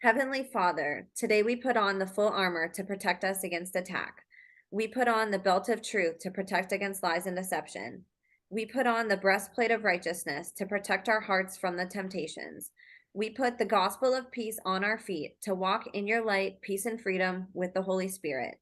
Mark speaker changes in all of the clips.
Speaker 1: Heavenly Father, today we put on the full armor to protect us against attack. We put on the belt of truth to protect against lies and deception. We put on the breastplate of righteousness to protect our hearts from the temptations. We put the gospel of peace on our feet to walk in your light, peace, and freedom with the Holy Spirit.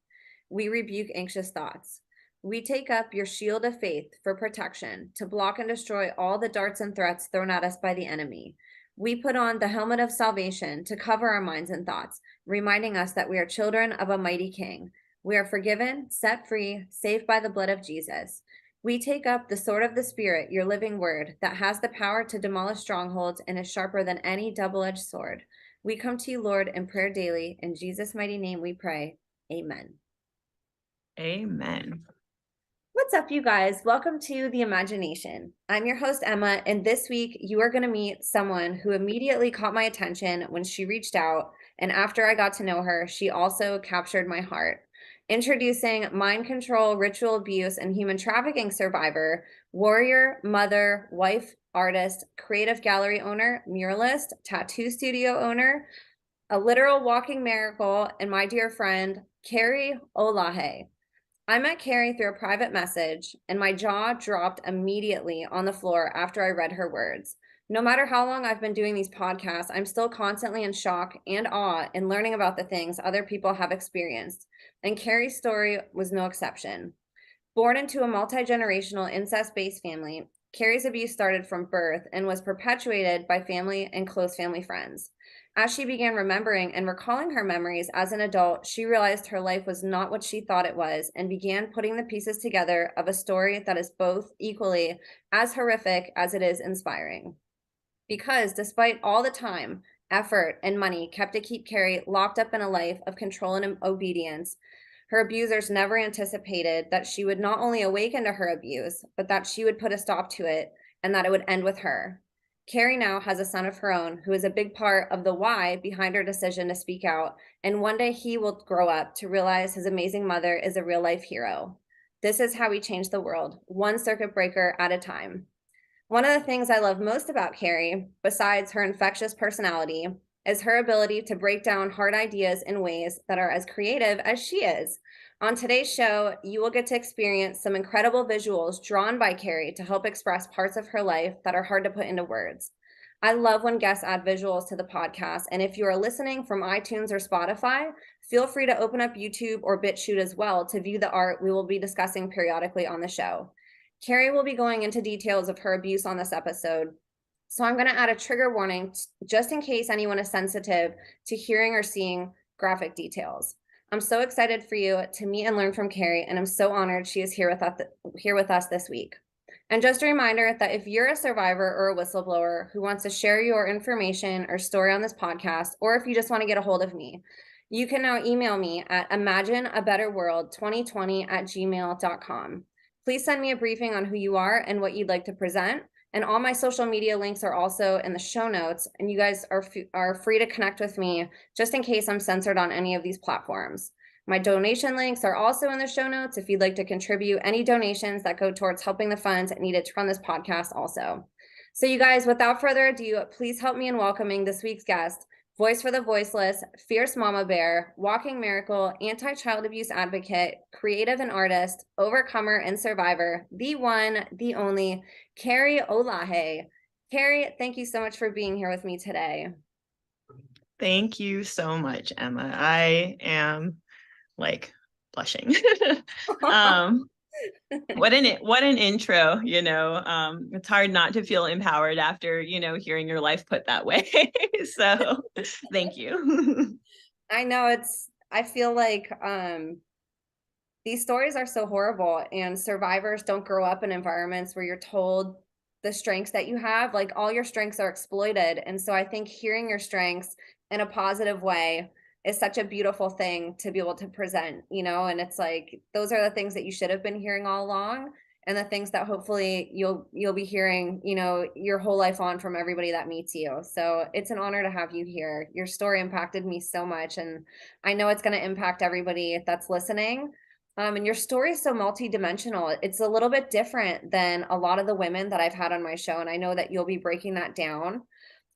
Speaker 1: We rebuke anxious thoughts. We take up your shield of faith for protection to block and destroy all the darts and threats thrown at us by the enemy. We put on the helmet of salvation to cover our minds and thoughts, reminding us that we are children of a mighty King. We are forgiven, set free, saved by the blood of Jesus. We take up the sword of the Spirit, your living word, that has the power to demolish strongholds and is sharper than any double-edged sword. We come to you, Lord, in prayer daily. In Jesus' mighty name we pray. Amen.
Speaker 2: Amen.
Speaker 1: What's up, you guys? Welcome to The Imagination. I'm your host, Emma, and this week you are going to meet someone who immediately caught my attention when she reached out, and after I got to know her, she also captured my heart. Introducing mind control, ritual abuse, and human trafficking survivor, warrior, mother, wife, artist, creative gallery owner, muralist, tattoo studio owner, a literal walking miracle, and my dear friend, Carrie Olaje. I met Carrie through a private message, and my jaw dropped immediately on the floor after I read her words. No matter how long I've been doing these podcasts, I'm still constantly in shock and awe in learning about the things other people have experienced, and Carrie's story was no exception. Born into a multi-generational incest-based family, Carrie's abuse started from birth and was perpetuated by family and close family friends. As she began remembering and recalling her memories as an adult, she realized her life was not what she thought it was and began putting the pieces together of a story that is both equally as horrific as it is inspiring. Because despite all the time, effort, and money kept to keep Carrie locked up in a life of control and obedience, her abusers never anticipated that she would not only awaken to her abuse, but that she would put a stop to it and that it would end with her. Carrie now has a son of her own who is a big part of the why behind her decision to speak out, and one day he will grow up to realize his amazing mother is a real-life hero. This is how we change the world, one circuit breaker at a time. One of the things I love most about Carrie, besides her infectious personality, is her ability to break down hard ideas in ways that are as creative as she is. On today's show, you will get to experience some incredible visuals drawn by Carrie to help express parts of her life that are hard to put into words. I love when guests add visuals to the podcast, and if you are listening from iTunes or Spotify, feel free to open up YouTube or BitChute as well to view the art we will be discussing periodically on the show. Carrie will be going into details of her abuse on this episode, so I'm going to add a trigger warning just in case anyone is sensitive to hearing or seeing graphic details. I'm so excited for you to meet and learn from Carrie, and I'm so honored she is here with us this week. And just a reminder that if you're a survivor or a whistleblower who wants to share your information or story on this podcast, or if you just want to get a hold of me, you can now email me at imagineabetterworld2020@gmail.com. Please send me a briefing on who you are and what you'd like to present. And all my social media links are also in the show notes, and you guys are free to connect with me just in case I'm censored on any of these platforms. My donation links are also in the show notes if you'd like to contribute any donations that go towards helping the funds needed to run this podcast also. So you guys, without further ado, please help me in welcoming this week's guest, voice for the voiceless, fierce mama bear, walking miracle, anti-child abuse advocate, creative and artist, overcomer and survivor, the one, the only, Carrie Olaje. Carrie, thank you so much for being here with me today.
Speaker 2: Thank you so much, Emma. I am blushing. What an intro, it's hard not to feel empowered after, hearing your life put that way. So thank you.
Speaker 1: I know I feel like these stories are so horrible, and survivors don't grow up in environments where you're told the strengths that you have, like all your strengths are exploited. And so I think hearing your strengths in a positive way is such a beautiful thing to be able to present, and it's like, those are the things that you should have been hearing all along, and the things that hopefully you'll be hearing, your whole life on from everybody that meets you. So it's an honor to have you here. Your story impacted me so much, and I know it's going to impact everybody that's listening. And your story is so multidimensional. It's a little bit different than a lot of the women that I've had on my show, and I know that you'll be breaking that down.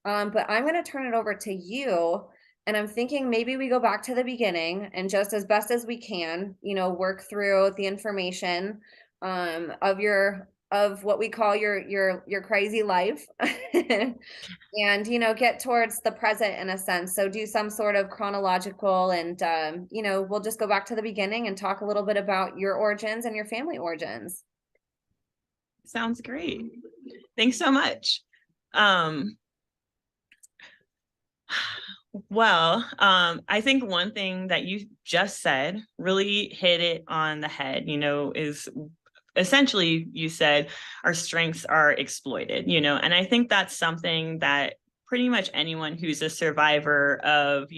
Speaker 1: But I'm going to turn it over to you And I'm thinking maybe we go back to the beginning and just as best as we can, work through the information of what we call your crazy life. And get towards the present in a sense. So do some sort of chronological and we'll just go back to the beginning and talk a little bit about your origins and your family origins.
Speaker 2: Sounds great. Thanks so much. Um, I think one thing that you just said really hit it on the head, is essentially you said our strengths are exploited, and I think that's something that pretty much anyone who's a survivor of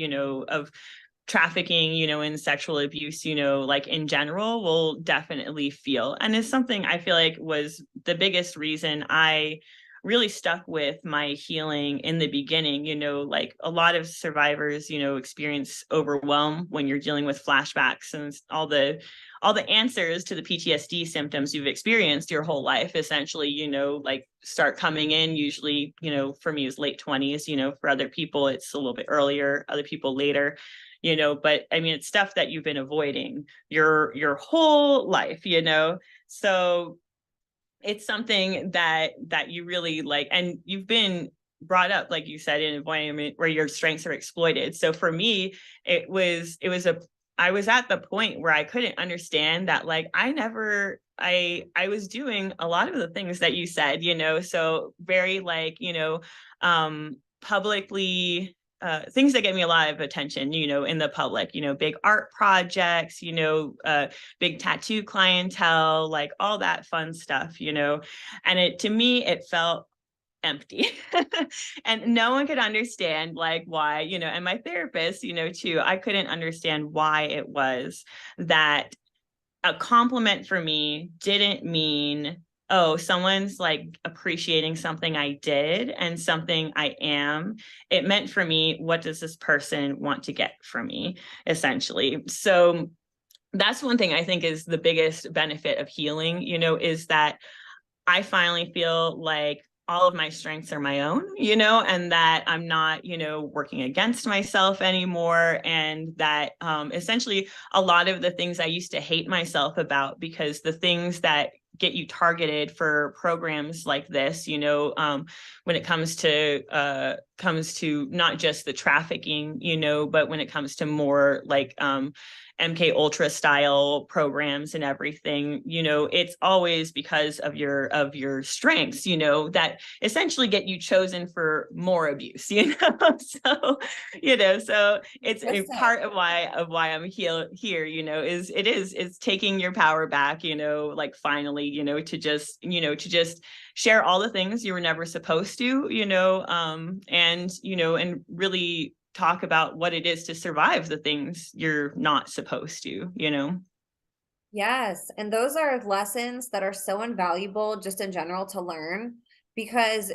Speaker 2: trafficking, in sexual abuse, like in general, will definitely feel. And it's something I feel like was the biggest reason I really stuck with my healing in the beginning. Like a lot of survivors, experience overwhelm when you're dealing with flashbacks and all the answers to the PTSD symptoms you've experienced your whole life, essentially, like start coming in. Usually, for me, it's late 20s, for other people, it's a little bit earlier, other people later, but I mean, it's stuff that you've been avoiding your whole life, so it's something that you really like, and you've been brought up, like you said, in an environment where your strengths are exploited. So for me, I was at the point where I couldn't understand that, like, I was doing a lot of the things that you said, so very like, publicly, things that get me a lot of attention, in the public, big art projects, big tattoo clientele, like all that fun stuff, and to me, it felt empty. And no one could understand like why, and my therapist, too, I couldn't understand why it was that a compliment for me didn't mean, oh, someone's like appreciating something I did and something I am. It meant for me, what does this person want to get from me, essentially? So that's one thing I think is the biggest benefit of healing, is that I finally feel like all of my strengths are my own, and that I'm not, working against myself anymore. And that essentially a lot of the things I used to hate myself about, because the things that get you targeted for programs like this, when it comes to not just the trafficking, but when it comes to more like MK Ultra style programs and everything, it's always because of your strengths, that essentially get you chosen for more abuse, so, so it's a part of why I'm here, it's taking your power back, like finally, to just share all the things you were never supposed to, and really talk about what it is to survive the things you're not supposed to,
Speaker 1: Yes, and those are lessons that are so invaluable just in general to learn, because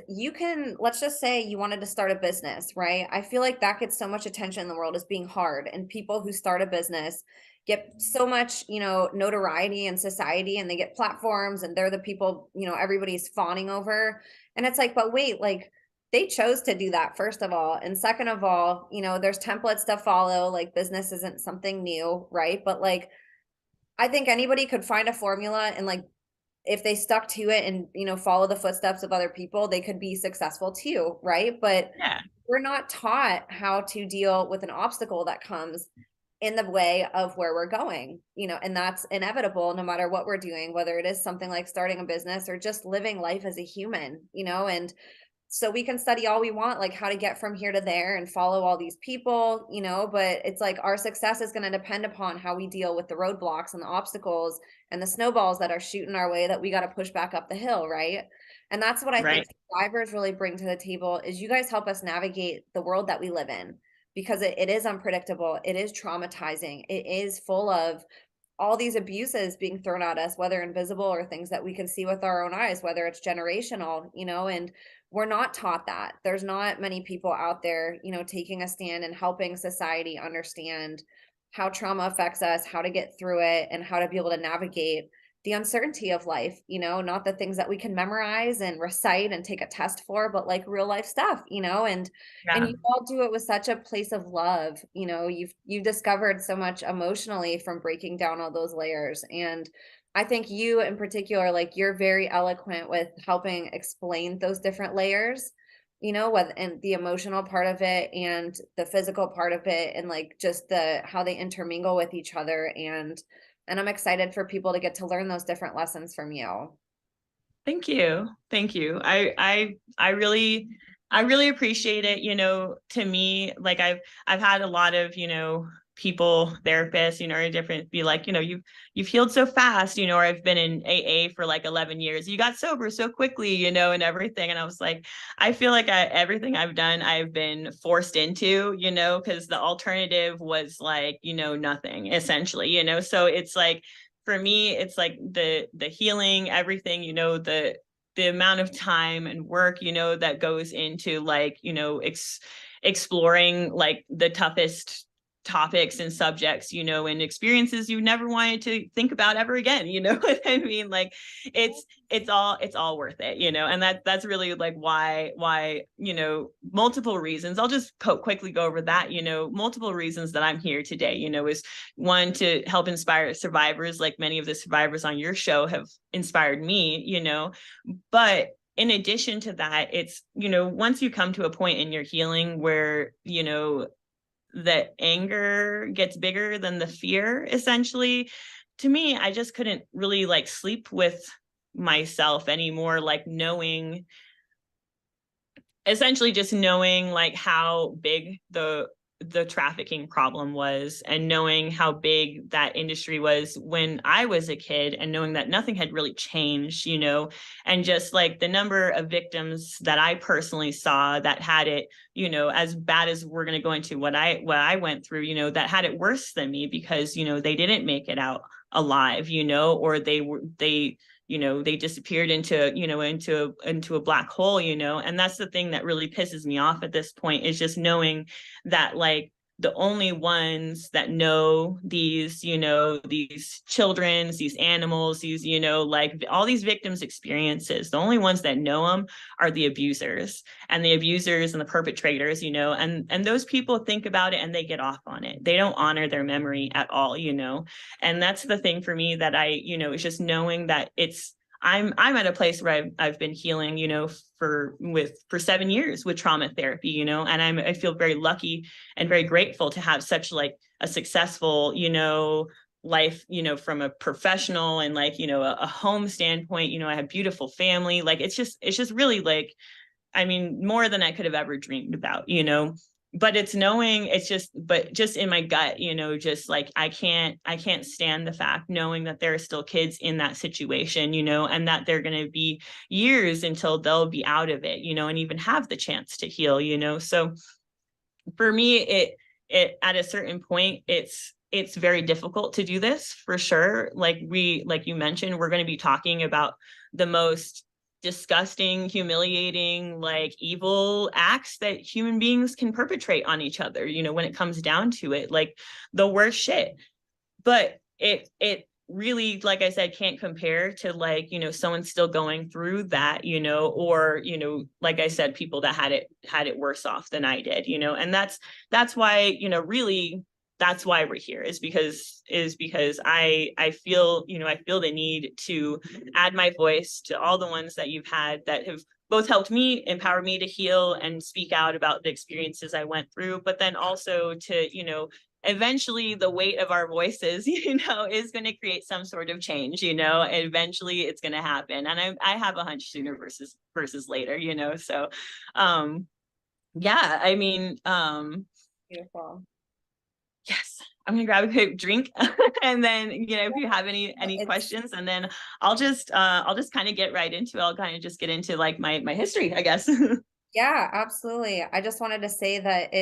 Speaker 1: let's just say you wanted to start a business, right? I feel like that gets so much attention in the world as being hard, and people who start a business get so much, notoriety in society, and they get platforms, and they're the people, everybody's fawning over. And it's like, but wait, like they chose to do that, first of all. And second of all, there's templates to follow. Like business isn't something new, right? But like I think anybody could find a formula, and like if they stuck to it and follow the footsteps of other people, they could be successful too, right? But
Speaker 2: yeah,
Speaker 1: we're not taught how to deal with an obstacle that comes in the way of where we're going, and that's inevitable no matter what we're doing, whether it is something like starting a business or just living life as a human, and so we can study all we want, like how to get from here to there and follow all these people, but it's like our success is going to depend upon how we deal with the roadblocks and the obstacles and the snowballs that are shooting our way that we got to push back up the hill, right? And that's what I think
Speaker 2: right,
Speaker 1: survivors really bring to the table, is you guys help us navigate the world that we live in, because it is unpredictable, it is traumatizing, it is full of all these abuses being thrown at us, whether invisible or things that we can see with our own eyes, whether it's generational, and we're not taught that. There's not many people out there, taking a stand and helping society understand how trauma affects us, how to get through it, and how to be able to navigate the uncertainty of life, not the things that we can memorize and recite and take a test for, but like real life stuff, and
Speaker 2: Yeah.
Speaker 1: you all do it with such a place of love. You've discovered so much emotionally from breaking down all those layers. And I think you in particular, like you're very eloquent with helping explain those different layers, what and the emotional part of it and the physical part of it, and like just the how they intermingle with each other. And I'm excited for people to get to learn those different lessons from you.
Speaker 2: Thank you. Thank you. I really appreciate it. To me, like I've had a lot of, people, therapists, or different be like, you've healed so fast, or I've been in AA for like 11 years. You got sober so quickly, and everything. And I was like, I feel like everything I've done, I've been forced into, because the alternative was like, nothing essentially, so it's like, for me, it's like the healing, everything, the amount of time and work, that goes into like, exploring like the toughest topics and subjects, and experiences you never wanted to think about ever again. You know what I mean? Like it's all worth it, and that's really like why, multiple reasons. I'll just quickly go over that, multiple reasons that I'm here today, is one, to help inspire survivors, like many of the survivors on your show have inspired me, but in addition to that, it's, once you come to a point in your healing where, the anger gets bigger than the fear, essentially, to me, I just couldn't really like sleep with myself anymore, like knowing, essentially just knowing like how big the trafficking problem was, and knowing how big that industry was when I was a kid, and knowing that nothing had really changed, and just like the number of victims that I personally saw that had it, as bad as we're going to go into what I went through, that had it worse than me, because, they didn't make it out alive, or they disappeared into, into a black hole, and that's the thing that really pisses me off at this point, is just knowing that like the only ones that know these, these children's, these animals, these, like all these victims' experiences, the only ones that know them are the abusers, and the perpetrators, and those people think about it and they get off on it. They don't honor their memory at all, and that's the thing for me that is just knowing that I'm at a place where I've been healing, for 7 years with trauma therapy, and I feel very lucky and very grateful to have such like a successful, life, from a professional and like, a home standpoint. I have beautiful family. Like it's just really like, I mean, more than I could have ever dreamed about, but it's knowing, but just in my gut, just like I can't stand the fact knowing that there are still kids in that situation, and that they're going to be years until they'll be out of it, and even have the chance to heal, so for me, it at a certain point, it's very difficult to do this, for sure. Like you mentioned, we're going to be talking about the most disgusting, humiliating, like evil acts that human beings can perpetrate on each other, when it comes down to it, like the worst shit. But it really, like I said, can't compare to like, someone still going through that, or, like I said, people that had it worse off than I did, and that's why, really, that's why we're here, is because I feel, I feel the need to add my voice to all the ones that you've had that have both helped me, empower me to heal and speak out about the experiences I went through, but then also to, eventually the weight of our voices, is going to create some sort of change, eventually it's going to happen. And I have a hunch sooner versus later, so, yeah, I mean,
Speaker 1: Beautiful.
Speaker 2: yes, I'm gonna grab a quick drink and then, if you have any
Speaker 1: It's
Speaker 2: questions, and then I'll just kind of get right into it. I'll kind of just get into like my history, I guess.
Speaker 1: Yeah, absolutely. I just wanted to say that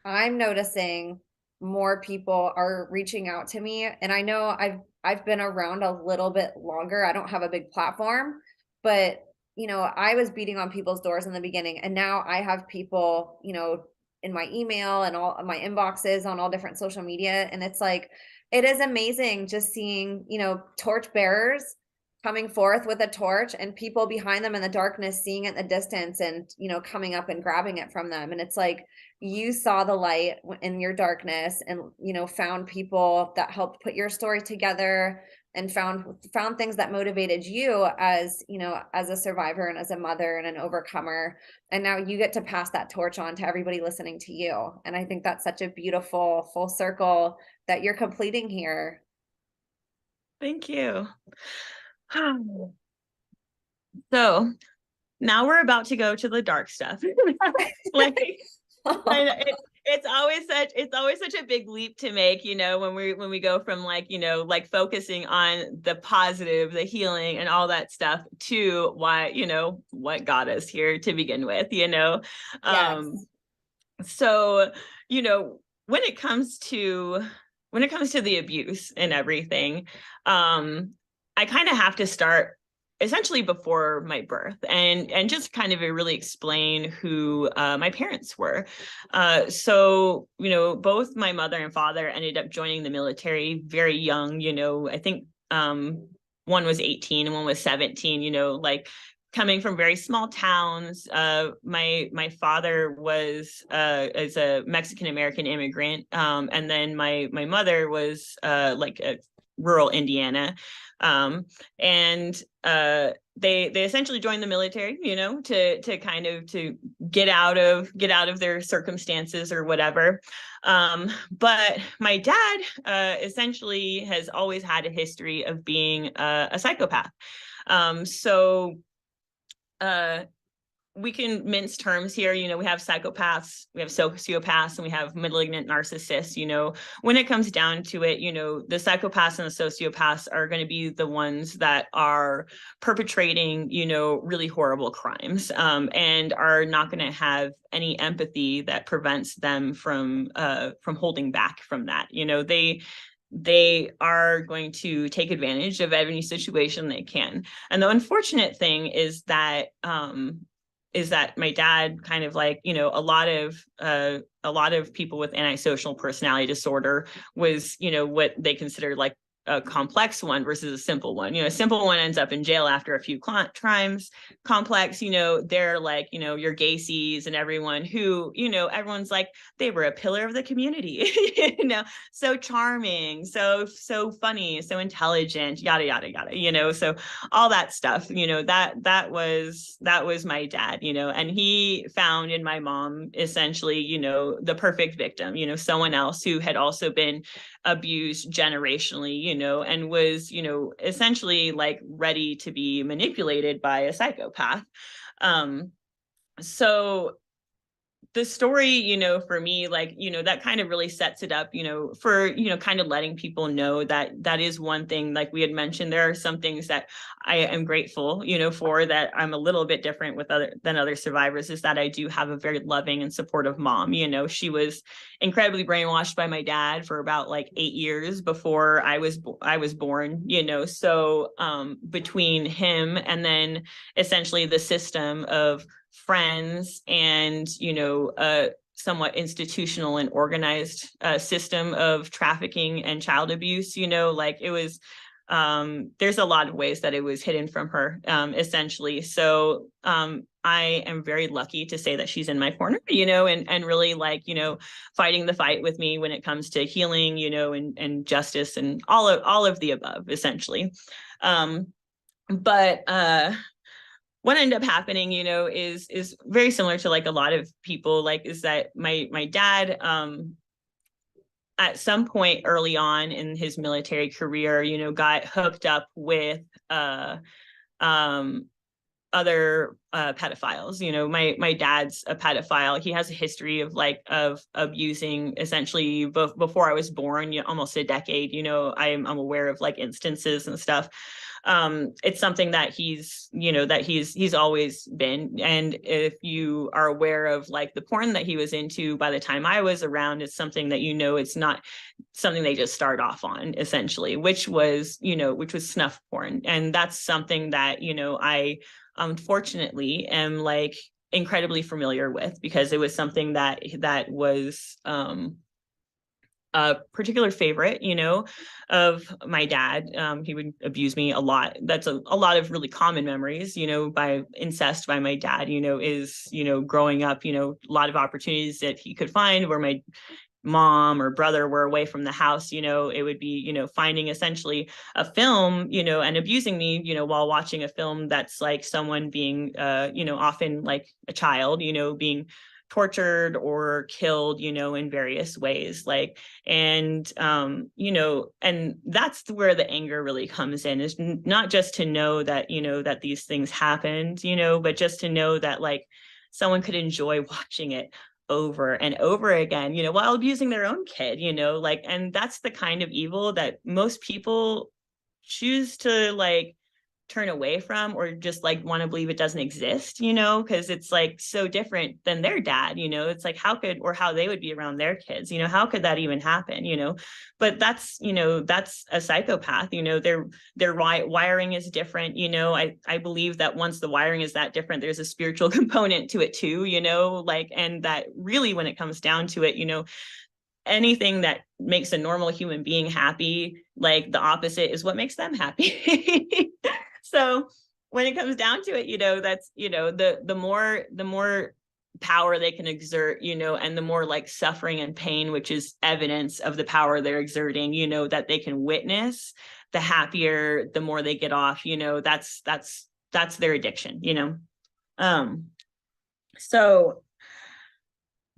Speaker 1: I'm noticing more people are reaching out to me, and I know I've been around a little bit longer. I don't have a big platform, but I was beating on people's doors in the beginning, and now I have people, in my email and all of my inboxes on all different social media. And it's like, it is amazing just seeing, you know, torch bearers coming forth with a torch and people behind them in the darkness seeing it in the distance and, you know, coming up and grabbing it from them. And it's like, you saw the light in your darkness and, you know, found people that helped put your story together and found things that motivated you as, you know, as a survivor and as a mother and an overcomer. And now you get to pass that torch on to everybody listening to you. And I think that's such a beautiful full circle that you're completing here.
Speaker 2: Thank you. So now we're about to go to the dark stuff. Like, it's always such a big leap to make, you know, when we go from like, you know, like focusing on the positive, the healing and all that stuff to why, you know, what got us here to begin with, you know.
Speaker 1: Yes.
Speaker 2: So, you know, when it comes to the abuse and everything, I kind of have to start essentially before my birth and just kind of really explain who my parents were. So, you know, both my mother and father ended up joining the military very young, you know. I think one was 18 and one was 17, you know, like coming from very small towns. My father was as a Mexican American immigrant, and then my mother was like a rural Indiana. And they essentially joined the military, you know, to kind of to get out of their circumstances or whatever. But my dad essentially has always had a history of being a psychopath. So we can mince terms here. You know, we have psychopaths, we have sociopaths, and we have malignant narcissists. You know, when it comes down to it, you know, the psychopaths and the sociopaths are going to be the ones that are perpetrating, you know, really horrible crimes, and are not going to have any empathy that prevents them from holding back from that. You know, they are going to take advantage of any situation they can. And the unfortunate thing is that my dad kind of like, you know, a lot of people with antisocial personality disorder was, you know, what they consider like a complex one versus a simple one. You know, a simple one ends up in jail after a few crimes. Complex, you know, they're like, you know, your Gacy's and everyone who, you know, everyone's like, they were a pillar of the community, you know, so charming, so funny, so intelligent, yada, yada, yada, you know, so all that stuff, you know, that was my dad, you know, and he found in my mom essentially, you know, the perfect victim, you know, someone else who had also been abused generationally, you know, and was, you know, essentially like ready to be manipulated by a psychopath. So the story, you know, for me, like, you know, that kind of really sets it up, you know, for, you know, kind of letting people know that that is one thing, like we had mentioned, there are some things that I am grateful, you know, for that I'm a little bit different with other survivors, is that I do have a very loving and supportive mom. You know, she was incredibly brainwashed by my dad for about like 8 years before I was born, you know, so between him and then essentially the system of friends and, you know, a somewhat institutional and organized system of trafficking and child abuse, you know, like it was, there's a lot of ways that it was hidden from her, essentially. So I am very lucky to say that she's in my corner, you know, and really like, you know, fighting the fight with me when it comes to healing, you know, and justice and all of the above, essentially. But what ended up happening, you know, is very similar to like a lot of people, like, is that my dad, at some point early on in his military career, you know, got hooked up with other pedophiles. You know, my dad's a pedophile. He has a history of abusing essentially before I was born, you know, almost a decade. You know, I'm aware of like instances and stuff. It's something that he's always been. And if you are aware of like the porn that he was into by the time I was around, it's something that, you know, it's not something they just start off on, essentially, which was snuff porn. And that's something that, you know, I unfortunately am like incredibly familiar with, because it was something that was a particular favorite, of my dad. He would abuse me a lot. That's a lot of really common memories, by incest by my dad, is, growing up, a lot of opportunities that he could find where my mom or brother were away from the house, it would be, finding essentially a film, and abusing me, while watching a film that's like someone being, often like a child, being tortured or killed, in various ways. Like, and, and that's where the anger really comes in, is not just to know that, that these things happened, but just to know that like someone could enjoy watching it over and over again, while abusing their own kid, like, and that's the kind of evil that most people choose to like turn away from, or just like want to believe it doesn't exist, because it's like so different than their dad, it's like how they would be around their kids, how could that even happen, but that's, that's a psychopath, their wiring is different, I believe that once the wiring is that different, there's a spiritual component to it too, like, and that really when it comes down to it, anything that makes a normal human being happy, like the opposite is what makes them happy. So when it comes down to it, that's, the more power they can exert, and the more like suffering and pain, which is evidence of the power they're exerting, that they can witness, the happier, the more they get off, that's their addiction, so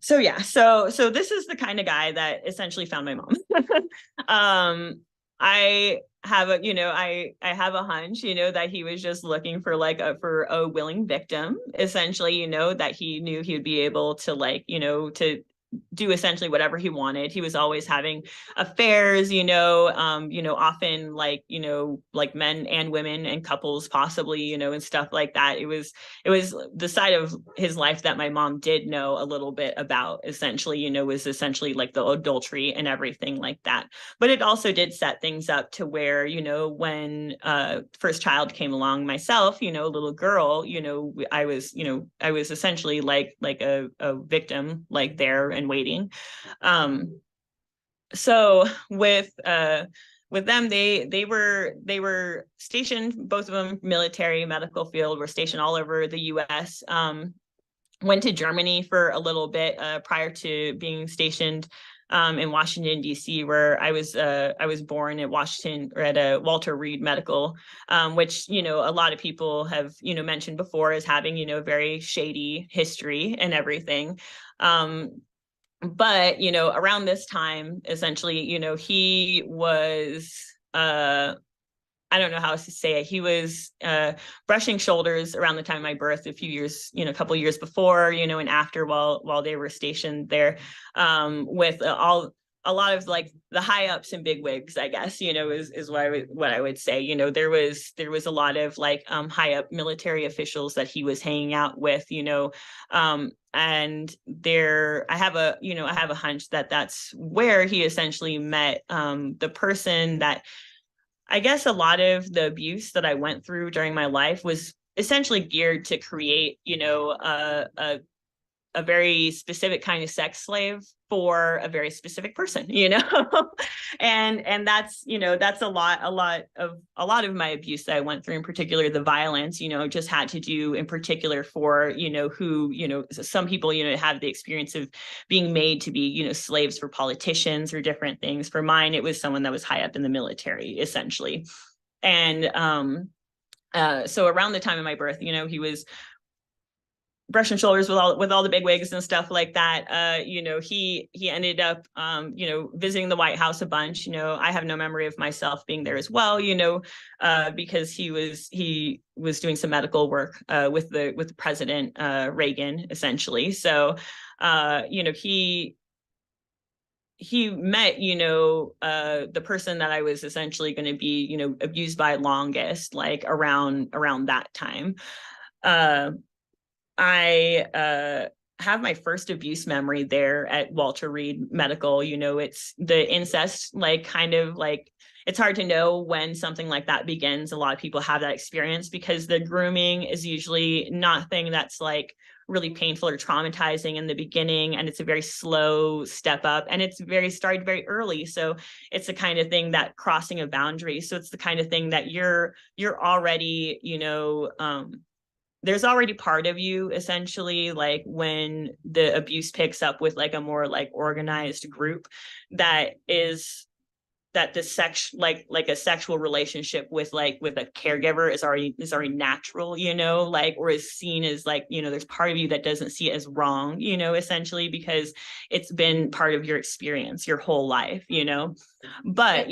Speaker 2: yeah, so this is the kind of guy that essentially found my mom. I have I have a hunch, that he was just looking for like for a willing victim, essentially, that he knew he would be able to like, to do essentially whatever he wanted. He was always having affairs, often like, like men and women and couples possibly, and stuff like that. It was the side of his life that my mom did know a little bit about, essentially, was essentially like the adultery and everything like that. But it also did set things up to where, when first child came along, myself, little girl, I was essentially like a victim, like there and waiting. So with them, they were stationed, both of them military, medical field, were stationed all over the US. Went to Germany for a little bit prior to being stationed in Washington, D.C., where I was born at Washington, or at Walter Reed Medical, which, a lot of people have, mentioned before as having, a very shady history and everything. But, around this time, essentially, he was, I don't know how to say it. He was brushing shoulders around the time of my birth, a few years, a couple of years before, and after, while they were stationed there, with a lot of like the high ups and big wigs, I guess, is what I would say. There was a lot of like high up military officials that he was hanging out with, and there I have a hunch that that's where he essentially met the person that, I guess, a lot of the abuse that I went through during my life was essentially geared to create, a very specific kind of sex slave for a very specific person, and that's, that's a lot of my abuse that I went through, in particular the violence, just had to do in particular for, who, some people, have the experience of being made to be, slaves for politicians or different things. For mine, it was someone that was high up in the military, essentially. And so around the time of my birth, he was brushing shoulders with all the big wigs and stuff like that. He ended up, visiting the White House a bunch. I have no memory of myself being there as well, because he was doing some medical work with the President Reagan, essentially. So, he met, the person that I was essentially going to be, abused by longest, like around that time. I have my first abuse memory there at Walter Reed Medical. It's the incest, like kind of like, it's hard to know when something like that begins. A lot of people have that experience because the grooming is usually nothing that's like really painful or traumatizing in the beginning, and it's a very slow step up, and it's started very early. So it's the kind of thing that crossing a boundary. So it's the kind of thing that you're already, there's already part of you essentially, like when the abuse picks up with like a more like organized group, that is that the like a sexual relationship with a caregiver is already natural, like, or is seen as like, there's part of you that doesn't see it as wrong, essentially, because it's been part of your experience your whole life, but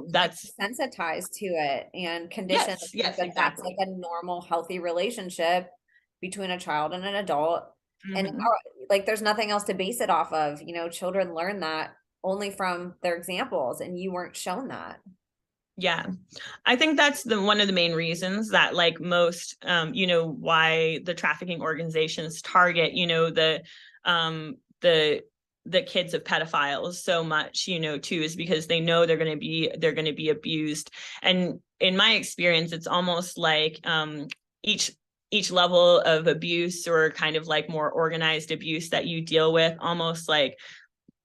Speaker 2: that's
Speaker 1: sensitized to it and conditioned to think
Speaker 2: yes,
Speaker 1: that that's
Speaker 2: exactly.
Speaker 1: like a normal, healthy relationship between a child and an adult. And like there's nothing else to base it off of. Children learn that only from their examples, and you weren't shown that.
Speaker 2: Yeah, I think that's one of the main reasons that like most, why the trafficking organizations target, the kids of pedophiles so much, too, is because they know they're going to be abused. And in my experience, it's almost like each level of abuse, or kind of like more organized abuse that you deal with, almost like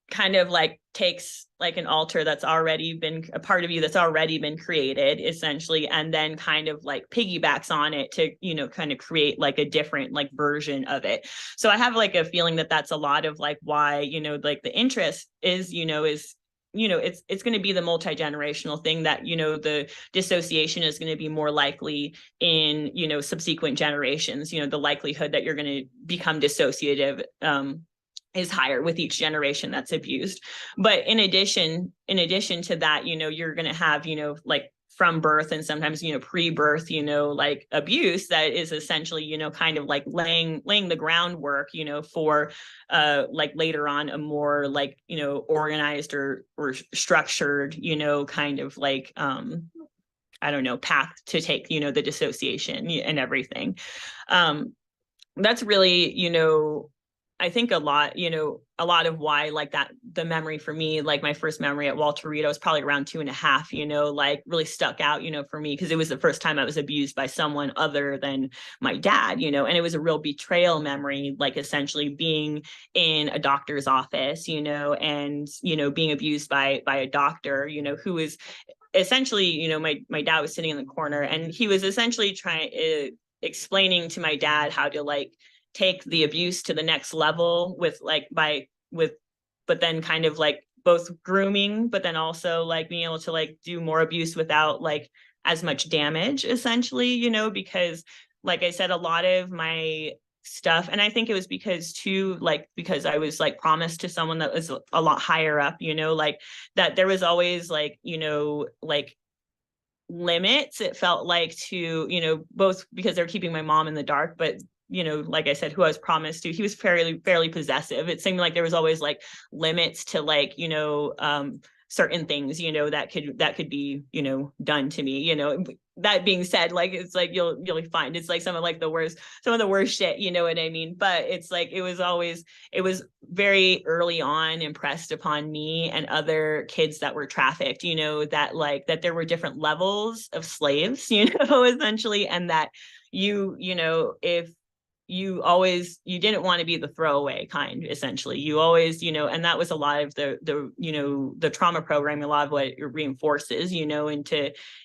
Speaker 2: kind of like takes like an altar that's already been a part of you that's already been created essentially, and then kind of like piggybacks on it to kind of create like a different like version of it. So I have like a feeling that that's a lot of like why like the interest is it's going to be the multi-generational thing, that the dissociation is going to be more likely in subsequent generations. The likelihood that you're going to become dissociative is higher with each generation that's abused. But in addition to that, you're going to have, like from birth, and sometimes, pre-birth, like abuse that is essentially, kind of like laying the groundwork, for like later on a more like, organized or structured, kind of like, I don't know, path to take, the dissociation and everything. That's really, I think a lot of why like that the memory for me, like my first memory at Walter Reed, I was probably around 2.5, like really stuck out, for me, because it was the first time I was abused by someone other than my dad, and it was a real betrayal memory, like essentially being in a doctor's office, and, being abused by a doctor, who was essentially, my dad was sitting in the corner, and he was essentially explaining to my dad how to like take the abuse to the next level with but then kind of like both grooming, but then also like being able to like do more abuse without like as much damage, essentially, because like I said, a lot of my stuff, and I think it was because I was like promised to someone that was a lot higher up, like that there was always like, like limits, it felt like, to both because they're keeping my mom in the dark, but like I said, who I was promised to, he was fairly possessive. It seemed like there was always like limits to like certain things that could be done to me. That being said, like it's like you'll find it's like some of the worst shit, you know what I mean? But it's like it was very early on impressed upon me and other kids that were trafficked, that there were different levels of slaves, essentially, and that if you didn't want to be the throwaway kind, essentially. You always, and that was a lot of the trauma programming, a lot of what it reinforces,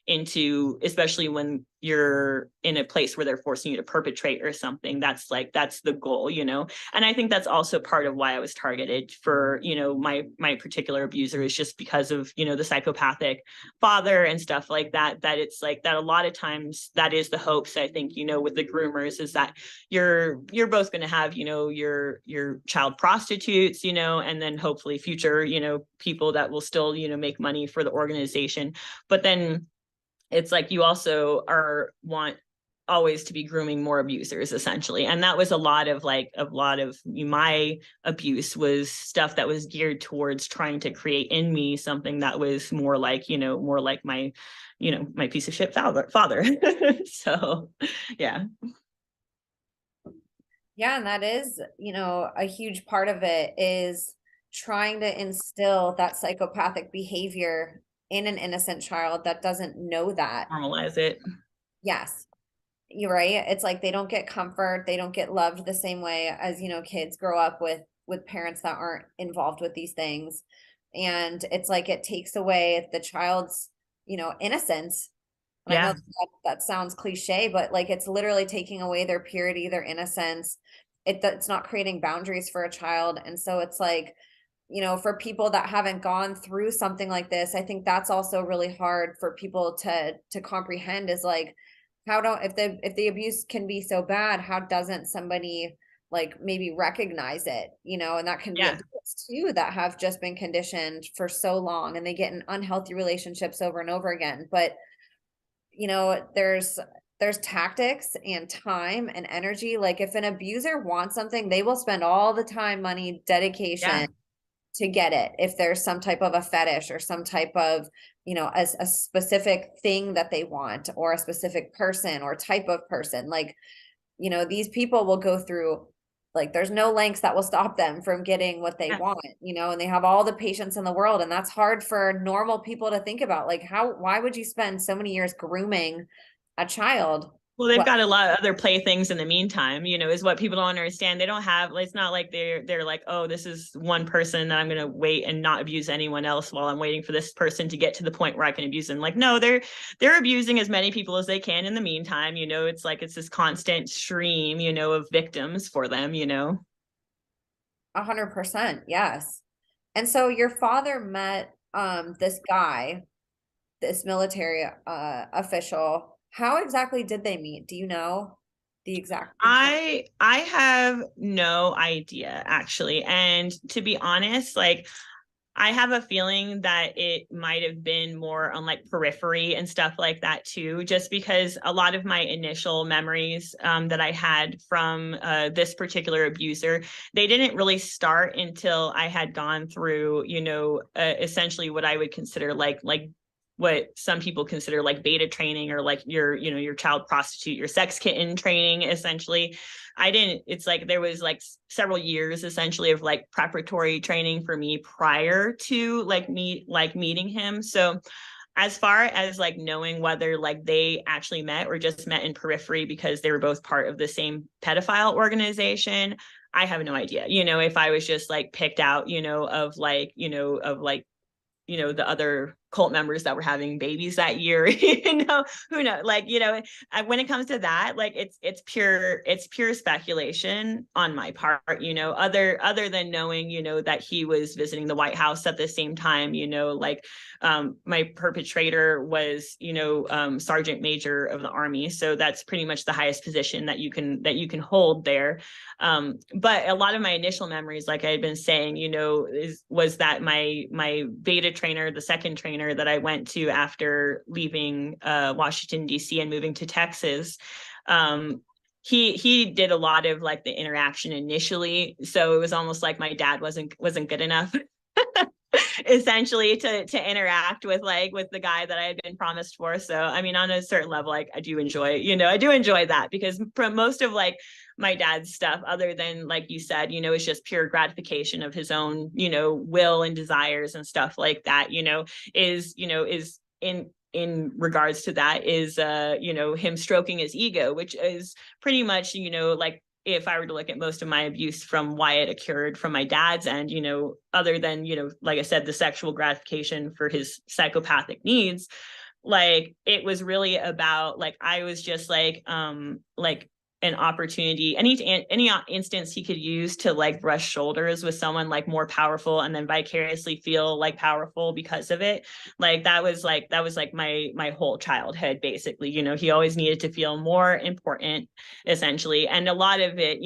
Speaker 2: into especially when you're in a place where they're forcing you to perpetrate or something. That's the goal, and I think that's also part of why I was targeted for, my particular abuser, is just because of, the psychopathic father and stuff like that, that it's like that a lot of times that is the hopes, I think, with the groomers, is that you're both going to have, your child prostitutes, and then hopefully future, people that will still, make money for the organization. But then it's like you also want always to be grooming more abusers, essentially. And that was a lot of my abuse was stuff that was geared towards trying to create in me something that was more like my, my piece of shit father. So yeah.
Speaker 1: Yeah, and that is, a huge part of it is trying to instill that psychopathic behavior in an innocent child that doesn't know that.
Speaker 2: Normalize it.
Speaker 1: Yes. you're right. It's like they don't get comfort, they don't get loved the same way as, kids grow up with parents that aren't involved with these things. And it's like it takes away the child's, innocence. And I know
Speaker 2: Yeah.
Speaker 1: that sounds cliche, but like it's literally taking away their purity, their innocence. It's not creating boundaries for a child. And so it's like, for people that haven't gone through something like this, I think that's also really hard for people to comprehend, is like, how don't, if the abuse can be so bad, how doesn't somebody like maybe recognize it, and that can be
Speaker 2: Yeah.
Speaker 1: adults too that have just been conditioned for so long and they get in unhealthy relationships over and over again. But there's tactics and time and energy. Like if an abuser wants something, they will spend all the time, money, dedication
Speaker 2: Yeah.
Speaker 1: to get it. If there's some type of a fetish or some type of, a specific thing that they want, or a specific person or type of person, like, these people will go through, like, there's no lengths that will stop them from getting what they
Speaker 2: Yeah.
Speaker 1: want, and they have all the patience in the world. And that's hard for normal people to think about. Like, why would you spend so many years grooming a child?
Speaker 2: Well, they've
Speaker 1: What
Speaker 2: got a lot of other playthings in the meantime, is what people don't understand. They don't have, it's not like they're like, oh, this is one person that I'm going to wait and not abuse anyone else while I'm waiting for this person to get to the point where I can abuse them. Like, no, they're abusing as many people as they can in the meantime. It's like it's this constant stream, of victims for them.
Speaker 1: 100%, yes. And so your father met this guy, this military official. How exactly did they meet? Do you know the exact?
Speaker 2: I have no idea actually. And to be honest, like I have a feeling that it might have been more on like periphery and stuff like that too, just because a lot of my initial memories that I had from this particular abuser, they didn't really start until I had gone through, essentially what I would consider like what some people consider like beta training, or like your child prostitute, your sex kitten training, essentially. It's like there was like several years essentially of like preparatory training for me prior to meeting him. So as far as like knowing whether like they actually met or just met in periphery because they were both part of the same pedophile organization, I have no idea. If I was just like picked out, the other cult members that were having babies that year, who knows, like, when it comes to that, like it's pure speculation on my part, other than knowing, that he was visiting the White House at the same time, like my perpetrator was, sergeant major of the Army. So that's pretty much the highest position that you can hold there. But a lot of my initial memories, like I had been saying, was that my beta trainer, the second trainer that I went to after leaving Washington, D.C. and moving to Texas, he did a lot of like the interaction initially. So it was almost like my dad wasn't good enough essentially to interact with the guy that I had been promised for. So I mean, on a certain level, like I do enjoy that, because from most of like my dad's stuff, other than like you said, it's just pure gratification of his own, will and desires and stuff like that, is in regards to that is him stroking his ego, which is pretty much, like if I were to look at most of my abuse from why it occurred from my dad's end, other than, like I said, the sexual gratification for his psychopathic needs, like it was really about like, I was just like an opportunity, any instance he could use to like brush shoulders with someone like more powerful and then vicariously feel like powerful because of it. Like that was like my whole childhood, basically. He always needed to feel more important, essentially. And a lot of it,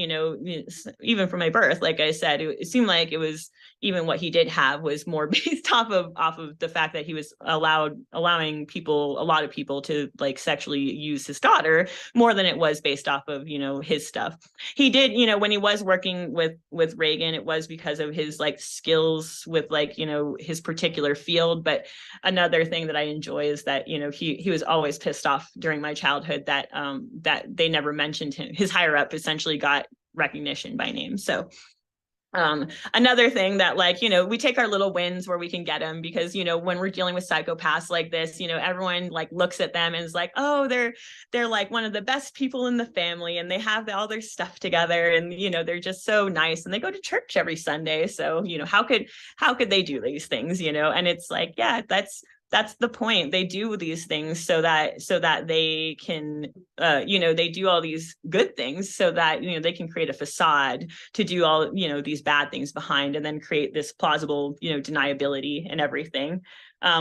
Speaker 2: even from my birth, like I said, it seemed like it was, even what he did have was more based off of the fact that he was allowing a lot of people to like sexually use his daughter, more than it was based off of his stuff. He did, when he was working with Reagan, it was because of his like skills with like his particular field. But another thing that I enjoy is that he was always pissed off during my childhood that that they never mentioned him. His higher up essentially got recognition by name. So Another thing that, like, we take our little wins where we can get them, because, when we're dealing with psychopaths like this, everyone like looks at them and is like, oh, they're like one of the best people in the family, and they have all their stuff together, and, they're just so nice, and they go to church every Sunday. So, how could they do these things, and it's like, yeah, that's the point. They do these things so that they can, they do all these good things so that, they can create a facade to do all, these bad things behind, and then create this plausible, deniability and everything.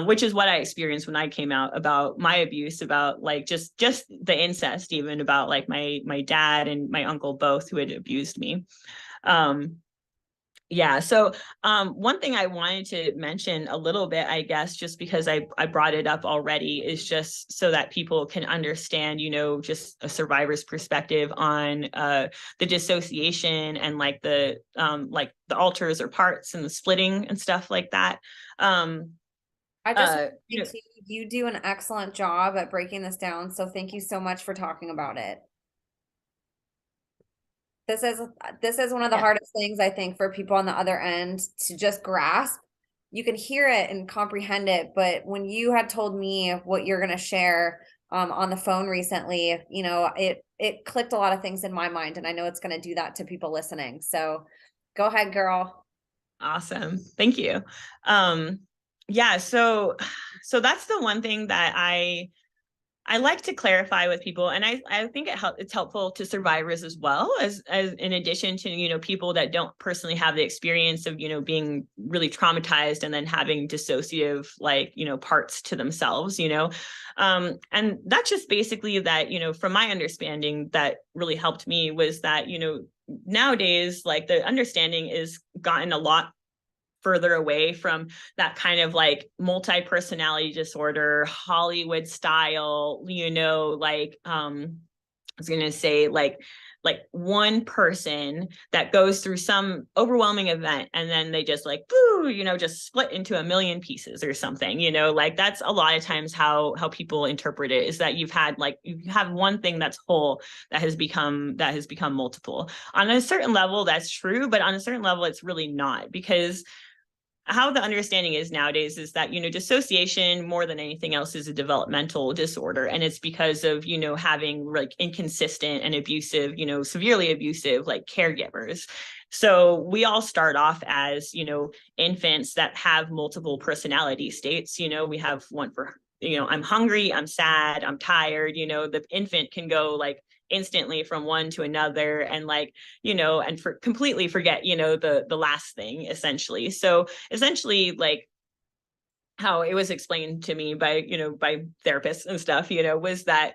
Speaker 2: Which is what I experienced when I came out about my abuse, about like just the incest, even about like my dad and my uncle both, who had abused me. Yeah. So one thing I wanted to mention a little bit, I guess, just because I brought it up already, is just so that people can understand, just a survivor's perspective on the dissociation and like the alters or parts and the splitting and stuff like that.
Speaker 1: I just you do an excellent job at breaking this down. So thank you so much for talking about it. This is one of the hardest things, I think, for people on the other end to just grasp. You can hear it and comprehend it, but when you had told me what you're going to share on the phone recently, it clicked a lot of things in my mind, and I know it's going to do that to people listening. So go ahead, girl.
Speaker 2: Awesome. Thank you. Yeah, so that's the one thing that I like to clarify with people, and I think it's helpful to survivors as well, as in addition to, people that don't personally have the experience of, being really traumatized and then having dissociative, like, parts to themselves, and that's just basically that, from my understanding, that really helped me was that, nowadays, like, the understanding is gotten a lot further away from that kind of like multi-personality disorder, Hollywood style, like, I was going to say like one person that goes through some overwhelming event and then they just like, boo, just split into a million pieces or something, like that's a lot of times how people interpret it, is that you have one thing that's whole that has become multiple. On a certain level, that's true, but on a certain level, it's really not, because how the understanding is nowadays is that, dissociation more than anything else is a developmental disorder. And it's because of, having like inconsistent and abusive, severely abusive, like, caregivers. So we all start off as, infants that have multiple personality states. We have one for, I'm hungry, I'm sad, I'm tired. The infant can go like instantly from one to another, and like, and completely forget, the last thing, essentially. So essentially, like, how it was explained to me by therapists and stuff, is that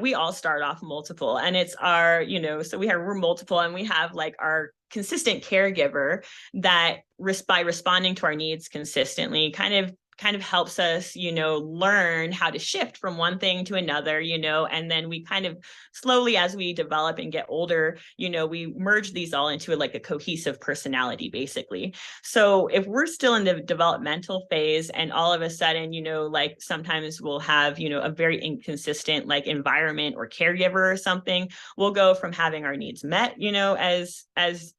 Speaker 2: we all start off multiple, and it's our, so we're multiple, and we have like our consistent caregiver that by responding to our needs consistently kind of helps us, learn how to shift from one thing to another, and then we kind of slowly, as we develop and get older, we merge these all into like a cohesive personality, basically. So if we're still in the developmental phase, and all of a sudden, like, sometimes we'll have, a very inconsistent like environment or caregiver or something, we'll go from having our needs met, as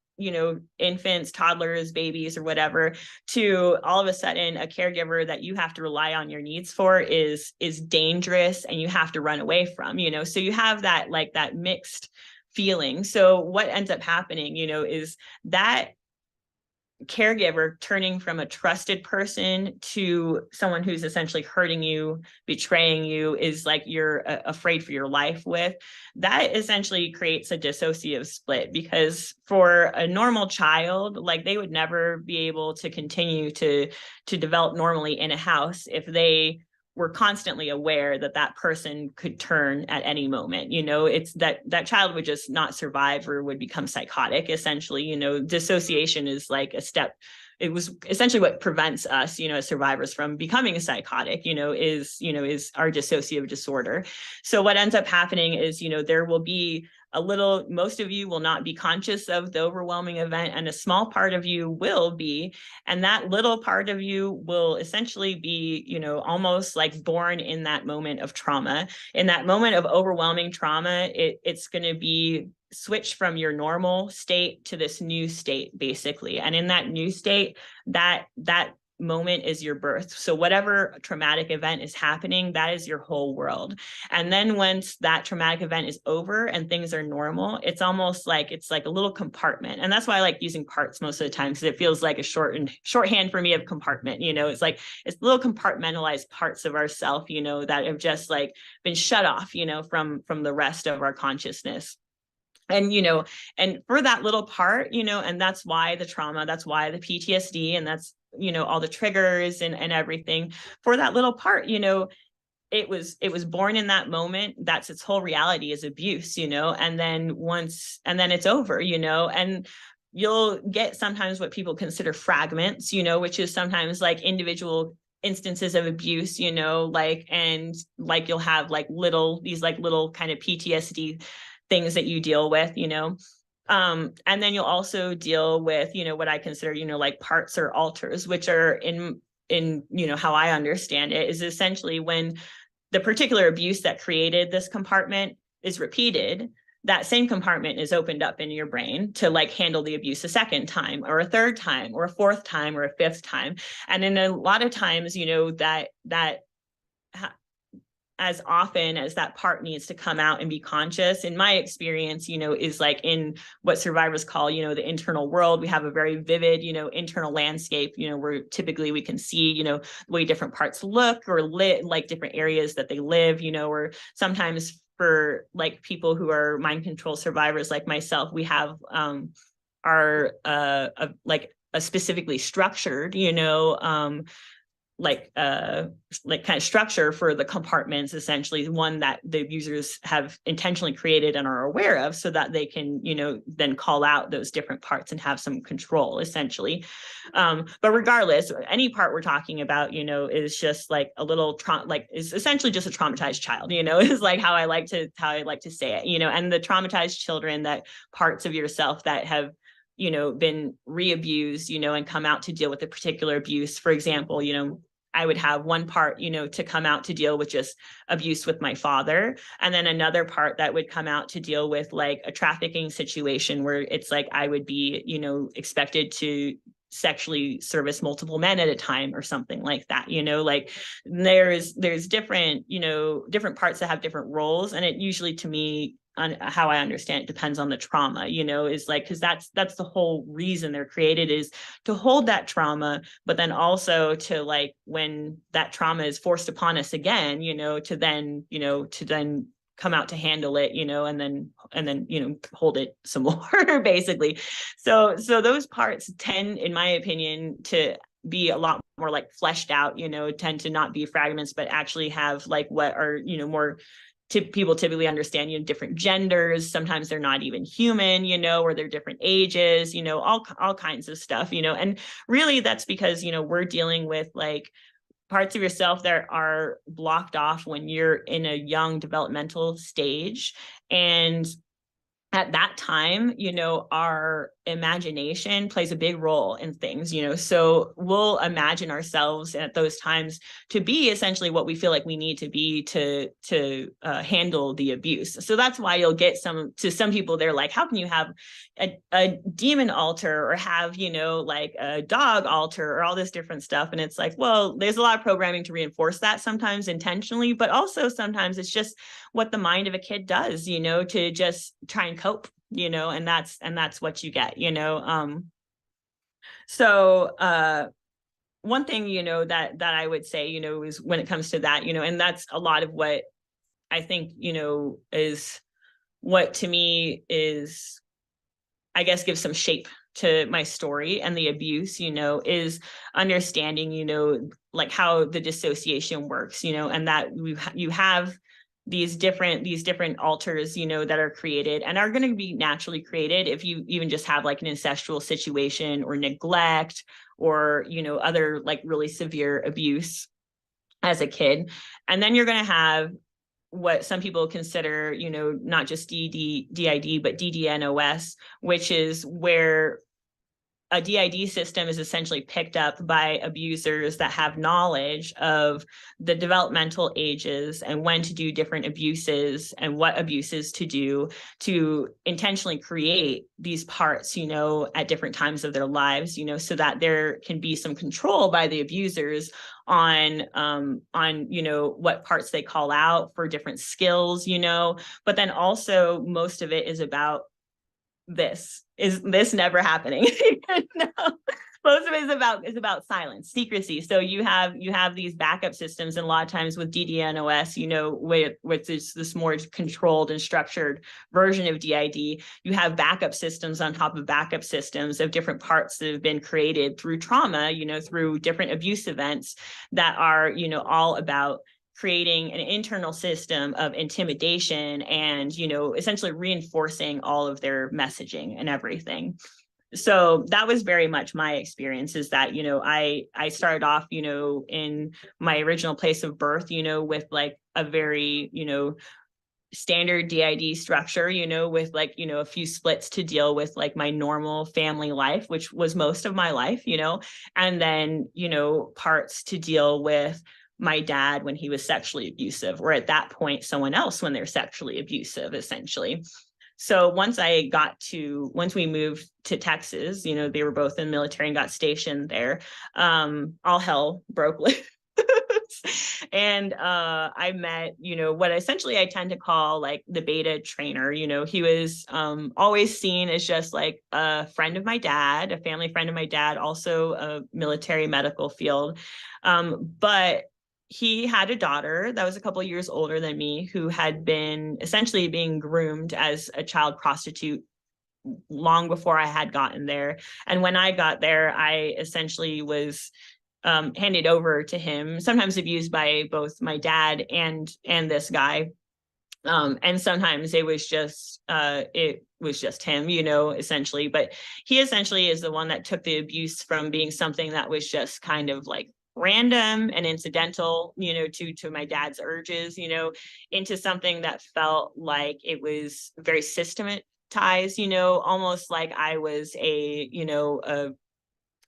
Speaker 2: infants, toddlers, babies, or whatever, to all of a sudden a caregiver that you have to rely on your needs for is dangerous and you have to run away from, so you have that, like, that mixed feeling. So what ends up happening, is that caregiver turning from a trusted person to someone who's essentially hurting you, betraying you, is like you're afraid for your life with. That essentially creates a dissociative split, because for a normal child, like, they would never be able to continue to develop normally in a house if they were constantly aware that that person could turn at any moment. It's that child would just not survive or would become psychotic, essentially. Dissociation is like a step. It was essentially what prevents us, as survivors, from becoming psychotic, is our dissociative disorder. So what ends up happening is, there will be most of you will not be conscious of the overwhelming event, and a small part of you will be. And that little part of you will essentially be, almost like born in that moment of trauma. In that moment of overwhelming trauma, it's going to be switch from your normal state to this new state, basically. And in that new state, that moment is your birth. So whatever traumatic event is happening, that is your whole world. And then once that traumatic event is over and things are normal, it's almost like it's like a little compartment. And that's why I like using parts most of the time, because it feels like a shorthand for me of compartment. It's like it's little compartmentalized parts of ourself, that have just like been shut off, from the rest of our consciousness. And and for that little part, and that's why the trauma, that's why the PTSD, and that's all the triggers and everything for that little part, it was born in that moment. That's its whole reality, is abuse, and then it's over, and you'll get sometimes what people consider fragments, which is sometimes like individual instances of abuse, and you'll have these little kind of PTSD things that you deal with, and then you'll also deal with, what I consider, like parts or alters, which are in how I understand it, is essentially when the particular abuse that created this compartment is repeated, that same compartment is opened up in your brain to handle the abuse a second time or a third time or a fourth time or a fifth time. And in a lot of times, that as often as that part needs to come out and be conscious, in my experience, is in what survivors call, the internal world. We have a very vivid, internal landscape, where typically we can see, the way different parts look or different areas that they live, or sometimes for people who are mind control survivors like myself, we have a specifically structured, kind of structure for the compartments, essentially one that the users have intentionally created and are aware of, so that they can then call out those different parts and have some control, essentially. But regardless, any part we're talking about is just a little is essentially just a traumatized child, is how I like to say it, and the traumatized children, that parts of yourself that have been re-abused, and come out to deal with a particular abuse. For example, I would have one part, to come out to deal with just abuse with my father. And then another part that would come out to deal with a trafficking situation where it's I would be, expected to sexually service multiple men at a time or something like that. There's different, different parts that have different roles. And it usually, to me, on how I understand it, depends on the trauma, is because that's the whole reason they're created, is to hold that trauma, but then also to when that trauma is forced upon us again, to then come out to handle it, and then hold it some more, basically. So those parts tend, in my opinion, to be a lot more fleshed out, tend to not be fragments, but actually have what are more people typically understand, different genders. Sometimes they're not even human, or they're different ages, all kinds of stuff, and really that's because, we're dealing with parts of yourself that are blocked off when you're in a young developmental stage. And at that time, our imagination plays a big role in things, so we'll imagine ourselves at those times to be essentially what we feel like we need to be to handle the abuse. So that's why you'll get some people, they're like, how can you have a demon altar or have, a dog altar or all this different stuff? And it's well, there's a lot of programming to reinforce that, sometimes intentionally, but also sometimes it's just what the mind of a kid does, to just try and cope, and that's what you get, so one thing, that I would say, is when it comes to that, and that's a lot of what I think, is what to me is, I guess, gives some shape to my story and the abuse, is understanding, how the dissociation works, and that you have these different alters, that are created and are going to be naturally created if you even just have an incestual situation or neglect or, other really severe abuse as a kid. And then you're going to have what some people consider, you know, not just DID, but DDNOS, which is where a DID system is essentially picked up by abusers that have knowledge of the developmental ages and when to do different abuses and what abuses to do to intentionally create these parts, you know, at different times of their lives, you know, so that there can be some control by the abusers on you know, what parts they call out for different skills, you know. But then also most of it is about this never happening. No. Most of it is about silence, secrecy. So you have these backup systems, and a lot of times with DDNOS, you know, which is this more controlled and structured version of DID, you have backup systems on top of backup systems of different parts that have been created through trauma, you know, through different abuse events that are, you know, all about creating an internal system of intimidation and, you know, essentially reinforcing all of their messaging and everything. So that was very much my experience, is that, you know, I started off, you know, in my original place of birth, you know, with like a very, you know, standard DID structure, you know, with like, you know, a few splits to deal with like my normal family life, which was most of my life, you know, and then, you know, parts to deal with my dad when he was sexually abusive, or at that point, someone else when they're sexually abusive, essentially. So once we moved to Texas, you know, they were both in the military and got stationed there, all hell broke loose. And I met, you know, what essentially I tend to call like the beta trainer. You know, he was always seen as just like a friend of my dad, a family friend of my dad, also a military medical field. But he had a daughter that was a couple of years older than me, who had been essentially being groomed as a child prostitute long before I had gotten there. And when I got there, I essentially was handed over to him, sometimes abused by both my dad and this guy. And sometimes it was just him, you know, essentially. But he essentially is the one that took the abuse from being something that was just kind of like random and incidental, you know, to my dad's urges, you know, into something that felt like it was very systematized, you know, almost like I was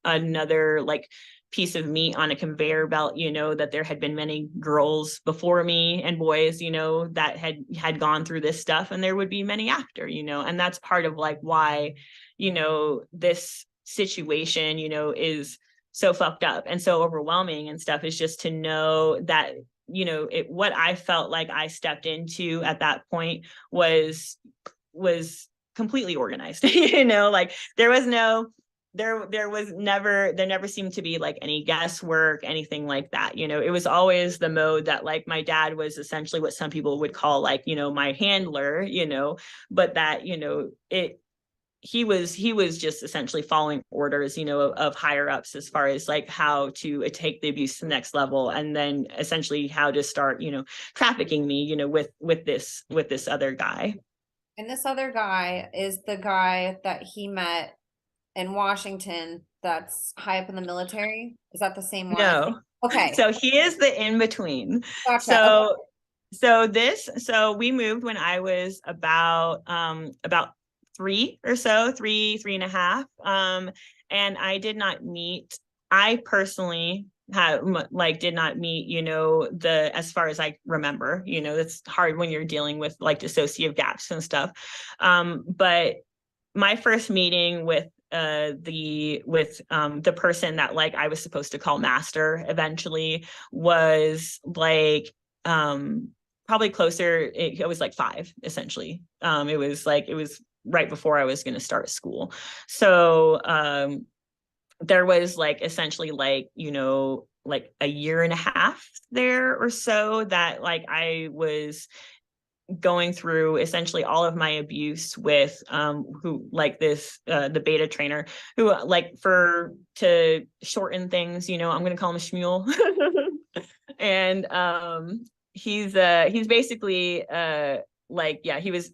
Speaker 2: another like piece of meat on a conveyor belt, you know, that there had been many girls before me and boys, you know, that had gone through this stuff, and there would be many after, you know. And that's part of like why, you know, this situation, you know, is so fucked up and so overwhelming and stuff, is just to know that, you know, what I felt like I stepped into at that point was completely organized. You know, like there never seemed to be like any guesswork, anything like that. You know, it was always the mode that like my dad was essentially what some people would call like, you know, my handler, you know, but that, you know, he was just essentially following orders, you know, of higher ups as far as like how to take the abuse to the next level, and then essentially how to start, you know, trafficking me, you know, with this other guy.
Speaker 1: And this other guy is the guy that he met in Washington that's high up in the military. Is that the same one?
Speaker 2: No.
Speaker 1: Okay.
Speaker 2: So he is the in between.
Speaker 1: Gotcha. Okay.
Speaker 2: So we moved when I was about three and a half. And I personally did not meet, you know, as far as I remember, you know, it's hard when you're dealing with like dissociative gaps and stuff. But my first meeting with the person that like I was supposed to call master eventually was like probably closer. It was like 5 essentially. It was right before I was going to start school. So there was like essentially like, you know, like a year and a half there or so that like I was going through essentially all of my abuse with who like this the beta trainer, who like, to shorten things, you know, I'm gonna call him a Shmuel. And he's basically like, yeah, he was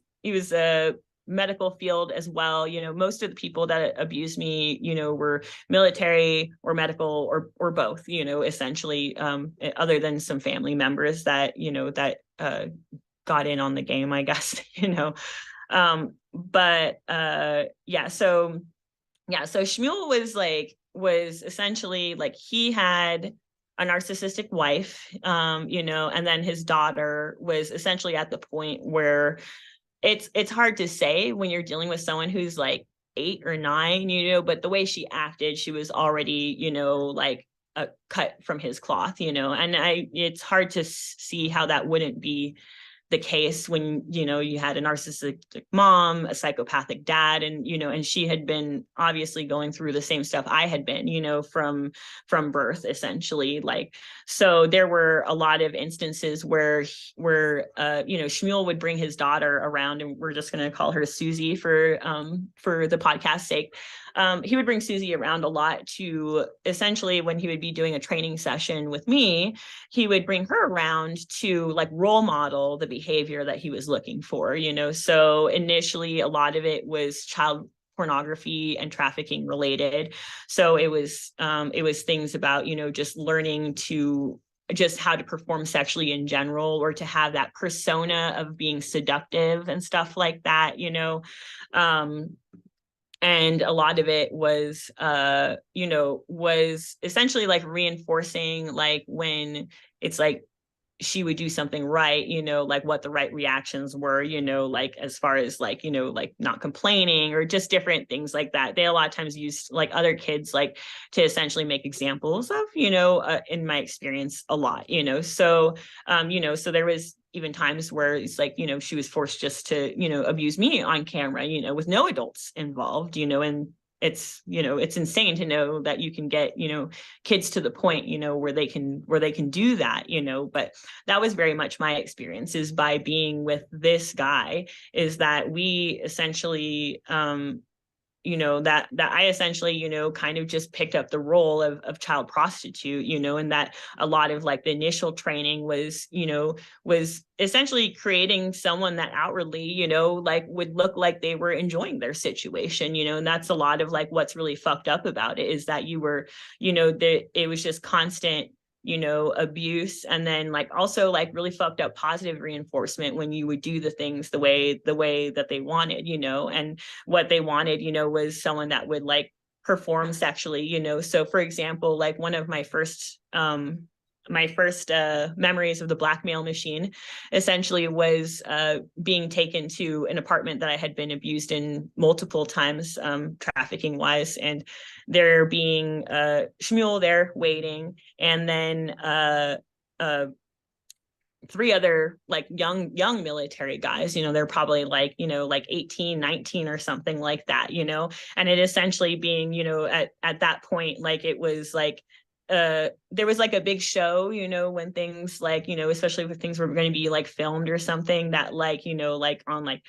Speaker 2: medical field as well. Most of the people that abused me, were military or medical or both, essentially, other than some family members that, got in on the game, I guess, so Shmuel was essentially like, he had a narcissistic wife, and then his daughter was essentially at the point where it's hard to say when you're dealing with someone who's like 8 or 9, but the way she acted, she was already, like a cut from his cloth, and it's hard to see how that wouldn't be the case when, you had a narcissistic mom, a psychopathic dad, and she had been obviously going through the same stuff I had been, from birth, essentially. Like, so there were a lot of instances where Shmuel would bring his daughter around, and we're just going to call her Susie for the podcast's sake. He would bring Susie around a lot to, essentially, when he would be doing a training session with me, he would bring her around to like role model the behavior that he was looking for, So initially, a lot of it was child pornography and trafficking related. So it was things about, just learning to just how to perform sexually in general, or to have that persona of being seductive and stuff like that, and a lot of it was was essentially like reinforcing, like when it's like she would do something right, like what the right reactions were, like as far as like, like not complaining or just different things like that. They a lot of times used like other kids like to essentially make examples of, in my experience, a lot, so so there was even times where it's like, she was forced just to, abuse me on camera, with no adults involved, and it's insane to know that you can get, kids to the point, where they can do that, but that was very much my experience, is by being with this guy, is that we essentially, that I essentially, kind of just picked up the role of child prostitute, and that a lot of like the initial training was, was essentially creating someone that outwardly, like would look like they were enjoying their situation, and that's a lot of like what's really fucked up about it, is that you were, it was just constant, abuse, and then like also like really fucked up positive reinforcement when you would do the things the way that they wanted, and what they wanted, was someone that would like perform sexually, so for example, like one of my first memories of the blackmail machine essentially was being taken to an apartment that I had been abused in multiple times, trafficking wise, and there being Shmuel there waiting, and then 3 other like young military guys, they're probably like, like 18, 19 or something like that, and it essentially being, at that point, like it was like there was like a big show, when things like, especially if things were going to be like filmed or something, that like, like on like,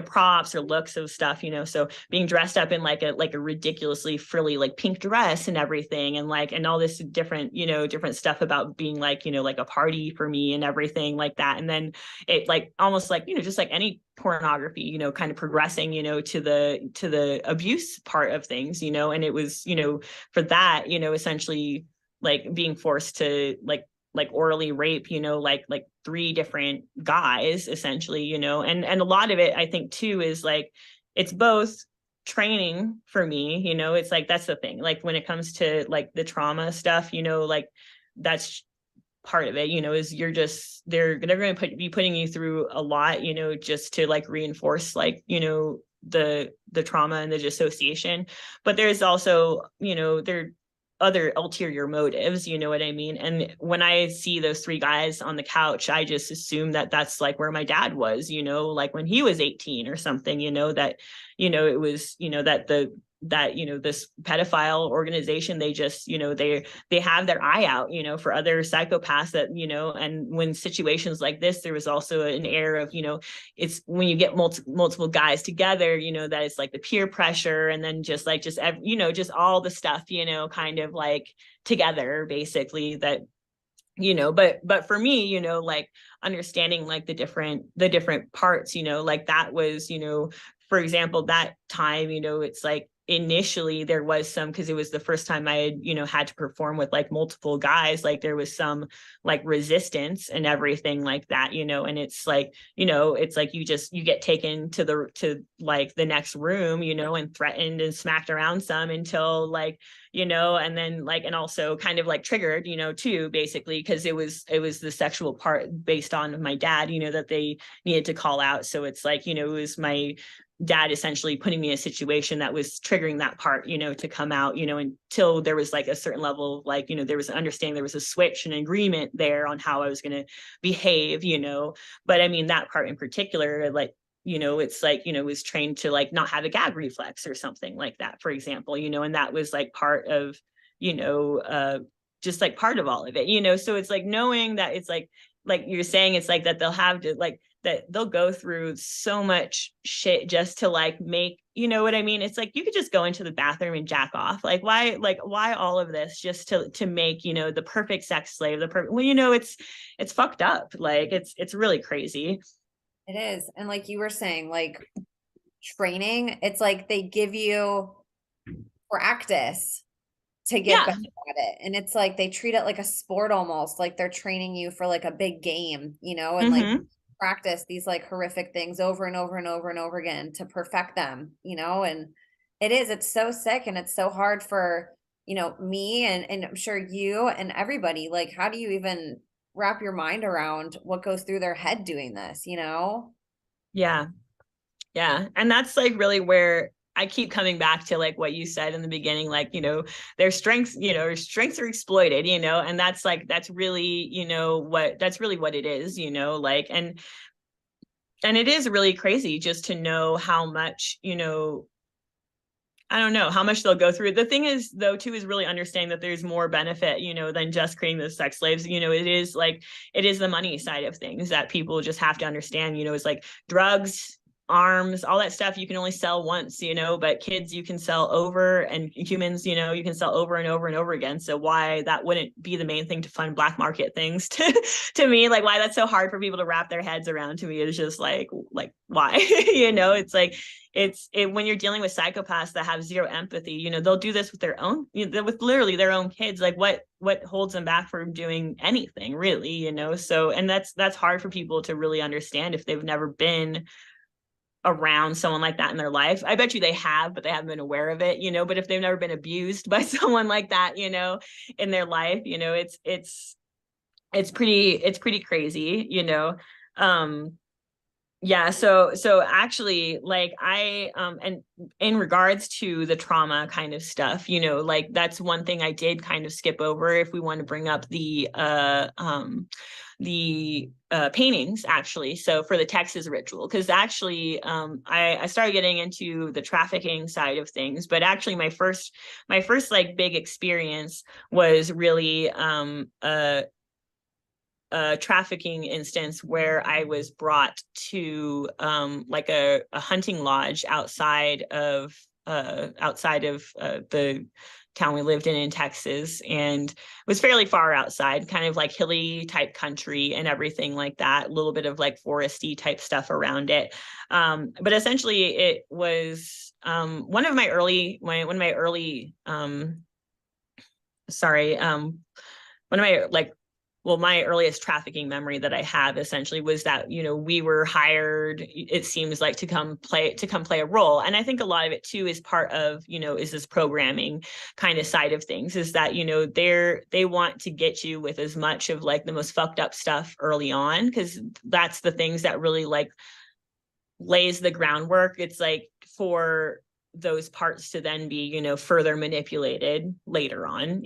Speaker 2: props or looks of stuff, so being dressed up in like a ridiculously frilly like pink dress and everything, and like, and all this different, different stuff about being like, like a party for me and everything like that. And then it like almost like, just like any pornography, kind of progressing, to the abuse part of things, and it was, for that, essentially like being forced to like orally rape, like 3 different guys essentially, and a lot of it, I think too, is like, it's both training for me, it's like, that's the thing, like when it comes to like the trauma stuff, like that's part of it, is you're just, they're going to be putting you through a lot, just to like reinforce like, the trauma and the dissociation. But there's also, there other ulterior motives, you know what I mean? And when I see those 3 guys on the couch, I just assume that that's like where my dad was, like when he was 18 or something, that, it was, that this pedophile organization, they just, they have their eye out, for other psychopaths that, and when situations like this, there was also an air of, it's when you get multiple guys together, that it's like the peer pressure, and then just like, just all the stuff, kind of like together, basically, that, but for me, like understanding like the different parts, like that was, for example, that time, it's like initially there was some, because it was the first time I had, had to perform with like multiple guys, like there was some like resistance and everything like that, and it's like, it's like you get taken to like the next room, and threatened and smacked around some until like, and then like, and also kind of like triggered, too, basically, because it was the sexual part based on my dad, that they needed to call out. So it's like, it was my dad essentially putting me in a situation that was triggering that part, to come out, until there was like a certain level of like, there was an understanding, there was a switch and agreement there on how I was going to behave, but I mean, that part in particular, like, it's like, was trained to like not have a gag reflex or something like that, for example, and that was like part of, just like part of all of it, so it's like knowing that it's like you're saying, it's like that they'll have to like, that they'll go through so much shit just to like make, what I mean? It's like, you could just go into the bathroom and jack off. Like, why all of this just to make, the perfect sex slave, well, it's fucked up. Like, it's really crazy.
Speaker 1: It is. And like you were saying, like training, it's like they give you practice to get
Speaker 2: Yeah.
Speaker 1: better at it. And it's like they treat it like a sport almost, like they're training you for like a big game, and like practice these like horrific things over and over and over and over again to perfect them, and it's so sick and it's so hard for, me and I'm sure you and everybody. Like, how do you even wrap your mind around what goes through their head doing this,
Speaker 2: Yeah. Yeah. And that's like really where I keep coming back to like what you said in the beginning, like, their strengths are exploited, and that's like, that's really, that's really what it is, like, and it is really crazy just to know how much, I don't know how much they'll go through. The thing is, though, too, is really understanding that there's more benefit, than just creating the sex slaves. It is the money side of things that people just have to understand, it's like drugs, arms, all that stuff you can only sell once, but kids you can sell over, and humans, you can sell over and over and over again. So why that wouldn't be the main thing to fund black market things to me, like why that's so hard for people to wrap their heads around, to me is just like why, it's like, when you're dealing with psychopaths that have zero empathy, they'll do this with their own, with literally their own kids. Like what holds them back from doing anything really, so, and that's hard for people to really understand if they've never been around someone like that in their life. I bet you they have, but they haven't been aware of it, but if they've never been abused by someone like that, in their life, it's pretty crazy, yeah. So actually, like and in regards to the trauma kind of stuff, like that's one thing I did kind of skip over if we want to bring up the paintings, actually. So for the Texas ritual, because actually I started getting into the trafficking side of things, but actually my first like big experience was really a trafficking instance where I was brought to like a hunting lodge outside of the town we lived in Texas, and it was fairly far outside, kind of like hilly type country and everything like that, a little bit of like foresty type stuff around it. But essentially it was one of my early my earliest trafficking memory that I have essentially was that, we were hired, it seems like, to come play a role. And I think a lot of it too is part of, is this programming kind of side of things, is that, they want to get you with as much of like the most fucked up stuff early on, because that's the things that really like lays the groundwork. It's like for those parts to then be, further manipulated later on,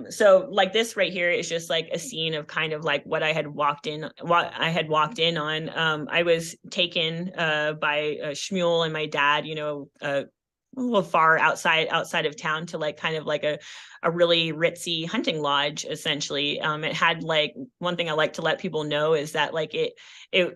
Speaker 2: so like this right here is just like a scene of kind of like what I had walked in on. I was taken by Shmuel and my dad, a little far outside of town to like kind of like a really ritzy hunting lodge, essentially. It had like, one thing I like to let people know is that like it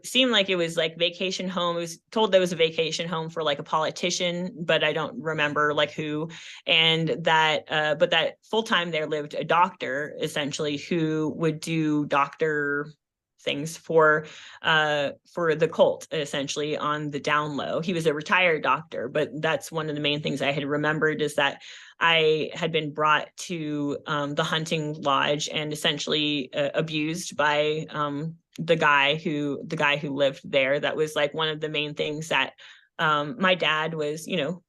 Speaker 2: seemed like it was like vacation home. It was told there was a vacation home for like a politician, but I don't remember like who. And that but that full time there lived a doctor, essentially, who would do doctor things for the cult, essentially, on the down low. He was a retired doctor, but that's one of the main things I had remembered, is that I had been brought to the hunting lodge and essentially abused by the guy who lived there. That was like one of the main things that my dad was,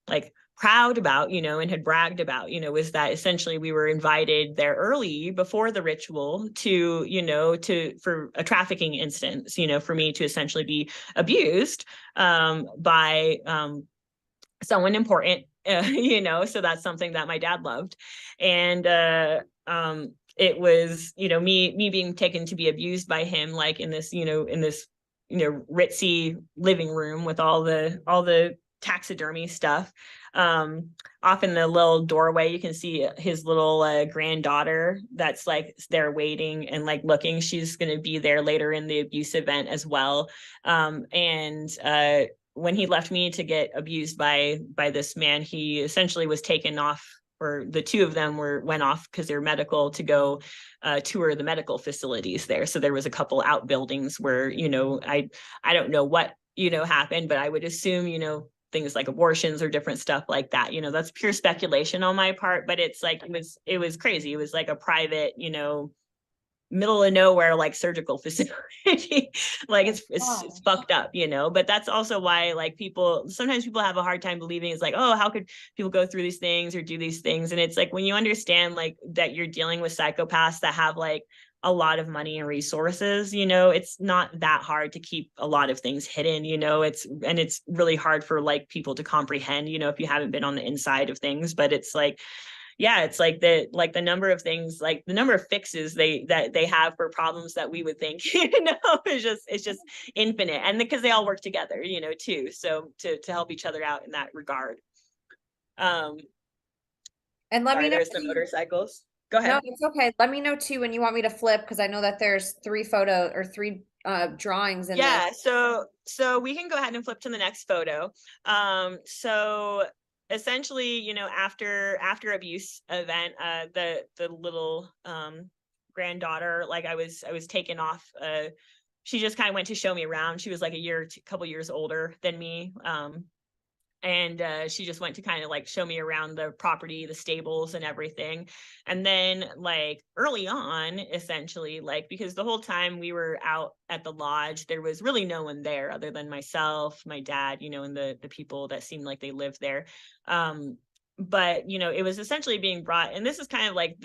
Speaker 2: like proud about, and had bragged about, was that essentially we were invited there early before the ritual for a trafficking instance, for me to essentially be abused by someone important, so that's something that my dad loved. And it was, me being taken to be abused by him, like in this ritzy living room with all the taxidermy stuff. Off in the little doorway, you can see his little granddaughter that's like there waiting and like looking. She's going to be there later in the abuse event as well. And when he left me to get abused by this man, he essentially was taken off, or the two of them went off because they're medical, to go tour the medical facilities there. So there was a couple outbuildings where, I don't know what, happened, but I would assume, things like abortions or different stuff like that. That's pure speculation on my part, but it's like, it was crazy. It was like a private, middle of nowhere, like surgical facility. Like it's fucked up, but that's also why, like, sometimes people have a hard time believing. It's like, oh, how could people go through these things or do these things? And it's like, when you understand like that you're dealing with psychopaths that have like a lot of money and resources, it's not that hard to keep a lot of things hidden, it's really hard for like people to comprehend, if you haven't been on the inside of things. But it's like, yeah, it's like the number of things, like the number of fixes they have for problems that we would think, it's just infinite. And because they all work together, too. So to help each other out in that regard.
Speaker 1: And let me know.
Speaker 2: There's the motorcycles. Go ahead.
Speaker 1: No, it's okay. Let me know too when you want me to flip, because I know that there's three drawings in
Speaker 2: yeah,
Speaker 1: this.
Speaker 2: So we can go ahead and flip to the next photo. So essentially, after abuse event, the little granddaughter, like I was taken off. She just kind of went to show me around. She was like couple years older than me. And she just went to kind of like show me around the property, the stables and everything. And then like early on, essentially, like, because the whole time we were out at the lodge, there was really no one there other than myself, my dad, and the people that seemed like they lived there. But it was essentially being brought, and this is kind of like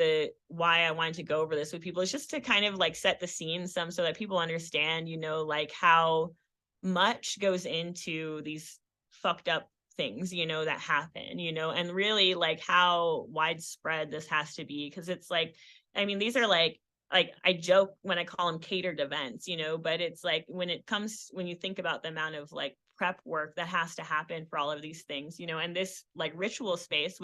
Speaker 2: why I wanted to go over this with people, is just to kind of like set the scene some, so that people understand, like how much goes into these fucked up things, that happen, and really like how widespread this has to be. Because it's like, I mean, these are like I joke when I call them catered events, but it's like when you think about the amount of like prep work that has to happen for all of these things, and this like ritual space,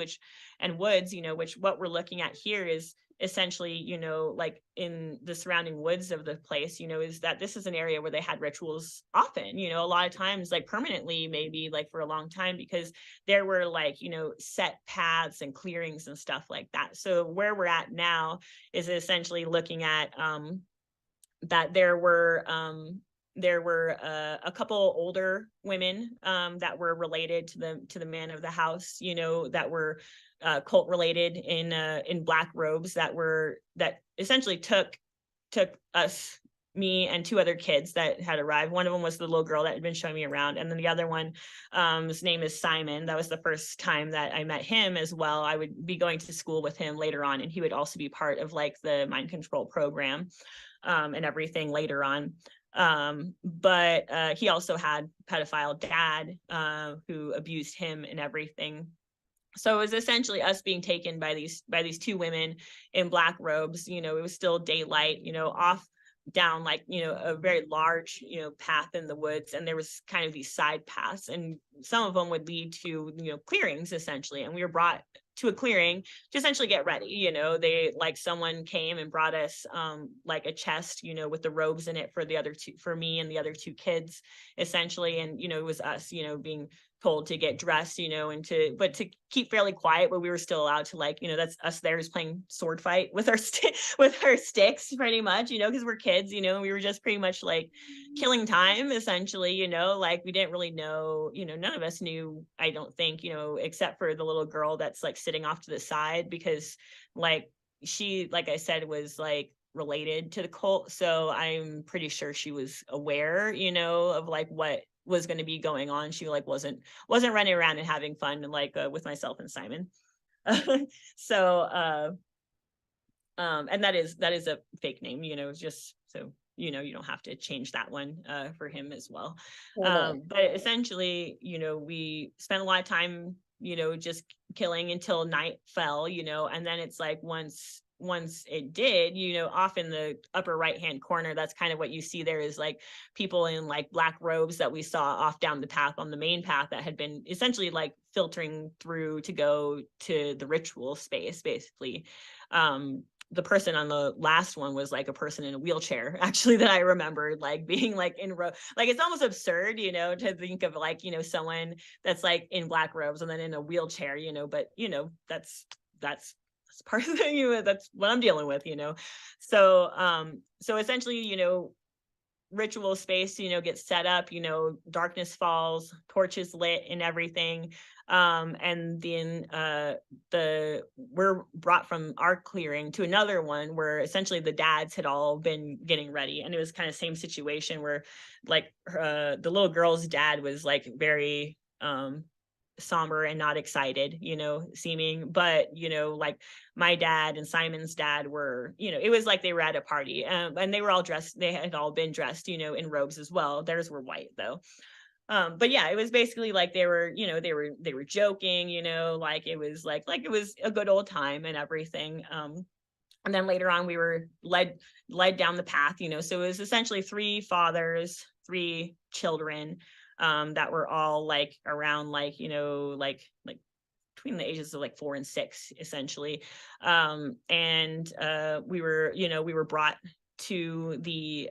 Speaker 2: and woods, which what we're looking at here is essentially, like in the surrounding woods of the place, is that this is an area where they had rituals often, a lot of times, like permanently, maybe like for a long time, because there were like, set paths and clearings and stuff like that. So where we're at now is essentially looking at that there were a couple older women that were related to the man of the house, that were cult related in black robes, that essentially took us, me and two other kids that had arrived. One of them was the little girl that had been showing me around, and then the other one, his name is Simon. That was the first time that I met him as well. I would be going to school with him later on, and he would also be part of like the mind control program and everything later on. But he also had pedophile dad who abused him and everything. So it was essentially us being taken by these two women in black robes. It was still daylight, off down like, a very large, path in the woods. And there was kind of these side paths, and some of them would lead to, clearings essentially. And we were brought to a clearing to essentially get ready. They like someone came and brought us like a chest, with the robes in it for me and the other two kids essentially. And, it was us, being told to get dressed, and to keep fairly quiet, but we were still allowed to, like, that's us there is playing sword fight with our with our sticks pretty much, because we're kids, and we were just pretty much like killing time essentially, like we didn't really know, none of us knew, I don't think, except for the little girl that's like sitting off to the side, because like she, like I said, was like related to the cult, so I'm pretty sure she was aware, of like what was going to be going on. She like wasn't running around and having fun like with myself and Simon. So and that is a fake name, just so you don't have to change that one for him as well. But essentially, we spent a lot of time, just killing until night fell, and then it's like once it did, off in the upper right hand corner, that's kind of what you see there, is like people in like black robes that we saw off down the path on the main path that had been essentially like filtering through to go to the ritual space, basically. The person on the last one was like a person in a wheelchair, actually, that I remembered like being like in like it's almost absurd, to think of like, someone that's like in black robes and then in a wheelchair, but that's part of the, that's what I'm dealing with, so essentially, ritual space, gets set up, darkness falls, torches lit and everything. And then we're brought from our clearing to another one where essentially the dads had all been getting ready, and it was kind of same situation where like the little girl's dad was like very somber and not excited, seeming, but like my dad and Simon's dad were, it was like they were at a party, and they were all dressed, they had all been dressed, in robes as well. Theirs were white though. But yeah, it was basically like they were, they were joking, like it was like it was a good old time and everything. And then later on we were led down the path, so it was essentially 3 fathers, 3 children, that were all like around like, like between the ages of like 4 and 6 essentially. And we were brought to the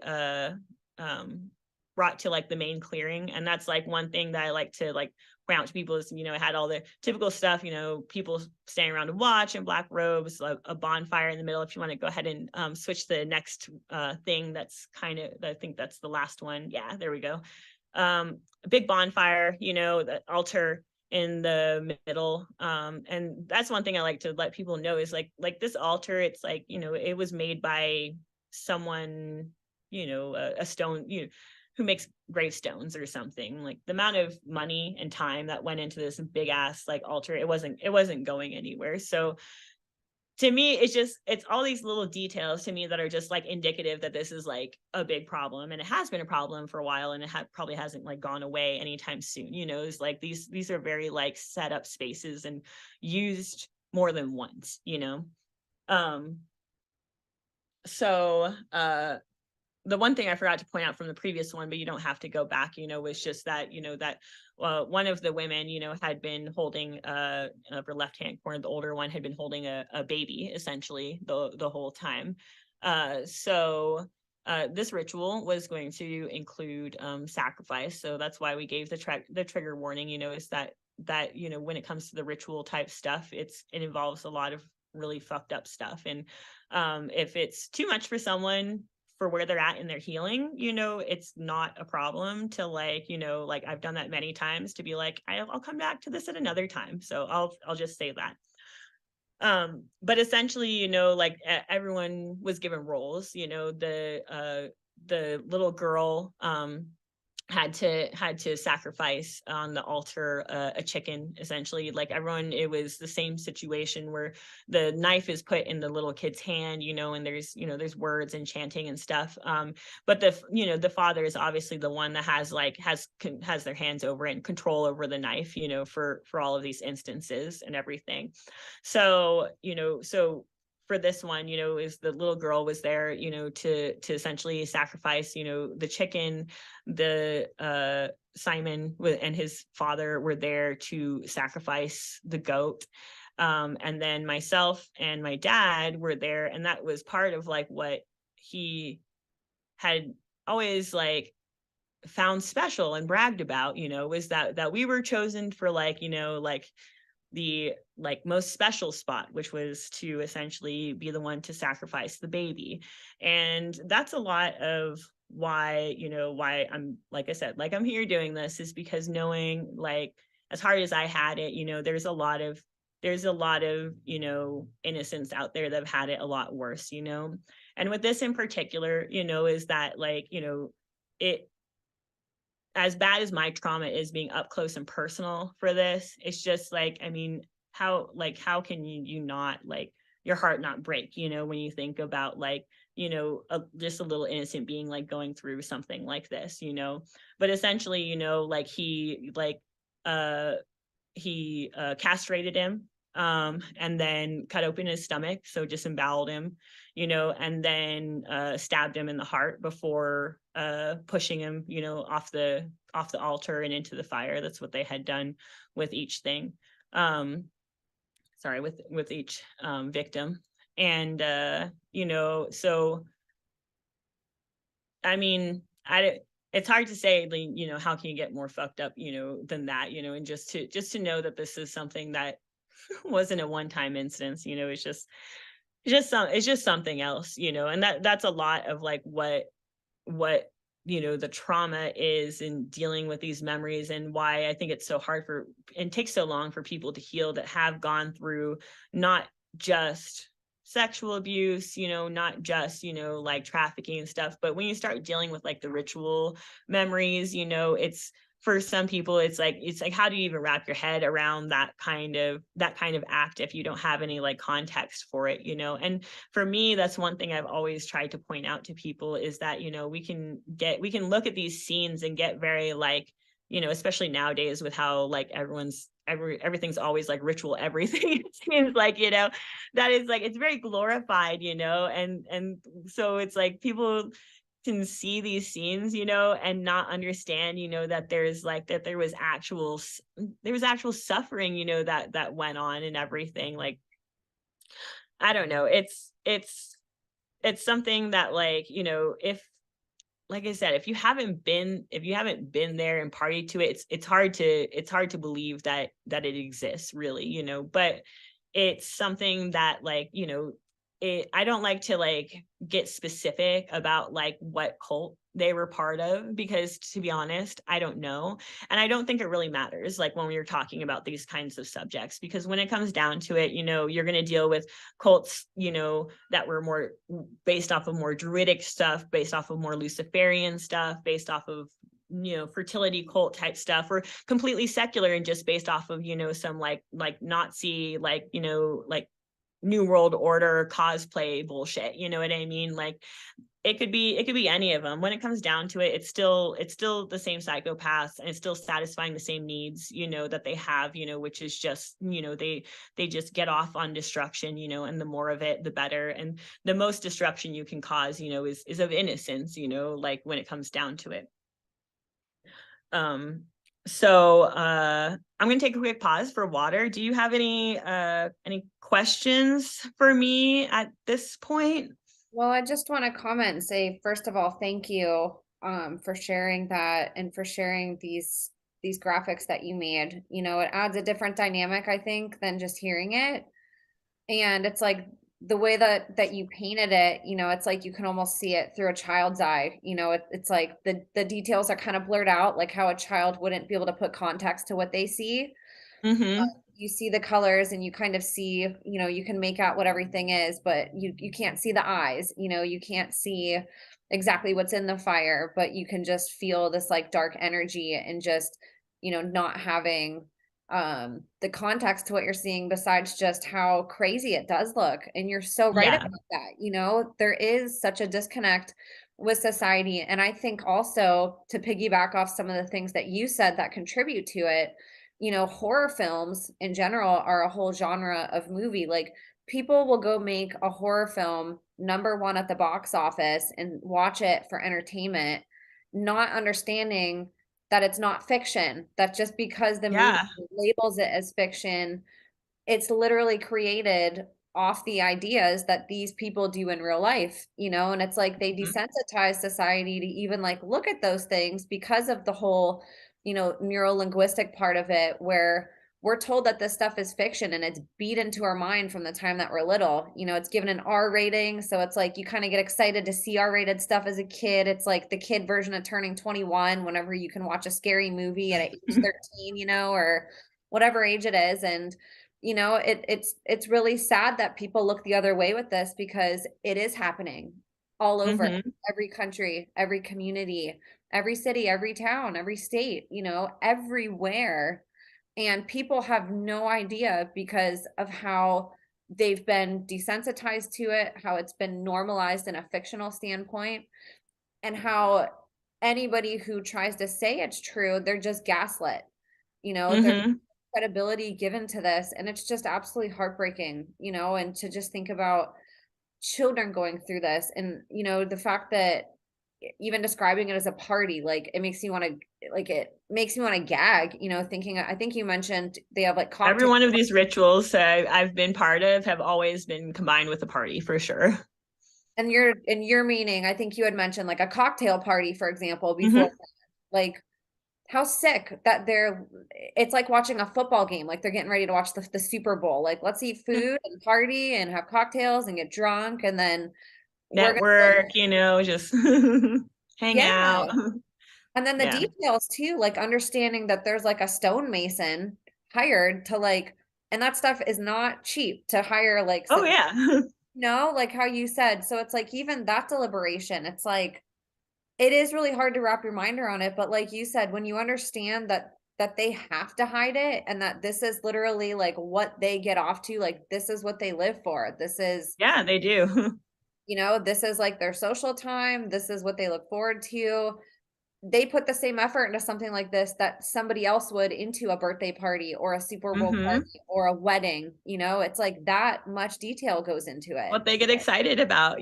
Speaker 2: brought to like the main clearing. And that's like one thing that I like to like point out to people is, it had all the typical stuff, people standing around to watch in black robes, a bonfire in the middle. If you want to go ahead and switch the next thing, that's kind of, I think that's the last one. Yeah, there we go. A big bonfire, the altar in the middle. And that's one thing I like to let people know is like this altar, it's like, it was made by someone, a stone, who makes gravestones or something. Like the amount of money and time that went into this big ass like altar, it wasn't going anywhere. So to me, it's all these little details to me that are just like indicative that this is like a big problem, and it has been a problem for a while, and it probably hasn't like gone away anytime soon. It's like these are very like set up spaces and used more than once. So the one thing I forgot to point out from the previous one, but you don't have to go back, was just that, that one of the women, had been holding upper left-hand corner, the older one had been holding a baby essentially the whole time. So this ritual was going to include sacrifice. So that's why we gave the trigger warning, is that when it comes to the ritual type stuff, it involves a lot of really fucked up stuff. And if it's too much for someone, for where they're at in their healing, it's not a problem to like, like I've done that many times to be like, I'll come back to this at another time. So I'll just say that. But essentially, like everyone was given roles, the little girl, had to sacrifice on the altar a chicken, essentially. Like everyone, it was the same situation where the knife is put in the little kid's hand, and there's words and chanting and stuff. But the father is obviously the one that has their hands over it and control over the knife, for all of these instances and everything. So for this one, is the little girl was there, to essentially sacrifice, the chicken. The Simon and his father were there to sacrifice the goat. And then myself and my dad were there, and that was part of like what he had always like found special and bragged about, was that we were chosen for like, like the like most special spot, which was to essentially be the one to sacrifice the baby. And that's a lot of why I'm, like I said, like I'm here doing this, is because knowing, like, as hard as I had it, there's a lot of innocents out there that have had it a lot worse. And with this in particular, is that, like, it, as bad as my trauma is being up close and personal for this, it's just like, I mean, how can you not, like, your heart not break, when you think about, like, just a little innocent being, like, going through something like this, but essentially, like, uh he castrated him, and then cut open his stomach, so disemboweled him, and then stabbed him in the heart before pushing him, off the altar and into the fire. That's what they had done with each thing. Sorry, with each victim. And so, I mean, it's hard to say, how can you get more fucked up, than that, and just to know that this is something that wasn't a one-time instance, it's just something else, and that's a lot of, like, what the trauma is in dealing with these memories, and why I think it's so hard for and takes so long for people to heal that have gone through not just sexual abuse, not just, like, trafficking and stuff, but when you start dealing with, like, the ritual memories, it's, for some people, it's like how do you even wrap your head around that kind of act if you don't have any, like, context for it, and for me, that's one thing I've always tried to point out to people, is that, we can look at these scenes and get very, like, especially nowadays with how, like, everything's always, like, ritual everything. It seems like, that is, like, it's very glorified, and so it's like people can see these scenes, and not understand, that there was actual suffering, that went on and everything. Like, I don't know. It's something that, like, if, like I said, if you haven't been there and partied to it, it's hard to believe that it exists, really, but it's something that, like, I don't like to, like, get specific about, like, what cult they were part of, because, to be honest, I don't know. And I don't think it really matters, like, when we are talking about these kinds of subjects, because when it comes down to it, you're going to deal with cults, that were more based off of more druidic stuff, based off of more Luciferian stuff, based off of, fertility cult type stuff, or completely secular and just based off of, some, like Nazi, like, like New World Order cosplay bullshit. You know what I mean? Like, it could be any of them. When it comes down to it, it's still the same psychopaths, and it's still satisfying the same needs, that they have, which is just, they just get off on destruction, and the more of it, the better. And the most disruption you can cause, is of innocence, like, when it comes down to it. So I'm gonna take a quick pause for water. Do you have any questions for me at this point?
Speaker 1: Well, I just want to comment and say, first of all, thank you for sharing that and for sharing these graphics that you made. It adds a different dynamic, I think, than just hearing it. And it's like the way that you painted it, it's like you can almost see it through a child's eye. It's like the details are kind of blurred out, like how a child wouldn't be able to put context to what they see.
Speaker 2: Mm-hmm.
Speaker 1: You see the colors and you kind of see, you can make out what everything is, but you can't see the eyes, you can't see exactly what's in the fire, but you can just feel this, like, dark energy, and just, not having the context to what you're seeing, besides just how crazy it does look. And you're so right
Speaker 2: Yeah.
Speaker 1: about that. There is such a disconnect with society. And I think also, to piggyback off some of the things that you said that contribute to it, horror films in general are a whole genre of movie. Like, people will go make a horror film number one at the box office and watch it for entertainment, not understanding that it's not fiction, that just because the movie
Speaker 2: Yeah.
Speaker 1: labels it as fiction, it's literally created off the ideas that these people do in real life, you know, and it's like they desensitize society to even like look at those things because of the whole, you know, neuro linguistic part of it, where we're told that this stuff is fiction and it's beat into our mind from the time that we're little. You know, it's given an R rating. So it's like you kind of get excited to see R-rated stuff as a kid. It's like the kid version of turning 21 whenever you can watch a scary movie at age 13, you know, or whatever age it is. And you know, it's really sad that people look the other way with this because it is happening all over
Speaker 2: Mm-hmm.
Speaker 1: every country, every community, every city, every town, every state, you know, everywhere. And people have no idea because of how they've been desensitized to it, how it's been normalized in a fictional standpoint, and how anybody who tries to say it's true, they're just gaslit. You know, there's
Speaker 2: Mm-hmm.
Speaker 1: credibility given to this, and it's just absolutely heartbreaking, you know, and to just think about children going through this and, you know, the fact that even describing it as a party, like it makes me want to it makes me want to gag, you know, thinking I think you mentioned they have like
Speaker 2: Every
Speaker 1: cocktail
Speaker 2: one of these rituals I've been part of have always been combined with a party for sure.
Speaker 1: and you're meaning I think you had mentioned like a cocktail party, for example, before
Speaker 2: Mm-hmm.
Speaker 1: like how sick that it's like watching a football game, like they're getting ready to watch the Super Bowl. Like, let's eat food and party and have cocktails and get drunk, and then we're gonna,
Speaker 2: Network, just hang
Speaker 1: yeah.
Speaker 2: out.
Speaker 1: And then the
Speaker 2: Yeah.
Speaker 1: details too, like understanding that there's like a stonemason hired to like, and that stuff is not cheap to hire, like,
Speaker 2: Oh
Speaker 1: so,
Speaker 2: yeah.
Speaker 1: no, like how you said. So it's like even that deliberation, it's like it is really hard to wrap your mind around it, but like you said, when you understand that they have to hide it and that this is literally like what they get off to, like this is what they live for. This is,
Speaker 2: Yeah, they do.
Speaker 1: you know, this is like their social time. This is what they look forward to. They put the same effort into something like this that somebody else would into a birthday party or a Super Bowl
Speaker 2: Mm-hmm.
Speaker 1: party or a wedding. You know, it's like that much detail goes into it.
Speaker 2: What they get excited about,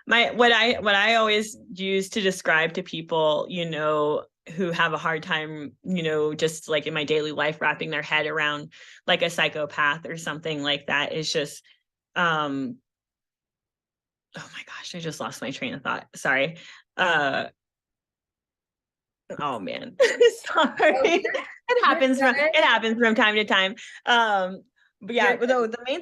Speaker 2: My what I always use to describe to people, who have a hard time, just like in my daily life wrapping their head around like a psychopath or something like that is just oh my gosh, I just lost my train of thought. Sorry. Uh oh man. Sorry.
Speaker 1: Oh, you're good.
Speaker 2: It happens from time to time. But
Speaker 1: You're
Speaker 2: yeah,
Speaker 1: good.
Speaker 2: though the main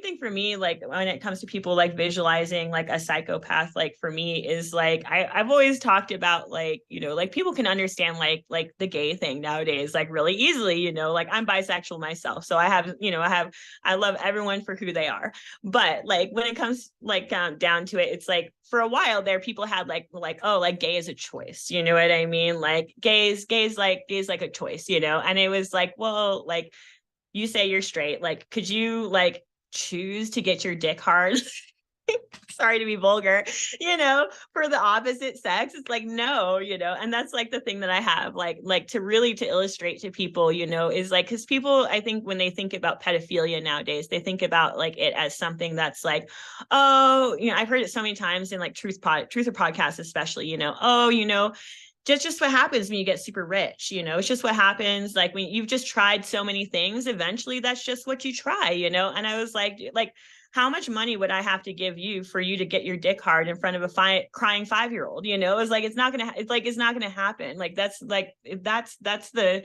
Speaker 2: thing for me, like when it comes to people like visualizing like a psychopath, like for me is like I've always talked about like, like people can understand like the gay thing nowadays, like really easily, like I'm bisexual myself. So I love everyone for who they are. But like when it comes like down to it, it's like for a while there, people had like, oh, like gay is a choice. You know what I mean? Like gays like a choice, and it was like, well, like, you say you're straight, like could you like choose to get your dick hard? Sorry to be vulgar, for the opposite sex. It's like no, and that's like the thing that I have like to illustrate to people, is like, because people, I think when they think about pedophilia nowadays, they think about like it as something that's like, oh, I've heard it so many times in like truth or podcasts especially, oh, just what happens when you get super rich, it's just what happens like when you've just tried so many things, eventually that's just what you try, and I was like how much money would I have to give you for you to get your dick hard in front of a crying 5-year-old? It's like it's not gonna happen. Like that's the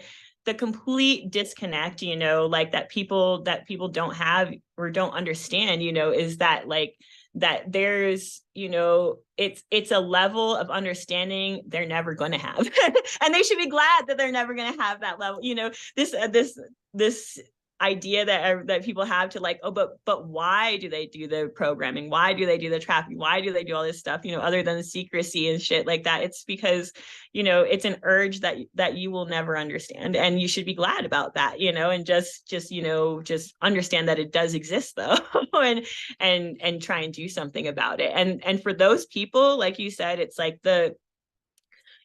Speaker 2: complete disconnect, like that people don't have or don't understand, is that like that there's, it's a level of understanding they're never going to have. And they should be glad that they're never going to have that level, this idea that people have to like, oh, but why do they do the programming? Why do they do the trafficking? Why do they do all this stuff, other than the secrecy and shit like that? It's because, it's an urge that you will never understand. And you should be glad about that, and just understand that it does exist though. and try and do something about it. And for those people, like you said, it's like the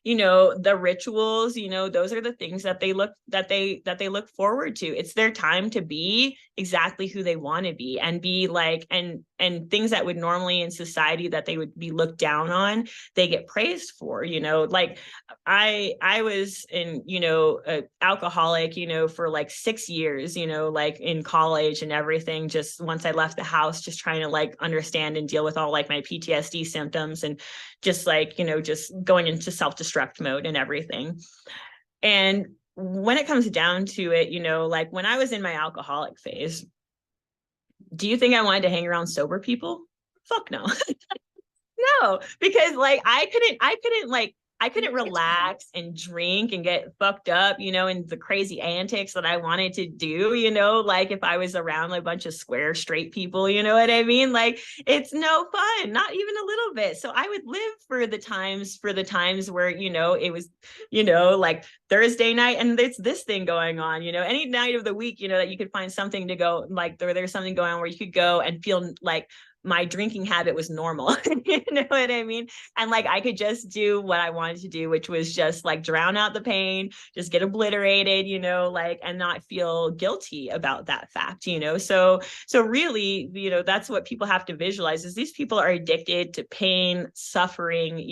Speaker 2: rituals, those are the things that they look forward to. It's their time to be exactly who they want to be and be like, and and things that would normally in society that they would be looked down on, they get praised for, like I was in, alcoholic, for like 6 years, like in college and everything. Just once I left the house, just trying to like understand and deal with all like my PTSD symptoms, and just like, just going into self-destruct mode and everything. And when it comes down to it, like when I was in my alcoholic phase, do you think I wanted to hang around sober people? Fuck no. No, because like I couldn't relax and drink and get fucked up, and the crazy antics that I wanted to do, like if I was around like a bunch of square straight people, you know what I mean? Like it's no fun, not even a little bit. So I would live for the times where, it was, like Thursday night and there's this thing going on, any night of the week, that you could find something to go, like there's something going on where you could go and feel like my drinking habit was normal. You know what I mean? And like I could just do what I wanted to do, which was just like drown out the pain, just get obliterated, like, and not feel guilty about that fact, so really, that's what people have to visualize is these people are addicted to pain, suffering,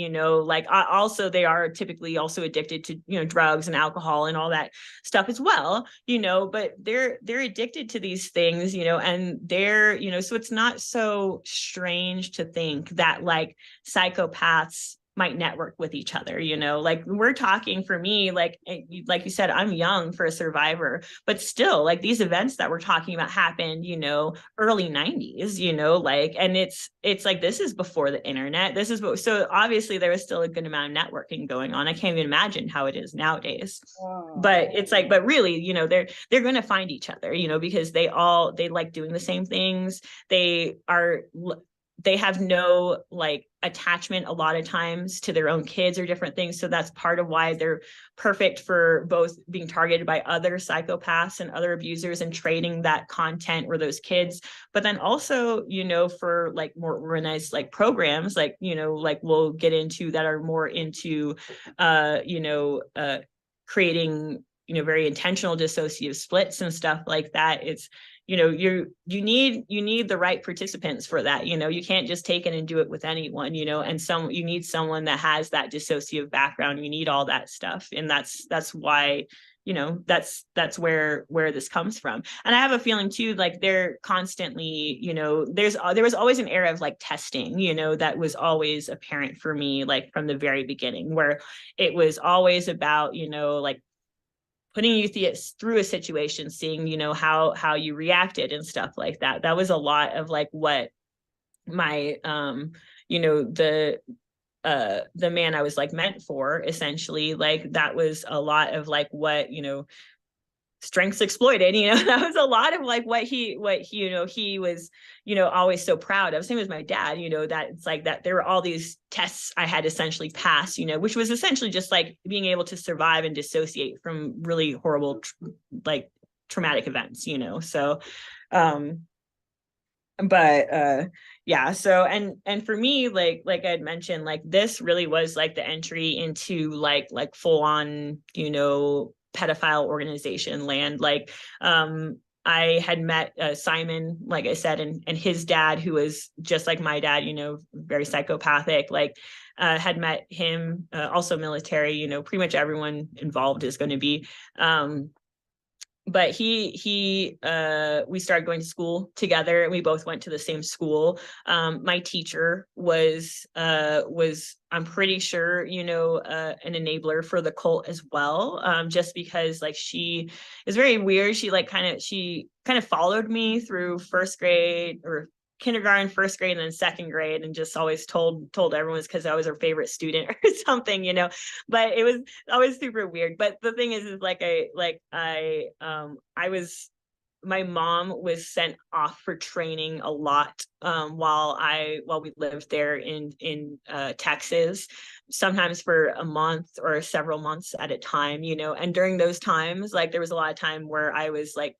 Speaker 2: like also they are typically also addicted to, drugs and alcohol and all that stuff as well, but they're addicted to these things, and they're, so it's not so strange to think that like psychopaths might network with each other, like we're talking, for me, like you said, I'm young for a survivor, but still like these events that we're talking about happened, early 90s, like, and it's like, this is before the internet, so obviously there was still a good amount of networking going on. I can't even imagine how it is nowadays. But it's like, but really, they're going to find each other, because they like doing the same things. They have no like attachment a lot of times to their own kids or different things. So that's part of why they're perfect for both being targeted by other psychopaths and other abusers and trading that content or those kids. But then also, for like more organized like programs, like, like we'll get into that are more into, creating, very intentional dissociative splits and stuff like that. It's, you need the right participants for that. You can't just take it and do it with anyone, and you need someone that has that dissociative background. You need all that stuff. And that's why, that's where this comes from. And I have a feeling too, like they're constantly, there was always an era of like testing, that was always apparent for me, like from the very beginning, where it was always about, like putting you through a situation, seeing, how you reacted and stuff like that. That was a lot of like what my, the man I was like meant for, essentially, like that was a lot of like what, strengths exploited, that was a lot of like what he he was, always so proud of. Same as my dad, that it's like that there were all these tests I had essentially passed, which was essentially just like being able to survive and dissociate from really horrible, like traumatic events, so, but yeah, so and for me, like I'd mentioned, like this really was like the entry into like full on, pedophile organization land. Like I had met Simon, like I said, and his dad, who was just like my dad, very psychopathic, like had met him, also military, pretty much everyone involved is going to be. But we started going to school together, and we both went to the same school. My teacher was I'm pretty sure, an enabler for the cult as well. Just because like she is very weird. She kind of followed me through first grade or kindergarten, first grade, and then second grade, and just always told everyone it's because I was her favorite student or something, but it was always super weird. But the thing is like I was, my mom was sent off for training a lot while we lived there in Texas, sometimes for a month or several months at a time, and during those times, like there was a lot of time where I was like,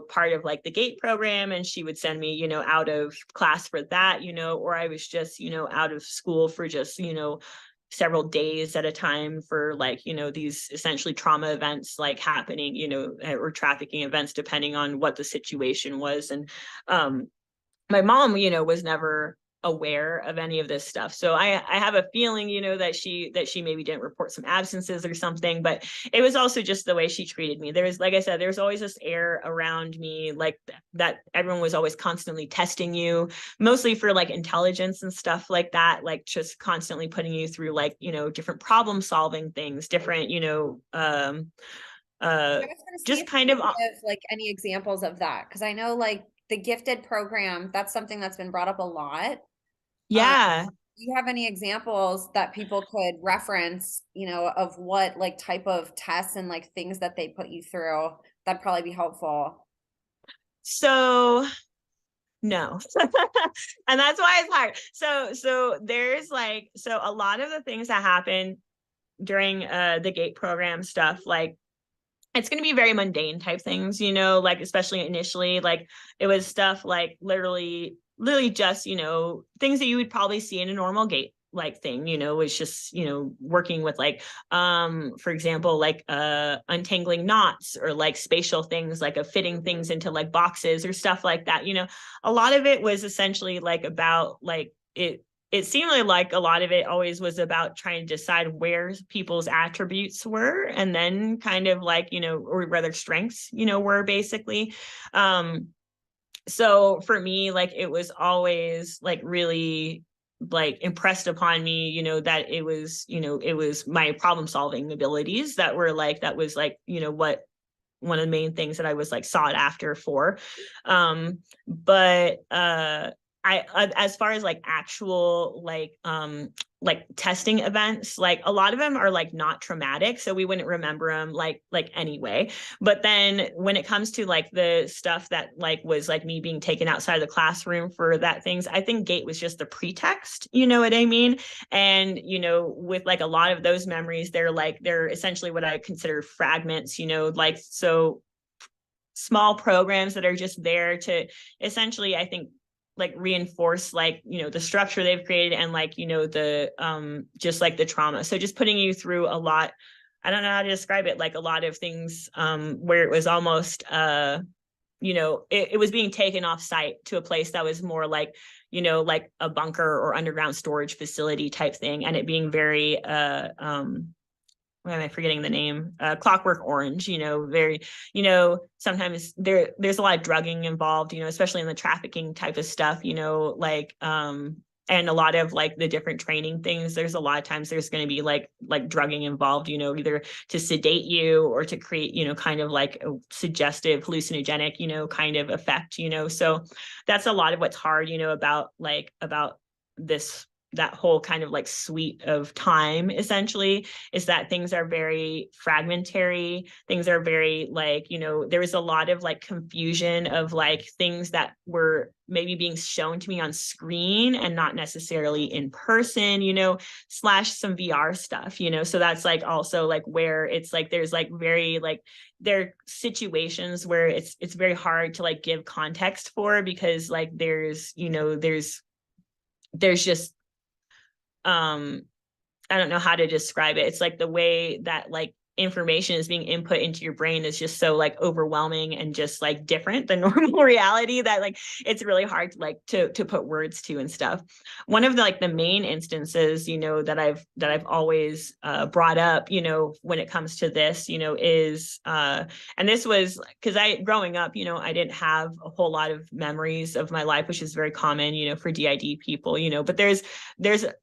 Speaker 2: part of like the GATE program, and she would send me, out of class for that, or I was just, out of school for just, several days at a time for like, these essentially trauma events like happening, or trafficking events, depending on what the situation was. And my mom, was never aware of any of this stuff. So I have a feeling, that she maybe didn't report some absences or something, but it was also just the way she treated me. There's, like I said, there's always this air around me, like that everyone was always constantly testing you, mostly for like intelligence and stuff like that, like just constantly putting you through like, different problem solving things, different,
Speaker 1: I was going to see
Speaker 2: just
Speaker 1: if you
Speaker 2: kind
Speaker 1: could
Speaker 2: of
Speaker 1: give like any examples of that, because I know like the gifted program, that's something that's been brought up a lot. Um,
Speaker 2: yeah.
Speaker 1: do you have any examples that people could reference, of what like type of tests and like things that they put you through? That'd probably be helpful.
Speaker 2: So no. And that's why it's hard. So there's like, so a lot of the things that happen during the gate program stuff, like it's going to be very mundane type things, like especially initially, like it was stuff like literally just, things that you would probably see in a normal gate like thing, was just, working with like, for example, like untangling knots or like spatial things, like fitting things into like boxes or stuff like that. A lot of it was essentially like about like it seemed like a lot of it always was about trying to decide where people's attributes were and then kind of like, or where their strengths, were basically. So for me, like it was always like really like impressed upon me, that it was my problem solving abilities that was like, what one of the main things that I was like sought after for. But as far as like actual like testing events, like a lot of them are like not traumatic, so we wouldn't remember them like anyway. But then when it comes to like the stuff that like was like me being taken outside of the classroom for that things, I think gate was just the pretext, you know what I mean? And with like a lot of those memories, they're essentially what I consider fragments, like so small programs that are just there to essentially, I think, like reinforce like the structure they've created and like the just like the trauma. So just putting you through a lot. I don't know how to describe it, like a lot of things where it was almost it was being taken off site to a place that was more like like a bunker or underground storage facility type thing, and it being very why am I forgetting the name? Clockwork Orange, very, sometimes there's a lot of drugging involved, especially in the trafficking type of stuff, like and a lot of like the different training things. There's a lot of times there's going to be like drugging involved, either to sedate you or to create, kind of like a suggestive hallucinogenic, kind of effect, So that's a lot of what's hard, about this that whole kind of like suite of time essentially is that things are very fragmentary, things are very like there was a lot of like confusion of like things that were maybe being shown to me on screen and not necessarily in person, slash some VR stuff, so that's like also like where it's like there's like very like there are situations where it's very hard to like give context for because like there's just I don't know how to describe it. It's like the way that like information is being input into your brain is just so like overwhelming and just like different than normal reality that like it's really hard to like to put words to and stuff. One of the like the main instances that I've always brought up when it comes to this is and this was because I growing up I didn't have a whole lot of memories of my life, which is very common for DID people, but there's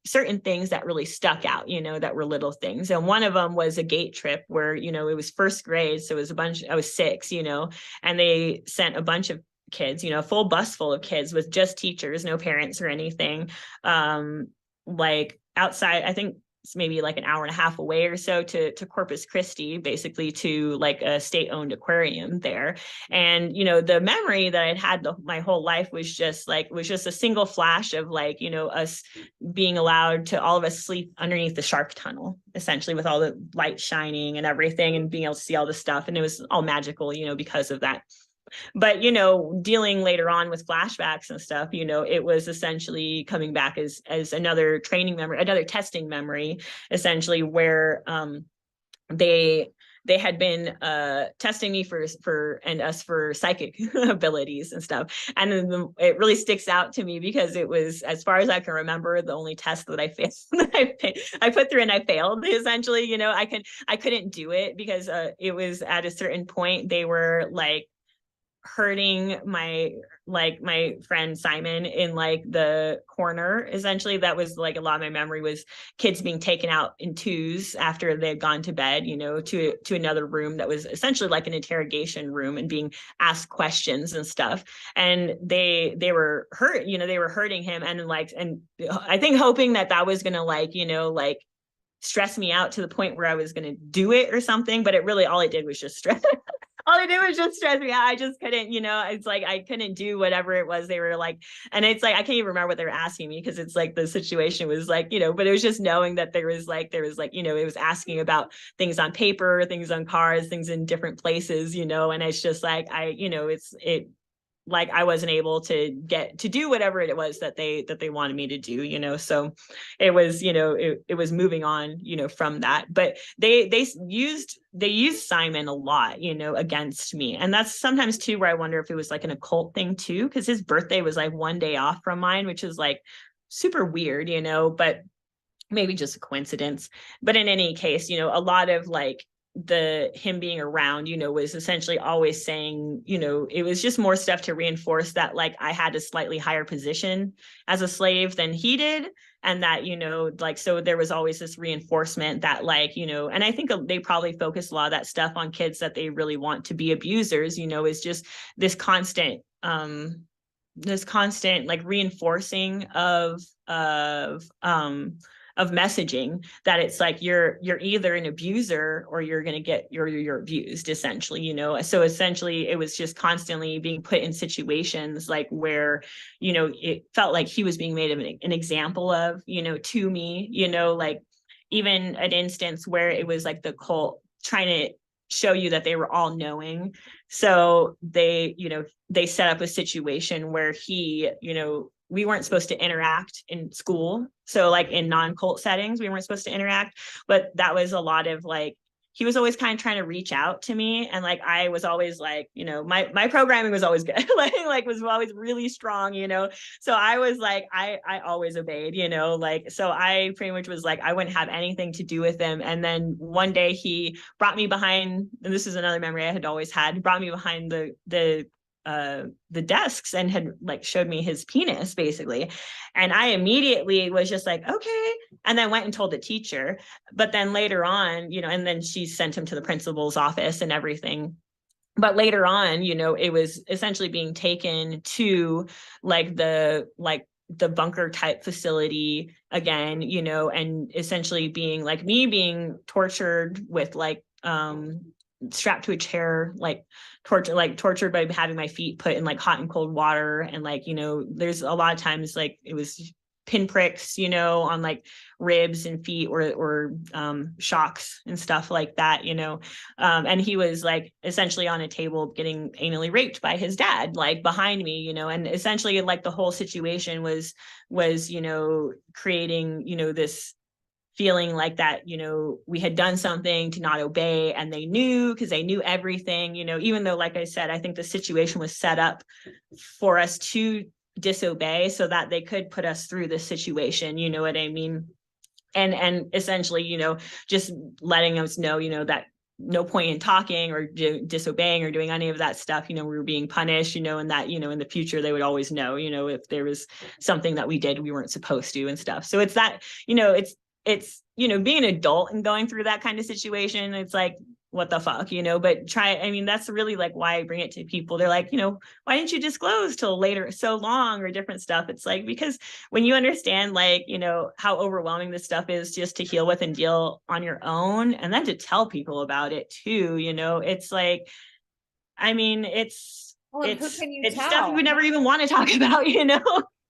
Speaker 2: certain things that really stuck out that were little things, and one of them was a gate trip where it was first grade, so it was I was 6 and they sent a bunch of kids, a full bus full of kids with just teachers, no parents or anything, like outside, I think it's maybe like an hour and a half away or so to Corpus Christi, basically to like a state-owned aquarium there. And the memory that I'd had my whole life was just a single flash of like us being allowed to all of us sleep underneath the shark tunnel, essentially, with all the light shining and everything and being able to see all the stuff. And it was all magical, because of that. But dealing later on with flashbacks and stuff, it was essentially coming back as another training memory, another testing memory, essentially, where they they had been testing me and us for psychic abilities and stuff. And then it really sticks out to me because it was, as far as I can remember, the only test that I failed. I put through and I failed, essentially. You know, I couldn't do it because it was at a certain point they were like hurting my friend Simon in like the corner. Essentially, that was like a lot of my memory was kids being taken out in twos after they had gone to bed, you know, to another room that was essentially like an interrogation room and being asked questions and stuff. And they were hurt, you know, they were hurting him, and I think hoping that was gonna like, you know, like stress me out to the point where I was going to do it or something. But it really, all it did was just stress. All it did was just stress me out. I just couldn't, you know, it's like I couldn't do whatever it was they were like. And it's like I can't even remember what they were asking me because it's like the situation was like, you know, but it was just knowing that there was like, you know, it was asking about things on paper, things on cars, things in different places, you know, and it's just like you know, it like I wasn't able to get to do whatever it was that they wanted me to do, you know. So it was, you know, it was moving on, you know, from that. But they used Simon a lot, you know, against me. And that's sometimes too where I wonder if it was like an occult thing too, because his birthday was like one day off from mine, which is like super weird, you know, but maybe just a coincidence. But in any case, you know, a lot of like him being around, you know, was essentially always saying, you know, it was just more stuff to reinforce that like I had a slightly higher position as a slave than he did. And that, you know, like, so there was always this reinforcement that like, you know, and I think they probably focus a lot of that stuff on kids that they really want to be abusers, you know, is just this constant like reinforcing of messaging that it's like you're either an abuser or you're going to get you're abused, essentially, you know. So essentially it was just constantly being put in situations like where, you know, it felt like he was being made of an example of, you know, to me, you know, like even an instance where it was like the cult trying to show you that they were all knowing. So they, you know, they set up a situation where he, you know, we weren't supposed to interact in school. So like in non-cult settings, we weren't supposed to interact, but that was a lot of like, he was always kind of trying to reach out to me. And like, I was always like, you know, my programming was always good, like was always really strong, you know? So I was like, I always obeyed, you know, like, so I pretty much was like, I wouldn't have anything to do with him. And then one day he brought me behind, and this is another memory I had always had, brought me behind the desks and had like showed me his penis basically. And I immediately was just like, okay. And then went and told the teacher. But then later on, you know, and then she sent him to the principal's office and everything. But later on, you know, it was essentially being taken to like the bunker type facility again, you know, and essentially being like me being tortured with like strapped to a chair, like tortured by having my feet put in like hot and cold water. And like, you know, there's a lot of times like it was pinpricks, you know, on like ribs and feet or shocks and stuff like that, you know. And he was like essentially on a table getting anally raped by his dad, like behind me, you know. And essentially like the whole situation was, you know, creating, you know, this feeling like that, you know, we had done something to not obey, and they knew because they knew everything, you know, even though, like I said, I think the situation was set up for us to disobey so that they could put us through this situation, you know what I mean? And essentially, you know, just letting us know, you know, that no point in talking or disobeying or doing any of that stuff, you know, we were being punished, you know, and that, you know, in the future they would always know, you know, if there was something that we did we weren't supposed to and stuff. So it's that, you know, it's, you know, being an adult and going through that kind of situation, it's like, what the fuck, you know. But I mean, that's really like why I bring it to people. They're like, you know, why didn't you disclose till later, so long, or different stuff? It's like, because when you understand, like, you know, how overwhelming this stuff is just to heal with and deal on your own, and then to tell people about it too, you know, it's like, I mean,
Speaker 1: Well, and who can you
Speaker 2: it's stuff you
Speaker 1: tell?
Speaker 2: would never even want to talk about, you know.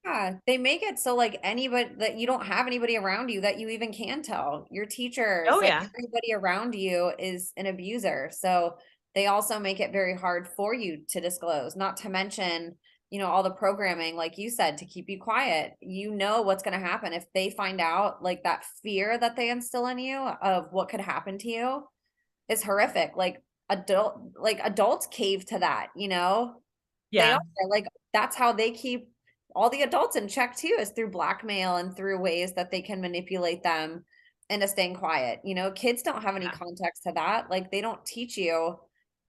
Speaker 1: Yeah, they make it so like anybody that you don't have anybody around you that you even can tell. Your teachers,
Speaker 2: Oh
Speaker 1: like
Speaker 2: yeah.
Speaker 1: everybody around you is an abuser. So they also make it very hard for you to disclose, not to mention, you know, all the programming, like you said, to keep you quiet. You know what's going to happen if they find out, like that fear that they instill in you of what could happen to you. is horrific. Like adults cave to that, you know? They
Speaker 2: Yeah.
Speaker 1: are like, that's how they keep all the adults in check too, is through blackmail and through ways that they can manipulate them into staying quiet. You know, kids don't have any
Speaker 2: Yeah.
Speaker 1: context to that. Like they don't teach you,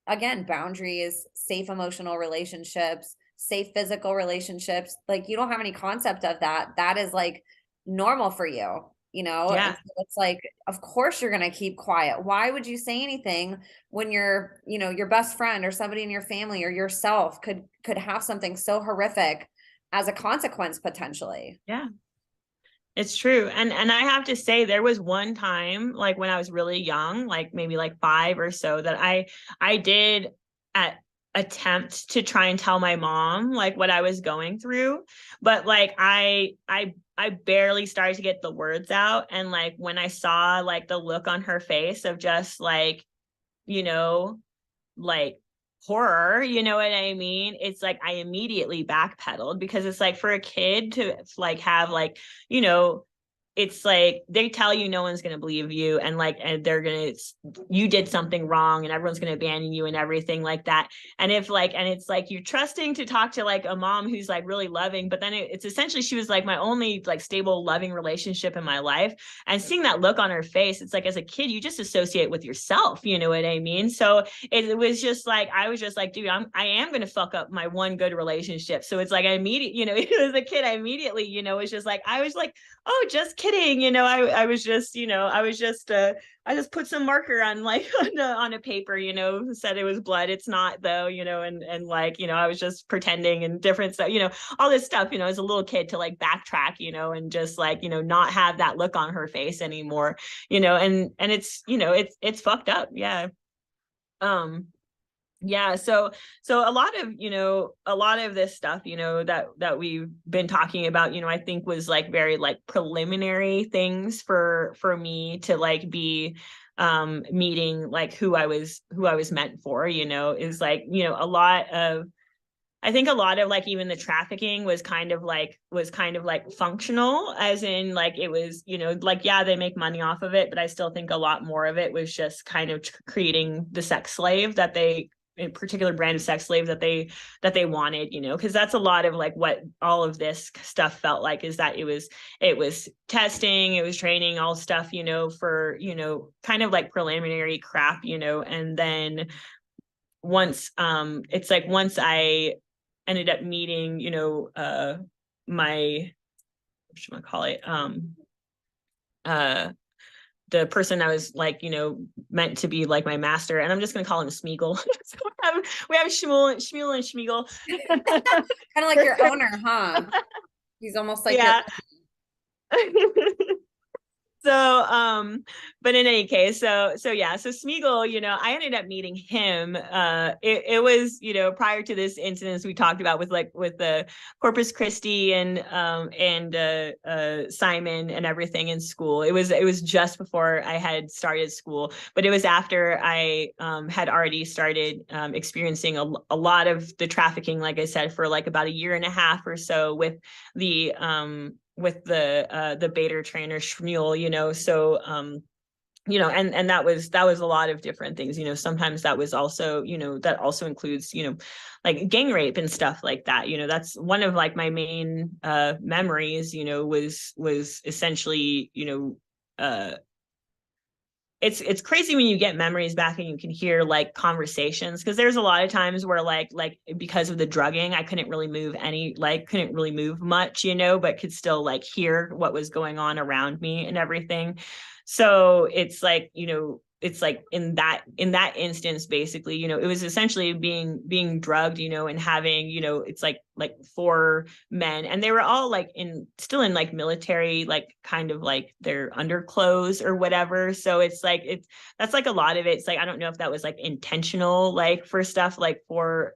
Speaker 1: again, boundaries, safe emotional relationships, safe physical relationships. Like you don't have any concept of that. That is like normal for you, you know? And
Speaker 2: Yeah.
Speaker 1: so it's like, of course you're gonna keep quiet. Why would you say anything when your, you know, your best friend or somebody in your family or yourself could have something so horrific as a consequence potentially?
Speaker 2: Yeah. It's true. And I have to say there was one time like when I was really young, like maybe like 5 or so that I did at attempt to try and tell my mom like what I was going through, but like I barely started to get the words out, and like when I saw like the look on her face of just like, you know, like horror, you know what I mean? It's like I immediately backpedaled, because it's like for a kid to like have like, you know, it's like they tell you no one's going to believe you, and like and they're going to, you did something wrong and everyone's going to abandon you and everything like that. And if like, and it's like you're trusting to talk to like a mom who's like really loving, but then it's essentially she was like my only like stable loving relationship in my life. And seeing that look on her face, it's like as a kid you just associate with yourself, you know what I mean? So it was just like I was just like, dude, I am going to fuck up my one good relationship. So it's like I immediately, you know, as a kid I immediately, you know, was just like I was like, oh, just kidding. You know, I was just, you know, I just put some marker on like on a paper, you know, said it was blood. It's not though, you know, and like, you know, I was just pretending and different stuff, you know, all this stuff, you know, as a little kid to like backtrack, you know, and just like, you know, not have that look on her face anymore, you know, and it's, you know, it's fucked up. Yeah. Um, yeah, so a lot of, you know, a lot of this stuff, you know, that we've been talking about, you know, I think was like very like preliminary things for me to like be meeting like who I was meant for, you know, is like, you know, a lot of, I think a lot of like even the trafficking was kind of like functional, as in like it was, you know, like yeah, they make money off of it, but I still think a lot more of it was just kind of creating the sex slave that they, a particular brand of sex slave that they wanted, you know, because that's a lot of like what all of this stuff felt like, is that it was testing, it was training, all stuff, you know, for, you know, kind of like preliminary crap, you know. And then once it's like once I ended up meeting, you know, my, what should I call it, uh the person I was like, you know, meant to be like my master, and I'm just gonna call him Smeagol. So we have Shmuel and Schmeagol.
Speaker 1: Kind of like your owner, huh? He's almost like your
Speaker 2: Yeah. So but in any case, so yeah, so Smeagol, you know, I ended up meeting him. It was, you know, prior to this incident we talked about with like with the Corpus Christi and Simon and everything in school. It was just before I had started school, but it was after I had already started experiencing a lot of the trafficking, like I said, for like about a year and a half or so with the Bader trainer Shmuel, you know. So you know, and that was a lot of different things, you know. Sometimes that was also, you know, that also includes, you know, like gang rape and stuff like that, you know. That's one of like my main memories, you know, was essentially, you know, it's crazy when you get memories back and you can hear like conversations, because there's a lot of times where like because of the drugging I couldn't really move couldn't really move much, you know, but could still like hear what was going on around me and everything. So it's like, you know, it's like in that instance, basically, you know, it was essentially being drugged, you know, and having, you know, it's like 4 men, and they were all like still in like military, like kind of like their underclothes or whatever. So it's like that's like a lot of it. It's like I don't know if that was like intentional, like for stuff like for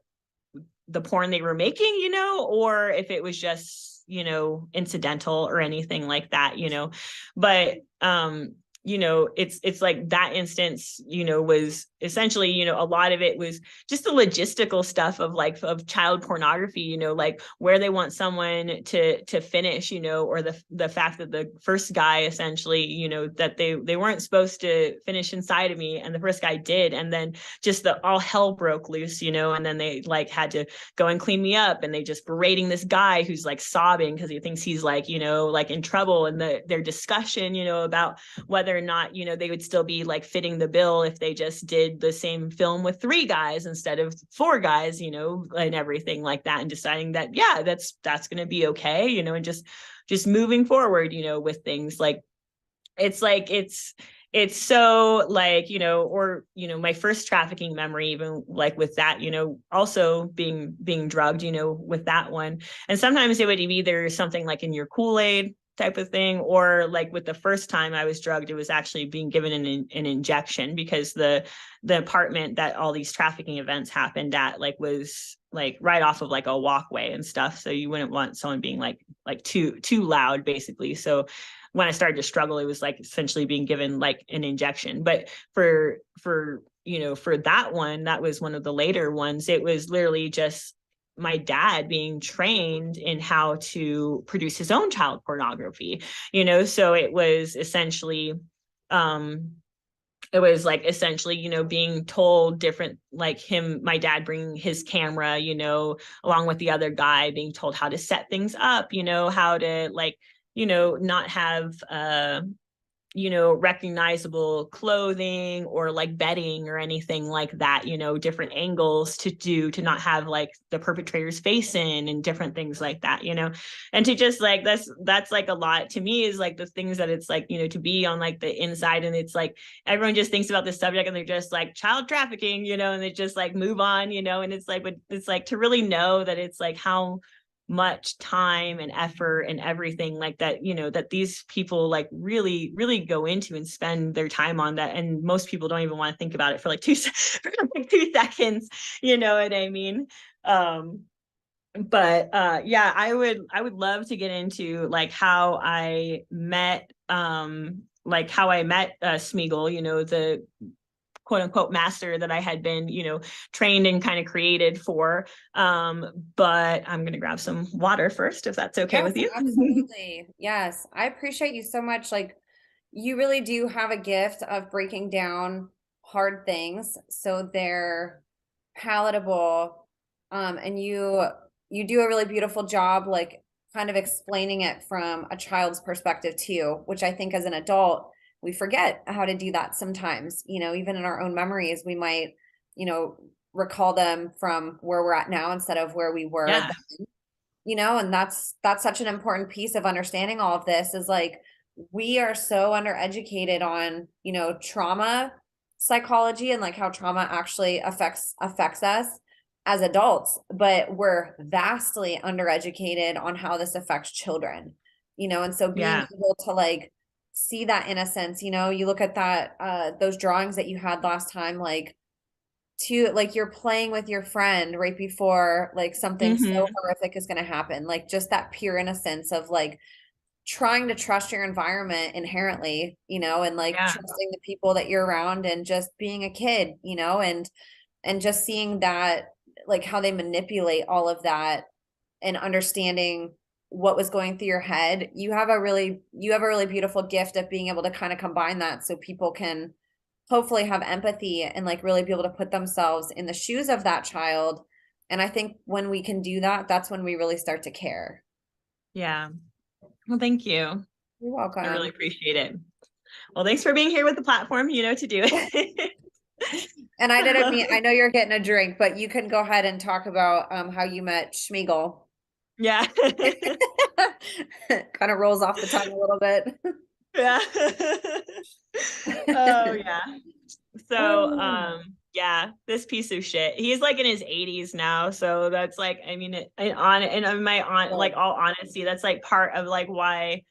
Speaker 2: the porn they were making, you know, or if it was just, you know, incidental or anything like that, you know. But it's like that instance, was essentially, a lot of it was just the logistical stuff of child pornography, like where they want someone to finish, or the fact that the first guy essentially, that they weren't supposed to finish inside of me, and the first guy did, and then just all hell broke loose, and then they like had to go and clean me up, and they just berating this guy who's like sobbing because he thinks he's like, like in trouble, and their discussion, about whether or not, they would still be like fitting the bill if they just did the same film with 3 guys instead of 4 guys, and everything like that, and deciding that, yeah, that's going to be okay, and just moving forward, with things like, it's so like, or, my first trafficking memory, even like with that, also being drugged, with that one. And sometimes it would be either something like in your Kool-Aid type of thing, or like with the first time I was drugged, it was actually being given an injection, because the apartment that all these trafficking events happened at was like right off of like a walkway and stuff. So you wouldn't want someone being like too loud, basically. So when I started to struggle, it was like essentially being given like an injection. But for that one, that was one of the later ones. It was literally just my dad being trained in how to produce his own child pornography, so it was essentially, being told different, like my dad bringing his camera, along with the other guy, being told how to set things up, how to like, not have, recognizable clothing or like bedding or anything like that, different angles to not have like the perpetrator's face in, and different things like that, and to just like, that's like a lot to me, is like the things that it's like, to be on like the inside, and it's like everyone just thinks about this subject and they're just like child trafficking, and they just like move on, and it's like, but it's like to really know that it's like how much time and effort and everything like that, that these people like really, really go into and spend their time on that. And most people don't even want to think about it for like 2 seconds, you know what I mean? But yeah, I would love to get into like how I met Smeagol, the quote unquote master that I had been, trained and kind of created for. But I'm going to grab some water first, if that's okay with you.
Speaker 1: Absolutely. Yes. I appreciate you so much. Like, you really do have a gift of breaking down hard things so they're palatable. And you do a really beautiful job, like kind of explaining it from a child's perspective too, which I think as an adult, we forget how to do that sometimes, even in our own memories, we might, recall them from where we're at now instead of where we were
Speaker 2: Yeah.
Speaker 1: then, and that's such an important piece of understanding all of this, is like, we are so undereducated on, trauma psychology and like how trauma actually affects us as adults, but we're vastly undereducated on how this affects children, and so being able to like see that innocence, you look at that, those drawings that you had last time, like you're playing with your friend right before like something so horrific is going to happen, like just that pure innocence of like trying to trust your environment inherently, and like trusting the people that you're around, and just being a kid, and just seeing that, like how they manipulate all of that, and understanding what was going through your head. You have a really beautiful gift of being able to kind of combine that, so people can hopefully have empathy and like really be able to put themselves in the shoes of that child. And I think when we can do that, that's when we really start to care.
Speaker 2: Yeah. Well, thank you.
Speaker 1: You're welcome.
Speaker 2: I really appreciate it. Well, thanks for being here with the platform, to do it.
Speaker 1: And I know you're getting a drink, but you can go ahead and talk about how you met Smeagol.
Speaker 2: Yeah.
Speaker 1: Kind of rolls off the tongue a little bit.
Speaker 2: Yeah. Oh yeah. So yeah, this piece of shit. He's like in his 80s now, so that's like, I mean, like all honesty, that's like part of like why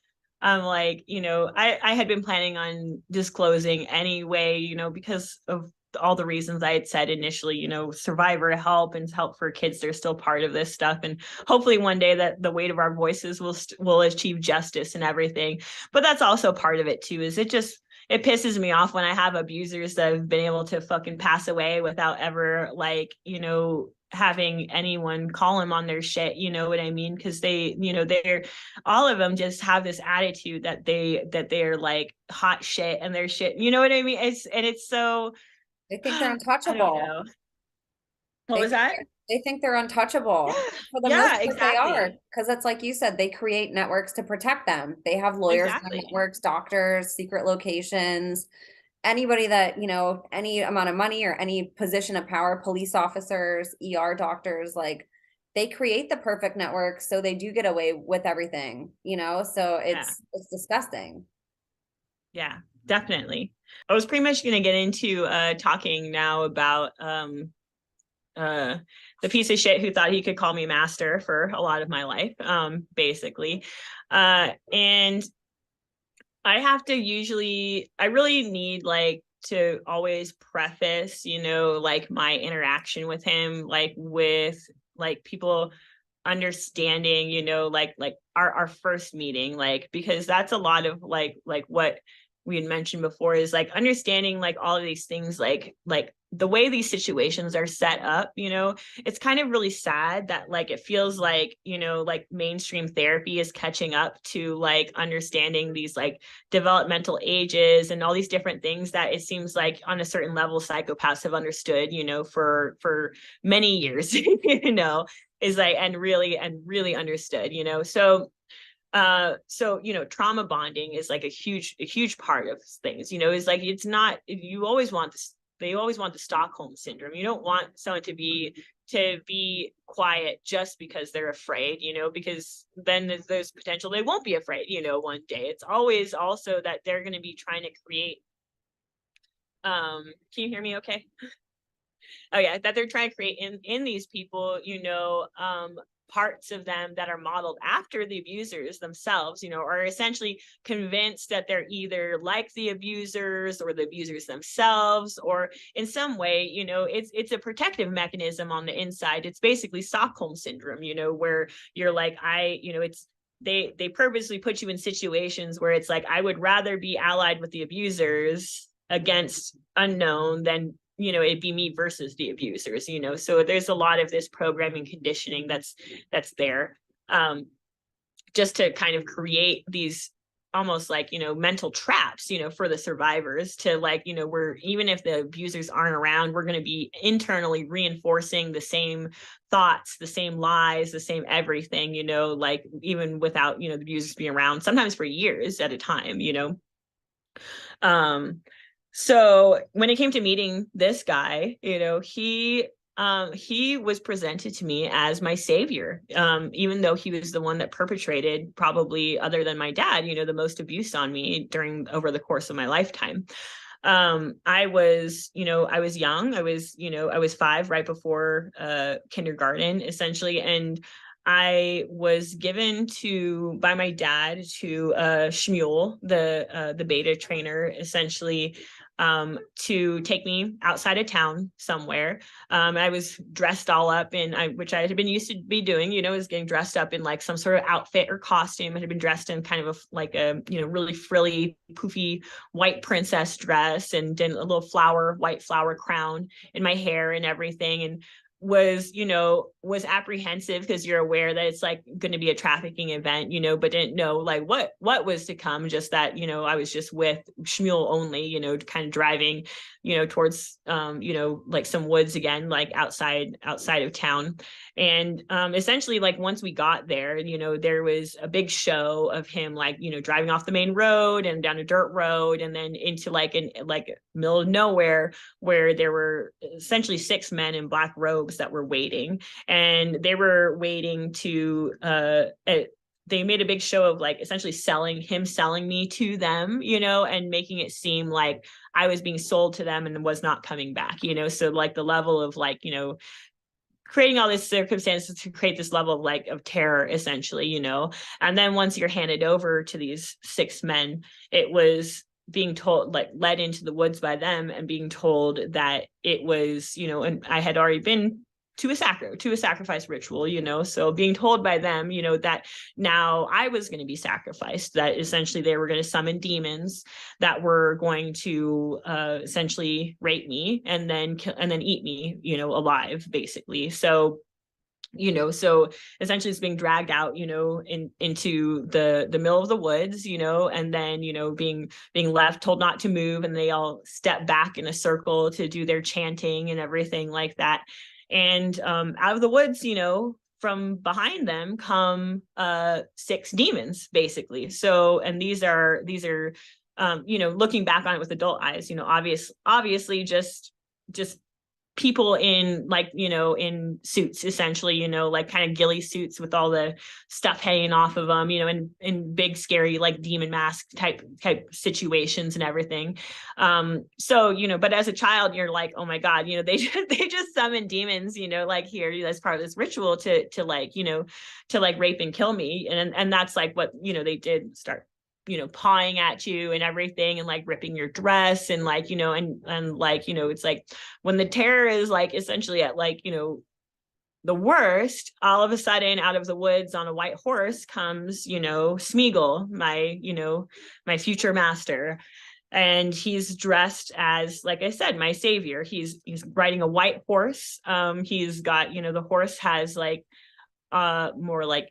Speaker 2: I'm like, I had been planning on disclosing anyway, because of all the reasons I had said initially, survivor help and help for kids, they're still part of this stuff, and hopefully one day that the weight of our voices will achieve justice and everything. But that's also part of it too, is it pisses me off when I have abusers that have been able to fucking pass away without ever like, having anyone call them on their shit, you know what I mean? Because they, they're all of them just have this attitude that they're like hot shit and they're shit, you know what I mean? It's so
Speaker 1: They think they're
Speaker 2: I don't
Speaker 1: untouchable.
Speaker 2: know. What
Speaker 1: They
Speaker 2: was
Speaker 1: think
Speaker 2: that?
Speaker 1: they think they're untouchable. For the most
Speaker 2: Yeah,
Speaker 1: part, they are,
Speaker 2: exactly.
Speaker 1: because it's like you said, they create networks to protect them. They have lawyers in their
Speaker 2: Exactly.
Speaker 1: networks, doctors, secret locations, anybody that, any amount of money or any position of power, police officers, ER doctors, like they create the perfect network so they do get away with everything, So
Speaker 2: Yeah.
Speaker 1: it's disgusting.
Speaker 2: Yeah, definitely. I was pretty much going to get into talking now about uh the piece of shit who thought he could call me master for a lot of my life, basically. And I really need like to always preface, like my interaction with him, like with like people understanding, like our first meeting, like, because that's a lot of like what we had mentioned before is like understanding like all of these things, like the way these situations are set up, it's kind of really sad that like it feels like, like mainstream therapy is catching up to like understanding these like developmental ages and all these different things that it seems like on a certain level psychopaths have understood, for many years, is like and really understood, so trauma bonding is like a huge part of things, is like it's not, you always want this, they always want the Stockholm syndrome. You don't want someone to be quiet just because they're afraid, because then there's potential they won't be afraid, one day. It's always also that they're going to be trying to create can you hear me okay? Oh yeah, that they're trying to create in these people, parts of them that are modeled after the abusers themselves, are essentially convinced that they're either like the abusers or the abusers themselves, or in some way, it's a protective mechanism on the inside. It's basically Stockholm syndrome, where you're like, it's they purposely put you in situations where it's like, I would rather be allied with the abusers against unknown than it'd be me versus the abusers, so there's a lot of this programming conditioning that's there, just to kind of create these almost like mental traps for the survivors to like we're, even if the abusers aren't around, we're going to be internally reinforcing the same thoughts, the same lies, the same everything, like even without the abusers being around, sometimes for years at a time. So when it came to meeting this guy, he was presented to me as my savior, even though he was the one that perpetrated, probably other than my dad, the most abuse on me over the course of my lifetime. I was young. I was 5, right before kindergarten, essentially, and I was given by my dad to Shmuel, the beta trainer, essentially, to take me outside of town somewhere. I was dressed all up which I had been used to be doing, is getting dressed up in like some sort of outfit or costume. I had been dressed in kind of like a, really frilly, poofy white princess dress, and then a little white flower crown in my hair and everything. And was apprehensive because you're aware that it's like going to be a trafficking event, but didn't know like what was to come. Just that, I was just with Shmuel only, kind of driving, towards, like some woods again, like outside of town. And essentially, like once we got there, there was a big show of him, like, driving off the main road and down a dirt road and then into like middle of nowhere, where there were essentially 6 men in black robes that were waiting, and they were waiting to they made a big show of like essentially selling me to them, and making it seem like I was being sold to them and was not coming back, so like the level of like, creating all these circumstances to create this level of like of terror, essentially, and then once you're handed over to these 6 men, it was being told, like led into the woods by them and being told that it was, and I had already been to a sacrifice ritual, so being told by them, that now I was going to be sacrificed, that essentially they were going to summon demons that were going to essentially rape me and then eat me, alive, basically. So essentially it's being dragged out, into the middle of the woods, and then, being left, told not to move, and they all step back in a circle to do their chanting and everything like that. And out of the woods, from behind them come 6 demons, basically. So, and these are looking back on it with adult eyes, obviously just people in in suits, essentially, like kind of ghillie suits with all the stuff hanging off of them, in big scary like demon mask type situations and everything. So but as a child you're like, oh my god, they just summon demons, like here as part of this ritual to rape and kill me, and that's like what they did, start pawing at you and everything, and like ripping your dress, and like it's like when the terror is like essentially at like the worst, all of a sudden out of the woods on a white horse comes Smeagol, my future master, and he's dressed as, like I said, my savior. He's riding a white horse. He's got the horse has like more like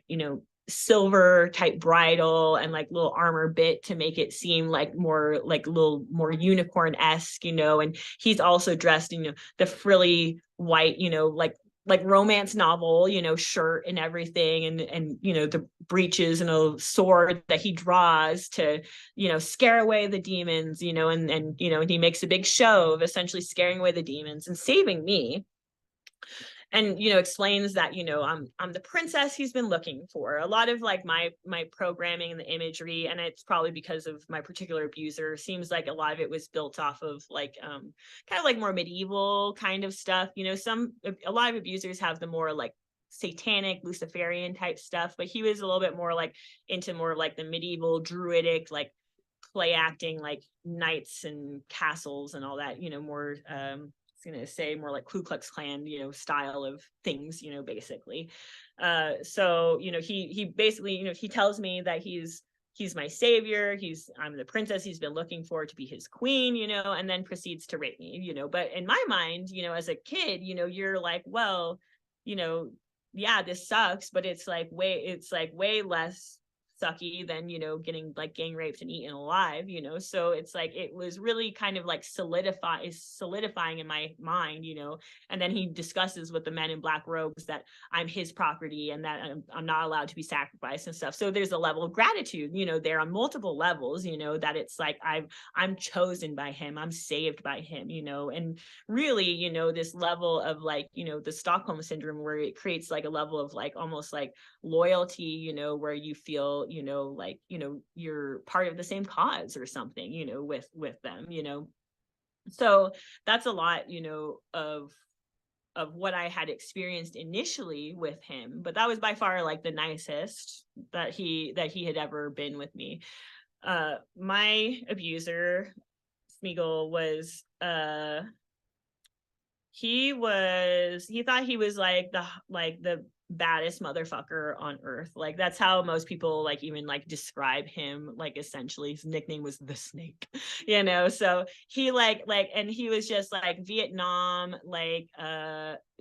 Speaker 2: silver type bridle and like little armor bit to make it seem like more like a little more unicorn-esque, and he's also dressed in the frilly white like romance novel shirt and everything, and the breeches and a sword that he draws to scare away the demons, and he makes a big show of essentially scaring away the demons and saving me, and explains that I'm the princess he's been looking for. A lot of like my programming and the imagery, and it's probably because of my particular abuser, seems like a lot of it was built off of like kind of like more medieval kind of stuff. A lot of abusers have the more like satanic Luciferian type stuff, but he was a little bit more like into more like the medieval druidic, like play acting, like knights and castles and all that, more going to say more like Ku Klux Klan, style of things, basically. So, he basically, he tells me that he's my savior. I'm the princess he's been looking for to be his queen, and then proceeds to rape me, but in my mind, as a kid, you're like, well, yeah, this sucks, but it's like way less sucky than getting like gang raped and eaten alive, so it's like it was really kind of like solidifying in my mind, and then he discusses with the men in black robes that I'm his property and that I'm not allowed to be sacrificed and stuff. So there's a level of gratitude there on multiple levels, that it's like I'm chosen by him, I'm saved by him, and really this level of like the Stockholm syndrome, where it creates like a level of like almost like loyalty, where you feel like you're part of the same cause or something with them. So that's a lot of what I had experienced initially with him, but that was by far like the nicest that he had ever been with me. My abuser, Smeagol, was he thought he was like the baddest motherfucker on earth. Like that's how most people like even like describe him. Like essentially his nickname was the Snake, so he like and he was just like Vietnam, like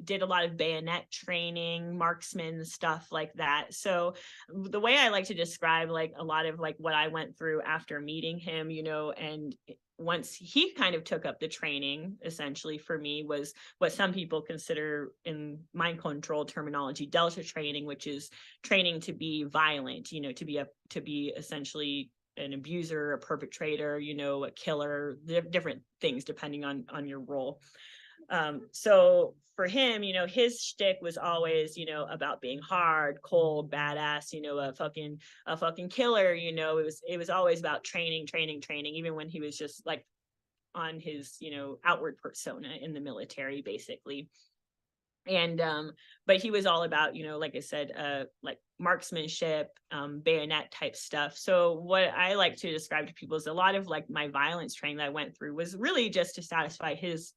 Speaker 2: did a lot of bayonet training, marksman stuff like that. So the way I like to describe like a lot of like what I went through after meeting him, and once he kind of took up the training, essentially for me, was what some people consider in mind control terminology delta training, which is training to be violent, to be essentially an abuser, a perpetrator, a killer, different things depending on your role. So for him, his shtick was always, about being hard, cold, badass, a fucking killer, it was always about training, even when he was just like on his, outward persona in the military, basically. And but he was all about, like I said, like marksmanship, bayonet type stuff. So what I like to describe to people is a lot of like my violence training that I went through was really just to satisfy his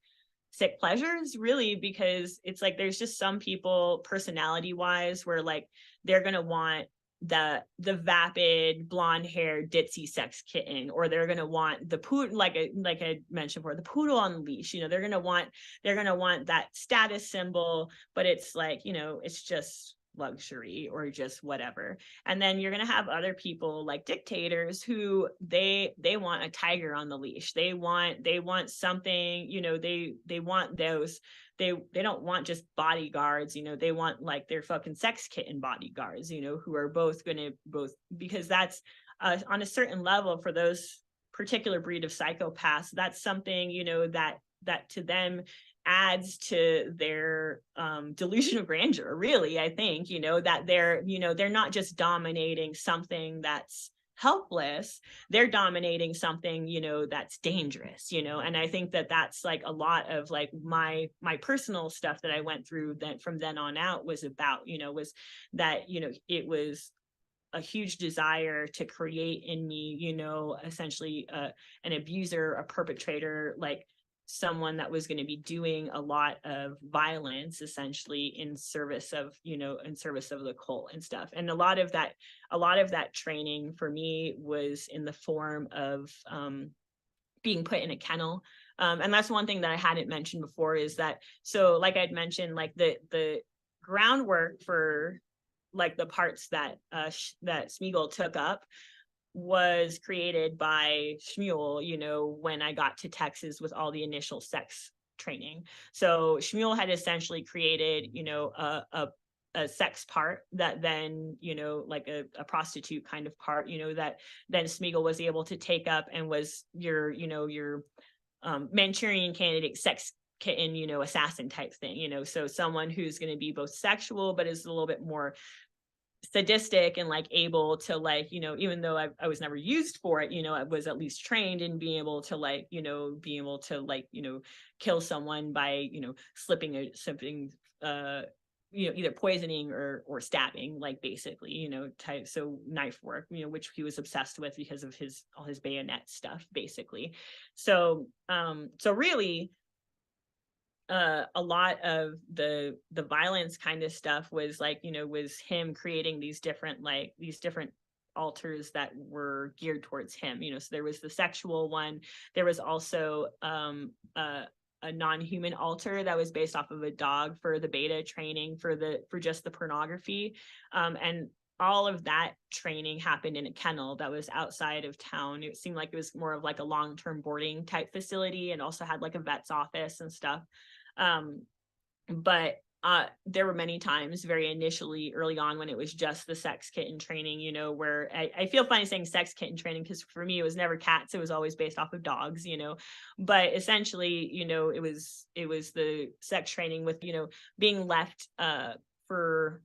Speaker 2: sick pleasures, really, because it's like there's just some people personality wise where like they're gonna want the vapid blonde hair ditzy sex kitten, or they're gonna want the poodle, like I mentioned before, the poodle on the leash. They're gonna want that status symbol, but it's like, it's just luxury or just whatever. And then you're going to have other people like dictators who they want a tiger on the leash. They want something, they want those, they don't want just bodyguards, they want like their fucking sex kitten bodyguards, who are both because that's on a certain level for those particular breed of psychopaths, that's something, that to them adds to their delusion of grandeur, really. I think, that they're not just dominating something that's helpless, they're dominating something, that's dangerous, and I think that that's like a lot of like my personal stuff that I went through then from then on out was about, was that, it was a huge desire to create in me, essentially an abuser, a perpetrator, like someone that was going to be doing a lot of violence essentially in service of the cult and stuff. And a lot of that training for me was in the form of being put in a kennel. And that's one thing that I hadn't mentioned before, is that, so like I'd mentioned, like the groundwork for like the parts that that Smeagol took up was created by Shmuel, when I got to Texas with all the initial sex training. So Shmuel had essentially created, a sex part that then, like a prostitute kind of part, that then Smeagol was able to take up and was your Manchurian candidate sex kitten, assassin type thing, so someone who's going to be both sexual, but is a little bit more sadistic and like able to like, even though I was never used for it, I was at least trained in being able to like, kill someone by, slipping either poisoning or stabbing, like basically, type, so knife work, which he was obsessed with because of all his bayonet stuff, basically. So really, a lot of the violence kind of stuff was like, was him creating these different altars that were geared towards him, so there was the sexual one. There was also a non-human altar that was based off of a dog for the beta training for just the pornography, and all of that training happened in a kennel that was outside of town. It seemed like it was more of like a long-term boarding type facility, and also had like a vet's office and stuff. But there were many times very initially early on when it was just the sex kitten training, where I feel funny saying sex kitten training, because for me it was never cats, it was always based off of dogs, but essentially, it was the sex training with, being left for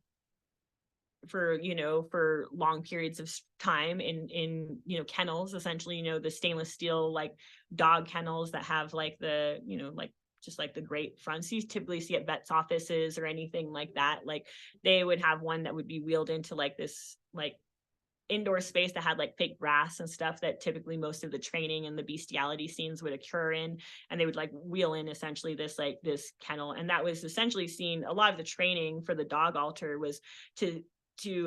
Speaker 2: long periods of time in kennels, essentially, the stainless steel like dog kennels that have like the like just like the great fronts you typically see at vets offices or anything like that. Like they would have one that would be wheeled into like this like indoor space that had like fake grass and stuff that typically most of the training and the bestiality scenes would occur in, and they would like wheel in essentially this kennel. And that was essentially seen, a lot of the training for the dog altar was to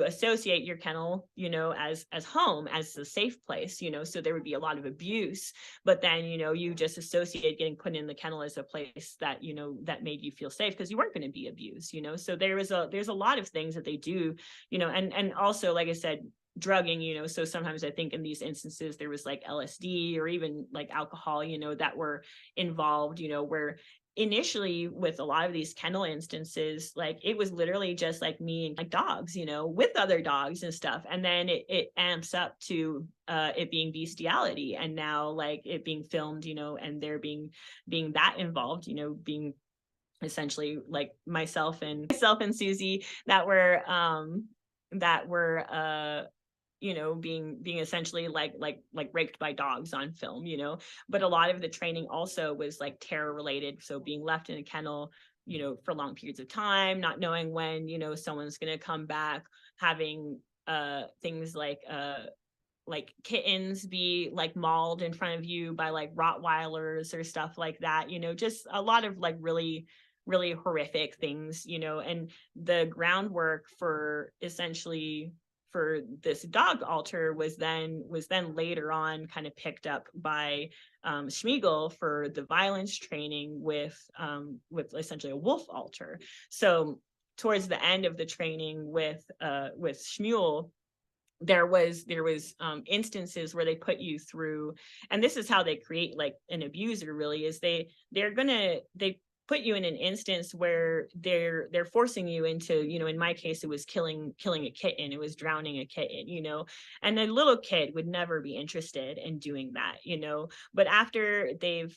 Speaker 2: associate your kennel, as home, as a safe place, so there would be a lot of abuse, but then, you just associate getting put in the kennel as a place that, that made you feel safe because you weren't going to be abused, so there's a lot of things that they do, and also, like I said, drugging, so sometimes I think in these instances there was like LSD or even like alcohol, that were involved, where initially with a lot of these kennel instances, like it was literally just like me and like dogs, with other dogs and stuff, and then it amps up to it being bestiality, and now like it being filmed, and there being that involved, being essentially like myself and Susie that were being essentially like raped by dogs on film, but a lot of the training also was like terror related. So being left in a kennel, for long periods of time, not knowing when, someone's going to come back, having things like like kittens be like mauled in front of you by like Rottweilers or stuff like that, just a lot of like really, really horrific things, and the groundwork for essentially for this dog altar was then later on kind of picked up by Schmiegel for the violence training with essentially a wolf altar. So towards the end of the training with Schmuel, there was instances where they put you through, and this is how they create like an abuser really, is they put you in an instance where they're forcing you into, in my case it was killing a kitten, it was drowning a kitten, and a little kid would never be interested in doing that, but after they've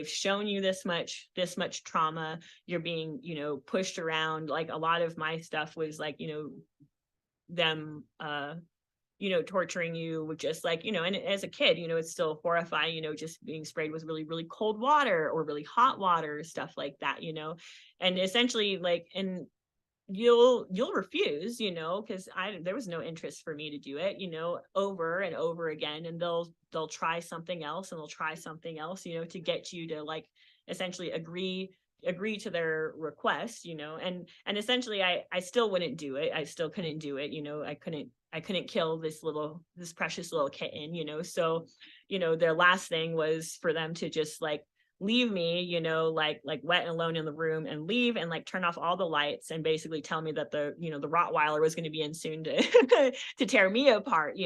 Speaker 2: shown you this much trauma, you're being pushed around. Like a lot of my stuff was like them torturing you with just like, and as a kid, it's still horrifying, just being sprayed with really, really cold water or really hot water, stuff like that, and essentially like, and you'll refuse, because there was no interest for me to do it, over and over again, and they'll try something else and they'll try something else, to get you to like essentially agree to their request, and essentially I still wouldn't do it. I still couldn't do it, I couldn't kill this precious little kitten, so their last thing was for them to just like leave me, like wet and alone in the room, and leave and like turn off all the lights and basically tell me that the Rottweiler was going to be in soon to to tear me apart,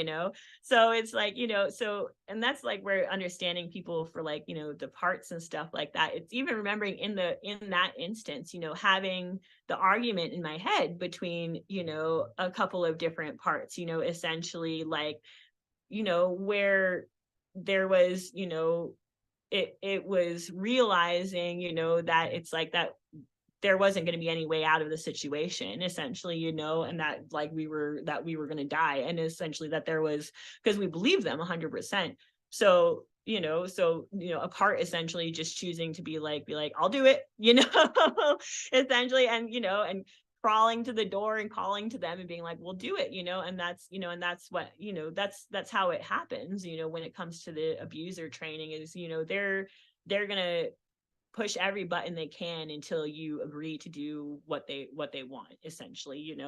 Speaker 2: so it's like, so, and that's like where understanding people for like, the parts and stuff like that, it's even remembering in that instance, having the argument in my head between, a couple of different parts, essentially like, where there was, it was realizing, that it's like that there wasn't going to be any way out of the situation, essentially, and that like we were going to die, and essentially that there was, because we believe them 100%. So a part essentially just choosing to be like I'll do it, essentially, and and crawling to the door and calling to them and being like, we'll do it, and that's what, that's how it happens, when it comes to the abuser training, is, they're gonna push every button they can until you agree to do what they want, essentially,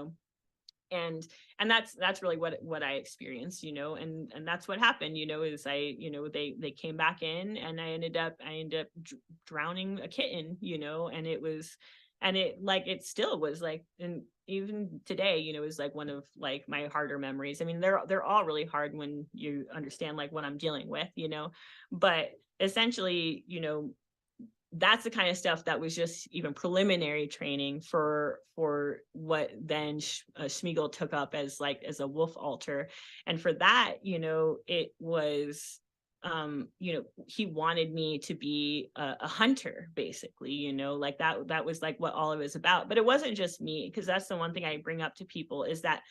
Speaker 2: and that's really what I experienced, and that's what happened, is they came back in, and I ended up drowning a kitten, and it still was like, and even today, is like one of like my harder memories. I mean, they're all really hard when you understand like what I'm dealing with, but essentially, that's the kind of stuff that was just even preliminary training for what then Schmiegel took up as a wolf altar. And for that, it was, he wanted me to be a hunter, basically, like that was like what all of it was about. But it wasn't just me, because that's the one thing I bring up to people, is that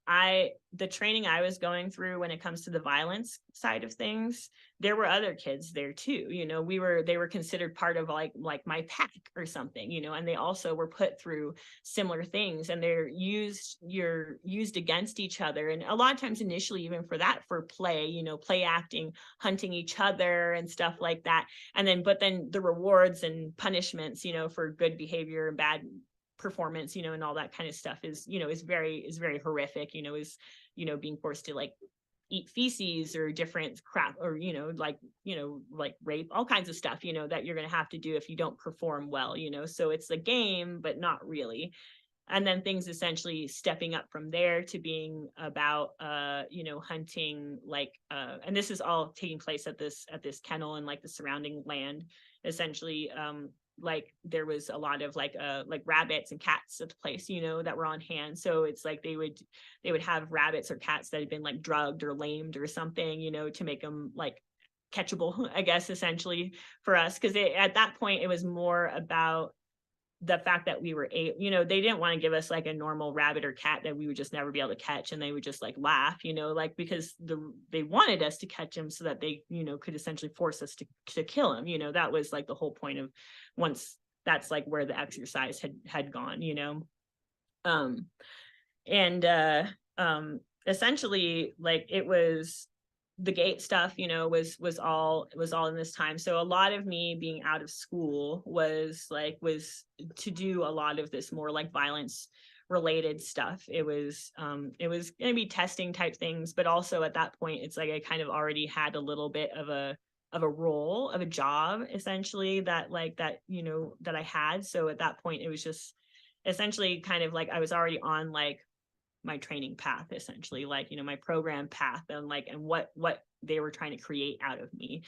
Speaker 2: the training I was going through when it comes to the violence side of things, there were other kids there too, they were considered part of like my pack or something, and they also were put through similar things, and you're used against each other, and a lot of times initially, even for play, play acting, hunting each other and stuff like that, and but then the rewards and punishments, for good behavior and bad performance, and all that kind of stuff is very horrific, is being forced to like eat feces or different crap, or like rape, all kinds of stuff, that you're going to have to do if you don't perform well, so it's a game but not really. And then things essentially stepping up from there to being about hunting, like and this is all taking place at this kennel and like the surrounding land, essentially. Like there was a lot of like rabbits and cats at the place, that were on hand, so it's like they would have rabbits or cats that had been like drugged or lamed or something, to make them like catchable, I guess, essentially, for us, because at that point it was more about the fact that we were they didn't want to give us like a normal rabbit or cat that we would just never be able to catch, and they would just like laugh, like, because they wanted us to catch them so that they could essentially force us to kill them, that was like the whole point of, once that's like where the exercise had gone, and essentially like it was the gate stuff, was all in this time. So a lot of me being out of school was to do a lot of this more like violence related stuff. It was going to be testing type things, but also at that point it's like I kind of already had a little bit of a role, of a job essentially that that I had. So at that point it was just essentially kind of like I was already on like my training path, essentially, like my program path, and what they were trying to create out of me.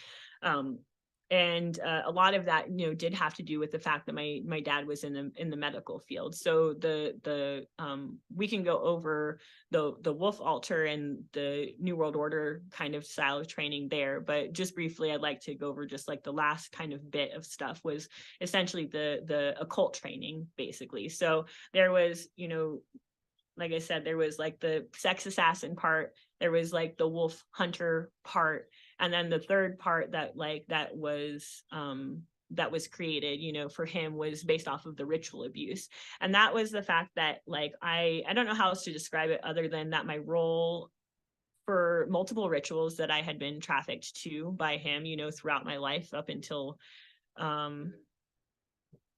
Speaker 2: And a lot of that did have to do with the fact that my dad was in the medical field. So the we can go over the wolf altar and the New World Order kind of style of training there, but just briefly I'd like to go over just like the last kind of bit of stuff was essentially the occult training, basically. So there was like I said, there was like the sex assassin part, there was like the wolf hunter part, and then the third part that was created, for him was based off of the ritual abuse. And that was the fact that like I don't know how else to describe it other than that my role for multiple rituals that I had been trafficked to by him, throughout my life up until I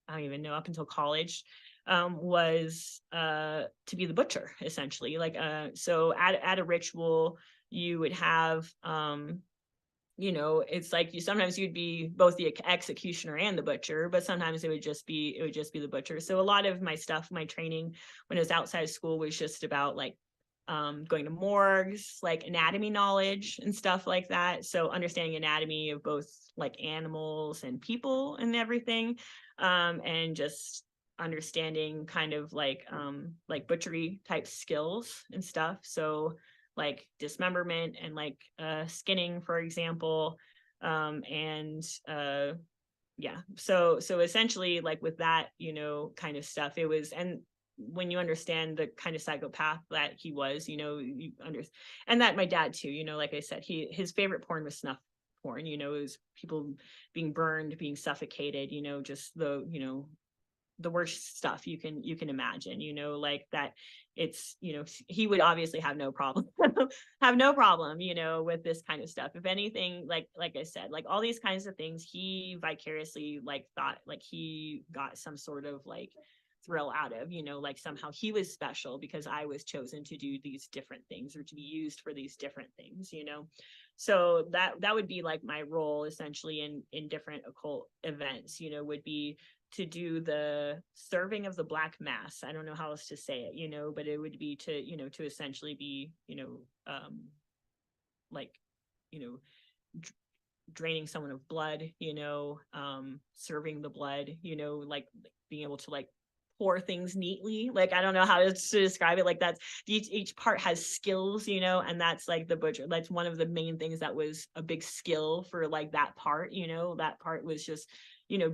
Speaker 2: don't even know, up until college, was to be the butcher, essentially. Like so at a ritual you would have it's like sometimes you'd be both the executioner and the butcher, but sometimes it would just be the butcher. So a lot of my stuff, my training when I was outside of school was just about like going to morgues, like anatomy knowledge and stuff like that. So understanding anatomy of both like animals and people and everything, and just understanding kind of like butchery type skills and stuff. So like dismemberment and like skinning, for example, and yeah. So essentially like with that kind of stuff, it was, and when you understand the kind of psychopath that he was, you understand, and that my dad too, like I said, his favorite porn was snuff porn. It was people being burned, being suffocated, just the worst stuff you can imagine, like that. It's he would obviously have no problem with this kind of stuff. If anything, like I said, like all these kinds of things, he vicariously like thought like he got some sort of like thrill out of, like somehow he was special because I was chosen to do these different things or to be used for these different things. So that would be like my role essentially in different occult events, would be to do the serving of the black mass. I don't know how else to say it, but it would be to, to essentially be, like, draining someone of blood, serving the blood, like being able to like pour things neatly. Like, I don't know how to describe it. Like that's each part has skills, and that's like the butcher. That's one of the main things that was a big skill for like that part, that part was just,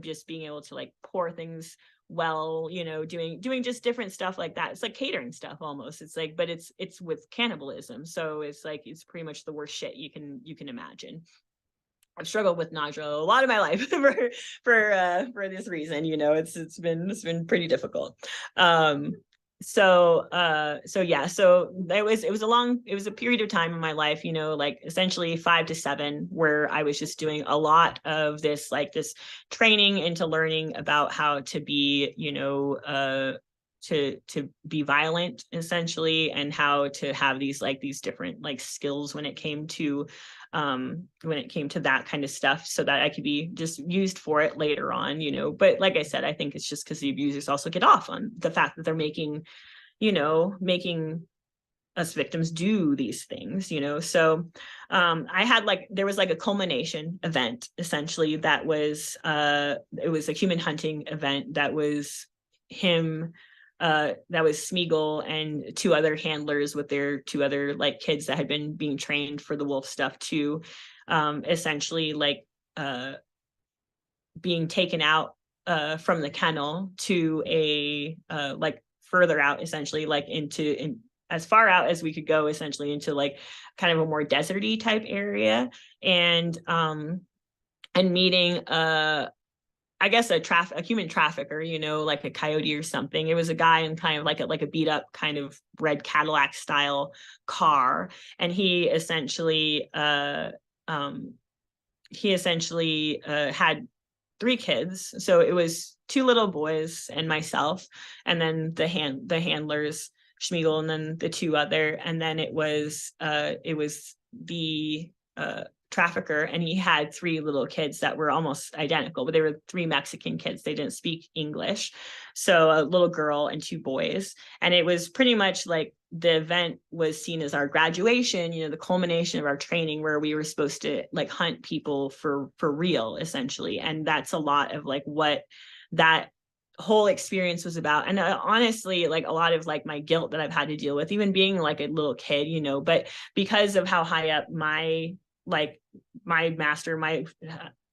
Speaker 2: just being able to like pour things well, doing just different stuff like that. It's like catering stuff almost. It's like, but it's with cannibalism. So it's like, it's pretty much the worst shit you can imagine. I've struggled with nausea a lot of my life for this reason. It's been pretty difficult. So yeah, so it was a period of time in my life, like essentially 5 to 7, where I was just doing a lot of this, like this training into learning about how to be, to be violent essentially, and how to have these different like skills when it came to that kind of stuff, so that I could be just used for it later on, but like I said, I think it's just because the abusers also get off on the fact that they're making us victims do these things, so I had there was like a culmination event essentially that was it was a human hunting event that was him, that was Smeagol and 2 other handlers with their 2 other like kids that had been being trained for the wolf stuff too, essentially like being taken out from the kennel to a like further out, essentially like in as far out as we could go, essentially into like kind of a more deserty type area, and meeting I guess a human trafficker, you know, like a coyote or something. It was a guy in kind of like a beat up kind of red Cadillac style car, and um, he essentially had three kids. So it was two little boys and myself, and then the handlers, Schmiegel, and then the two other, and then it was the trafficker, and he had three little kids that were almost identical, but they were three Mexican kids. They didn't speak English. So a little girl and two boys. And it was pretty much like the event was seen as our graduation, you know, the culmination of our training, where we were supposed to like hunt people for real, essentially. And that's a lot of like what that whole experience was about. And honestly, like a lot of like my guilt that I've had to deal with, even being like a little kid, you know, but because of how high up my master, my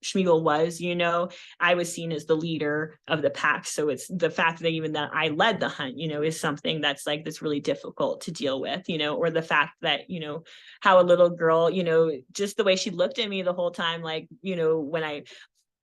Speaker 2: Schmiegel was, you know, I was seen as the leader of the pack. So it's the fact that even that I led the hunt, you know, is something that's like, that's really difficult to deal with, you know, or the fact that, you know, how a little girl, you know, just the way she looked at me the whole time, like, you know, when I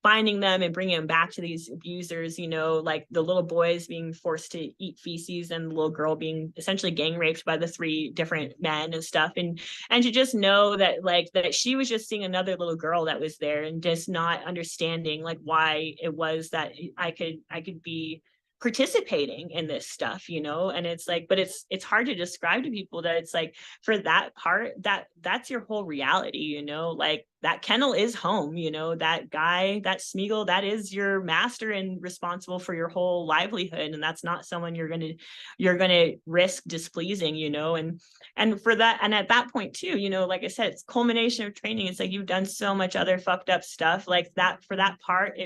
Speaker 2: finding them and bringing them back to these abusers, you know, like the little boys being forced to eat feces and the little girl being essentially gang raped by the three different men and stuff. And to just know that like that she was just seeing another little girl that was there and just not understanding like why it was that I could be participating in this stuff, you know. And it's like, but it's hard to describe to people that it's like, for that part, that's your whole reality, you know, like that kennel is home, you know, that guy, that Smeagol, that is your master and responsible for your whole livelihood. And that's not someone you're gonna risk displeasing, you know. And for that, and at that point too, you know, like I said, it's culmination of training. It's like you've done so much other fucked up stuff like that. For that part,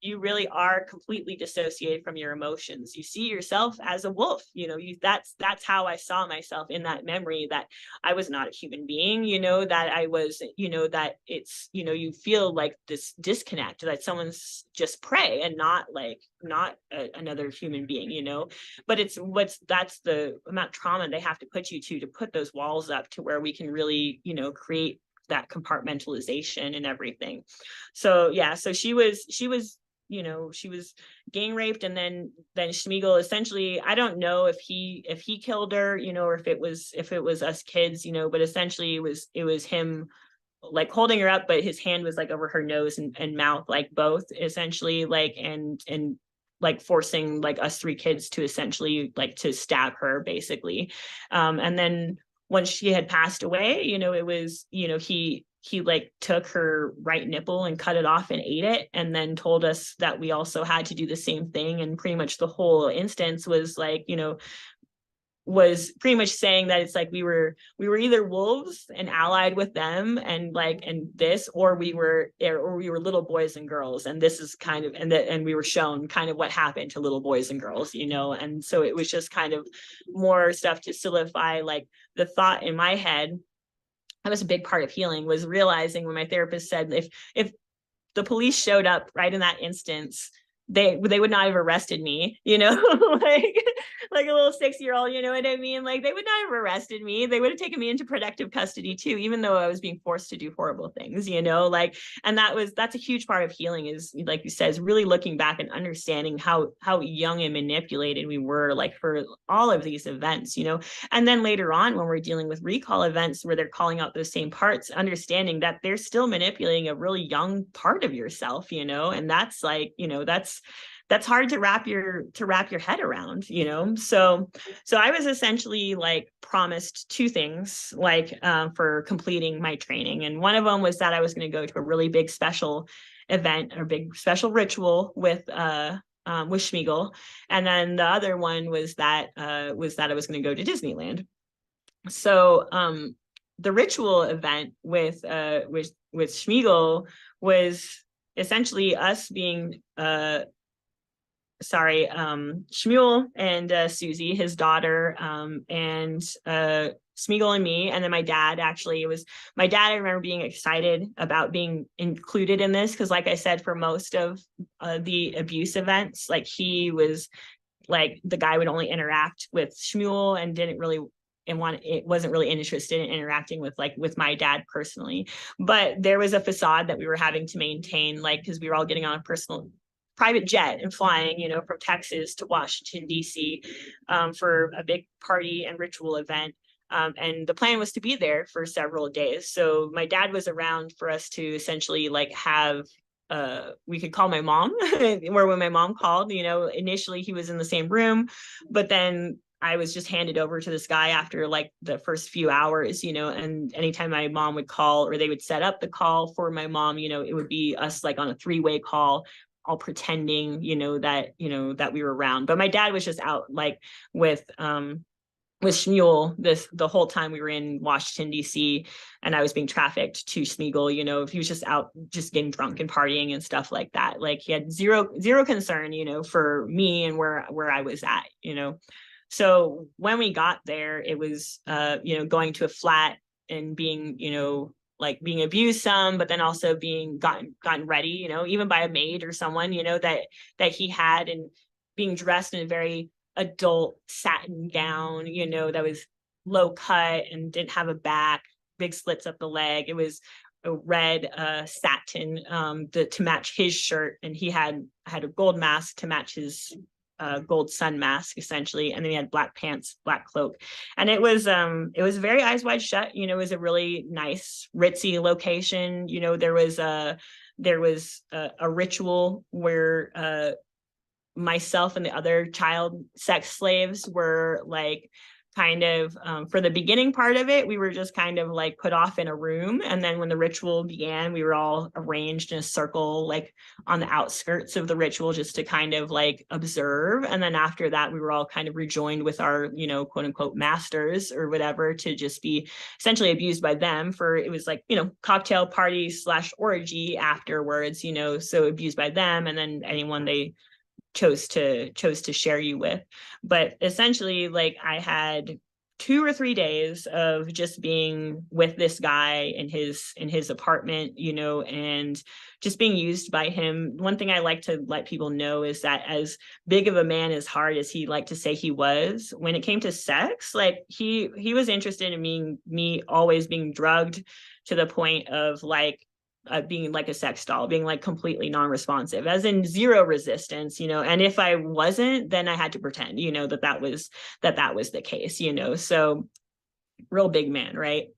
Speaker 2: you really are completely dissociated from your emotions. You see yourself as a wolf, you know. That's how I saw myself in that memory, that I was not a human being, you know, that I was, you know, that it's, you know, you feel like this disconnect, that someone's just prey and not another human being, you know. But that's the amount of trauma they have to put you to put those walls up to where we can really, you know, create that compartmentalization and everything. So yeah, so she was you know, she was gang raped, and then Schmiegel essentially, I don't know if he killed her, you know, or if it was us kids, you know, but essentially it was him like holding her up, but his hand was like over her nose and mouth, like both essentially, like and like forcing like us three kids to essentially like to stab her basically. And then once she had passed away, you know, it was, you know, he like took her right nipple and cut it off and ate it, and then told us that we also had to do the same thing. And pretty much the whole instance was like, you know, was pretty much saying that it's like we were either wolves and allied with them and like and this, or we were little boys and girls, and this is kind of and we were shown kind of what happened to little boys and girls, you know. And so it was just kind of more stuff to solidify like the thought in my head. That was a big part of healing, was realizing when my therapist said if the police showed up right in that instance, they would not have arrested me, you know. like a little 6-year-old, you know what I mean? Like they would not have arrested me. They would have taken me into protective custody too, even though I was being forced to do horrible things, you know, like, and that's a huge part of healing, is like you said, is really looking back and understanding how young and manipulated we were, like for all of these events, you know. And then later on, when we're dealing with recall events where they're calling out those same parts, understanding that they're still manipulating a really young part of yourself, you know. And that's like, you know, that's hard to wrap your head around, you know. So I was essentially like promised two things, like for completing my training. And one of them was that I was going to go to a really big special event or big special ritual with Schmiegel. And then the other one was that I was going to go to Disneyland. So the ritual event with Schmiegel was essentially us being Shmuel and Susie, his daughter, and Smeagol and me, and then my dad. Actually, it was my dad. I remember being excited about being included in this because, like I said, for most of the abuse events, like he was like the guy would only interact with Shmuel and wasn't really interested in interacting with my dad personally. But there was a facade that we were having to maintain, like because we were all getting on a personal private jet and flying, from Texas to Washington, D.C. For a big party and ritual event. And the plan was to be there for several days. So my dad was around for us to essentially like have we could call my mom where when my mom called, initially he was in the same room, but then I was just handed over to this guy after like the first few hours, and anytime my mom would call or they would set up the call for my mom, it would be us like on a 3-way call, all pretending, that we were around. But my dad was just out like with Shmuel the whole time we were in Washington, D.C., and I was being trafficked to Smeagol. He was just out just getting drunk and partying and stuff like that. Like he had zero concern, for me and where I was at, So when we got there, it was going to a flat and being, like being abused some, but then also being gotten ready, even by a maid or someone, that he had, and being dressed in a very adult satin gown, that was low cut and didn't have a back, big slits up the leg. It was a red satin to match his shirt, and he had a gold mask to match his gold sun mask essentially, and then he had black pants, black cloak, and it was very eyes wide shut. It was a really nice ritzy location. There was a ritual where myself and the other child sex slaves were like kind of for the beginning part of it, we were just kind of like put off in a room, and then when the ritual began, we were all arranged in a circle like on the outskirts of the ritual just to kind of like observe, and then after that we were all kind of rejoined with our quote unquote masters or whatever to just be essentially abused by them for, it was like cocktail party / orgy afterwards, so abused by them, and then anyone they chose to share you with. But essentially, like, I had 2 or 3 days of just being with this guy in his apartment, and just being used by him. One thing I like to let people know is that as big of a man as hard as he liked to say he was, when it came to sex, like he was interested in me always being drugged to the point of like being like a sex doll, being like completely non-responsive, as in zero resistance, and if I wasn't, then I had to pretend, that was the case, so real big man, right?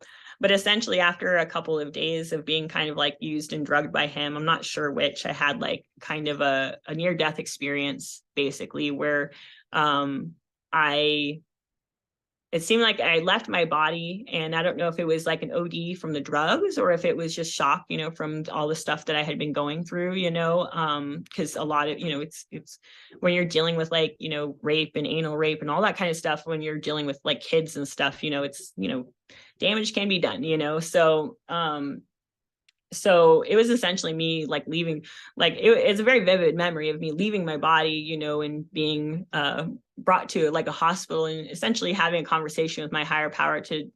Speaker 2: But essentially after a couple of days of being kind of like used and drugged by him, I'm not sure which, I had like kind of a near-death experience basically where it seemed like I left my body, and I don't know if it was like an OD from the drugs or if it was just shock, from all the stuff that I had been going through, because a lot of, it's when you're dealing with like, rape and anal rape and all that kind of stuff, when you're dealing with like kids and stuff, it's, damage can be done, so it was essentially me like leaving, like it's a very vivid memory of me leaving my body, and being brought to like a hospital and essentially having a conversation with my higher power to,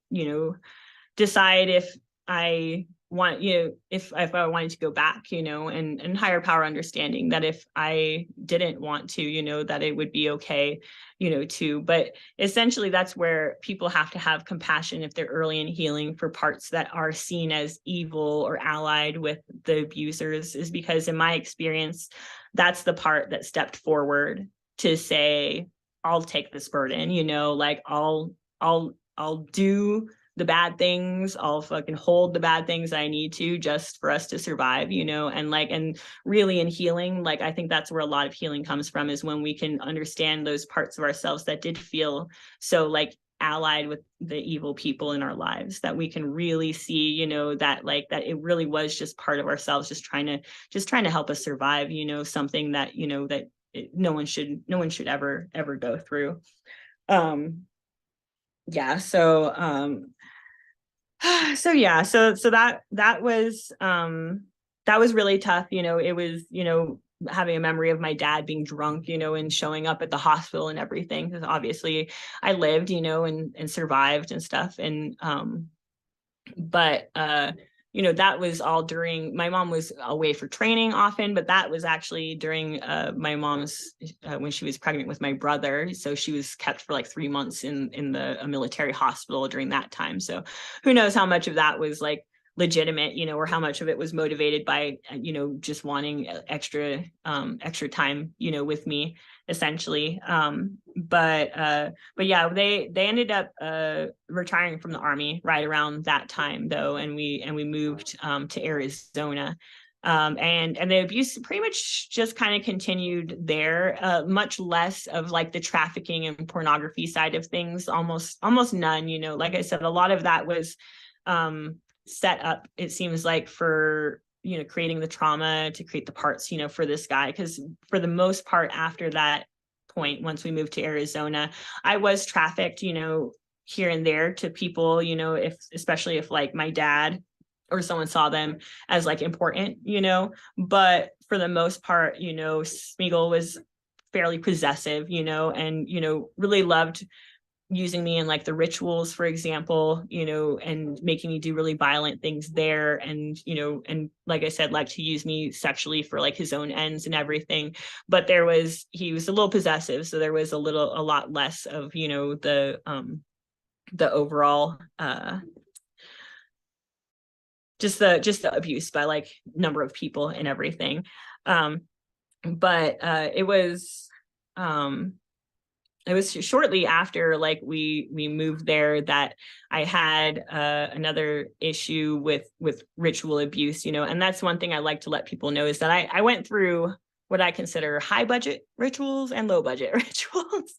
Speaker 2: decide if I want, if I wanted to go back, and higher power understanding that if I didn't want to, that it would be okay, but essentially that's where people have to have compassion if they're early in healing for parts that are seen as evil or allied with the abusers, is because in my experience, that's the part that stepped forward to say, I'll take this burden, like I'll do the bad things, I'll fucking hold the bad things I need to just for us to survive, and really in healing, like I think that's where a lot of healing comes from, is when we can understand those parts of ourselves that did feel so like allied with the evil people in our lives, that we can really see, that like that it really was just part of ourselves just trying to help us survive, something that no one should ever go through. Yeah, so that was really tough. It was, having a memory of my dad being drunk, and showing up at the hospital and everything, because obviously I lived, and survived and stuff. And but that was all during, my mom was away for training often, but that was actually during my mom's when she was pregnant with my brother. So she was kept for like 3 months in a military hospital during that time. So who knows how much of that was like legitimate, you know, or how much of it was motivated by, you know, just wanting extra time, you know, with me, essentially. But yeah, they ended up retiring from the Army right around that time, though, and we moved to Arizona. And the abuse pretty much just kind of continued there, much less of like the trafficking and pornography side of things, almost none, you know. Like I said, a lot of that was set up, it seems like, for, you know, creating the trauma to create the parts, you know, for this guy. Because for the most part, after that point, once we moved to Arizona, I was trafficked, you know, here and there to people, you know, especially if like my dad or someone saw them as like important, you know. But for the most part, you know, Smeagol was fairly possessive, you know, and, you know, really loved using me in like the rituals, for example, you know, and making me do really violent things there. And, you know, and like I said, like to use me sexually for like his own ends and everything. But he was a little possessive. So there was a lot less of, you know, the overall, just the abuse by like number of people and everything. But it was shortly after like we moved there that I had another issue with ritual abuse, you know. And that's one thing I like to let people know, is that I went through what I consider high budget rituals and low budget rituals.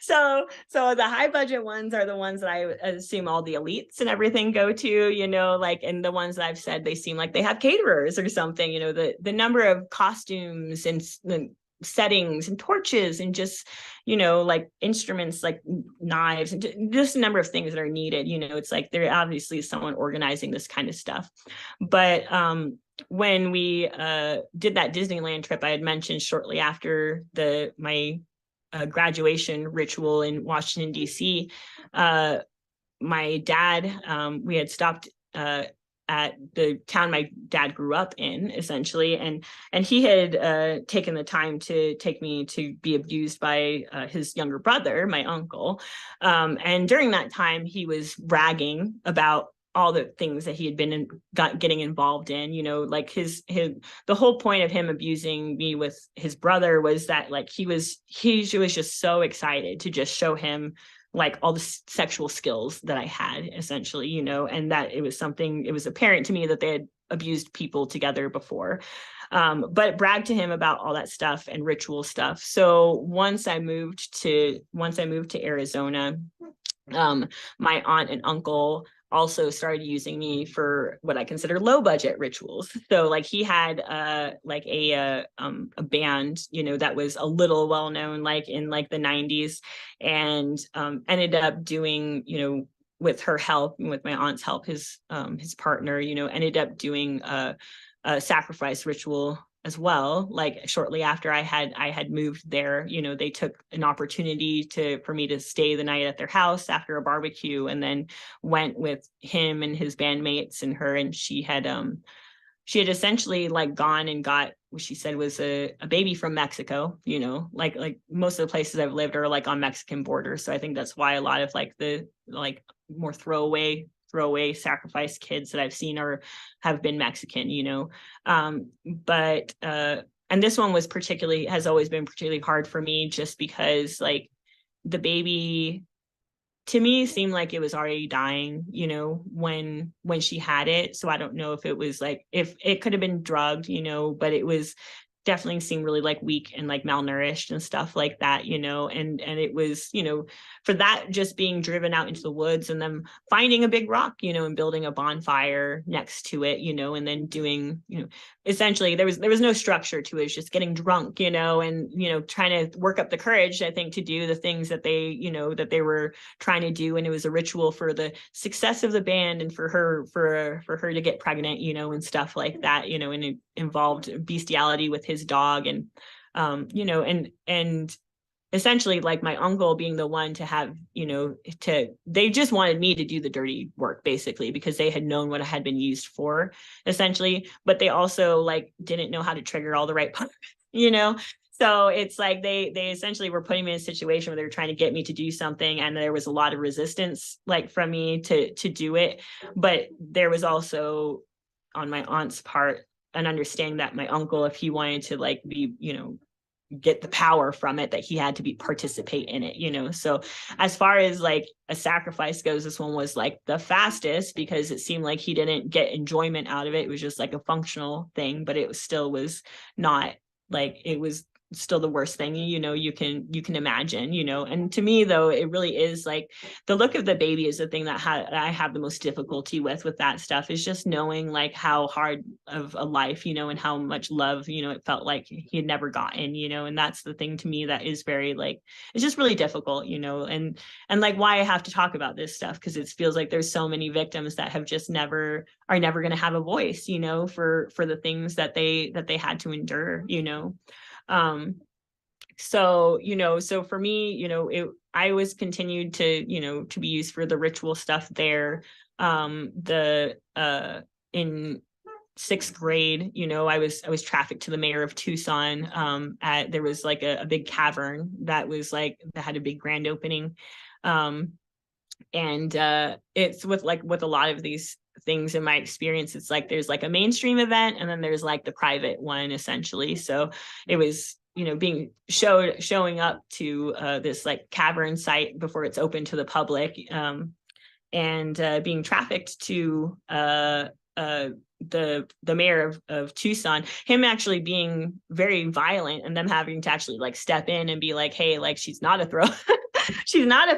Speaker 2: So the high budget ones are the ones that I assume all the elites and everything go to, you know, like, and the ones that I've said they seem like they have caterers or something, you know, the number of costumes and settings and torches and just, you know, like instruments like knives and just a number of things that are needed, you know. It's like there obviously is someone organizing this kind of stuff. But when we did that Disneyland trip I had mentioned shortly after my graduation ritual in Washington, D.C., my dad, we had stopped at the town my dad grew up in, essentially, and he had taken the time to take me to be abused by his younger brother, my uncle. And during that time, he was bragging about all the things that he had been getting involved in, you know, like the whole point of him abusing me with his brother was that like he was just so excited to just show him like all the sexual skills that I had, essentially, you know, and that it was apparent to me that they had abused people together before. But bragged to him about all that stuff and ritual stuff. So once I moved to Arizona, my aunt and uncle also started using me for what I consider low budget rituals. So like he had like a band, you know, that was a little well known like in like the 90s, and ended up doing, you know, with her help and with my aunt's help, his partner, you know, ended up doing a sacrifice ritual as well. Like shortly after I had moved there, you know, they took an opportunity for me to stay the night at their house after a barbecue, and then went with him and his bandmates and her, and she had essentially like gone and got what she said was a baby from Mexico, you know, like most of the places I've lived are like on Mexican borders. So I think that's why a lot of like the like more throwaway sacrifice kids that I've seen have been Mexican, you know. But and this one has always been particularly hard for me, just because like the baby to me seemed like it was already dying, you know, when she had it. So I don't know if it was like, if it could have been drugged, you know, but it was definitely seemed really like weak and like malnourished and stuff like that, you know. And it was, you know, for that just being driven out into the woods and them finding a big rock, you know, and building a bonfire next to it, you know, and then doing, you know, essentially there was no structure to it. It's just getting drunk, you know, and, you know, trying to work up the courage, I think, to do the things that they, you know, that they were trying to do. And it was a ritual for the success of the band and for her to get pregnant, you know, and stuff like that, you know. And it involved bestiality with his dog, and you know, and essentially like my uncle being the one to have, you know, they just wanted me to do the dirty work, basically, because they had known what I had been used for, essentially. But they also like didn't know how to trigger all the right parts, you know. So it's like they essentially were putting me in a situation where they were trying to get me to do something, and there was a lot of resistance like from me to do it. But there was also on my aunt's part an understanding that my uncle, if he wanted to like be, get the power from it, that he had to participate in it. So as far as like a sacrifice goes, this one was like the fastest because it seemed like he didn't get enjoyment out of it. It was just like a functional thing, but it still was not like, it was still the worst thing you can imagine. And to me though, it really is like the look of the baby is the thing that I have the most difficulty with that stuff, is just knowing like how hard of a life, and how much love, it felt like he had never gotten, and that's the thing to me that is very like, it's just really difficult, and like why I have to talk about this stuff, because it feels like there's so many victims that have just are never going to have a voice, for the things that they had to endure. So for me, I was continued to, to be used for the ritual stuff there. In sixth grade, I was trafficked to the mayor of Tucson. There was like a big cavern that had a big grand opening. And it's with a lot of these things in my experience, it's like there's like a mainstream event and then there's like the private one essentially. So it was being showing up to this like cavern site before it's open to the public, and being trafficked to the mayor of Tucson, him actually being very violent, and them having to actually like step in and be like, hey, like she's not a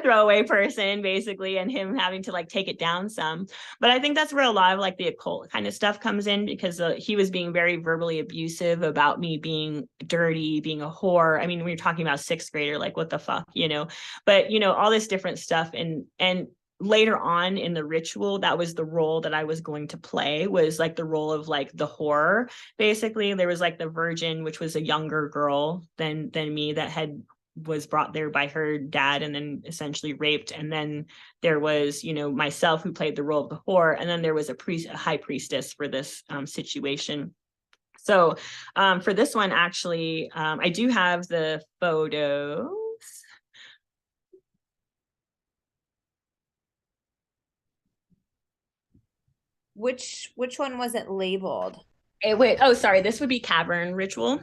Speaker 2: throwaway person, basically, and him having to like take it down some. But I think that's where a lot of like the occult kind of stuff comes in, because he was being very verbally abusive about me being dirty, being a whore. I mean, when you're talking about sixth grader, like what the fuck, but all this different stuff. And later on in the ritual, that was the role that I was going to play, was like the role of like the horror. Basically, there was like the virgin, which was a younger girl than me, that was brought there by her dad and then essentially raped. And then there was, myself, who played the role of the whore. And then there was a high priestess for this situation. So for this one, actually, I do have the photos.
Speaker 1: Which one was it labeled?
Speaker 2: Sorry, this would be cavern ritual.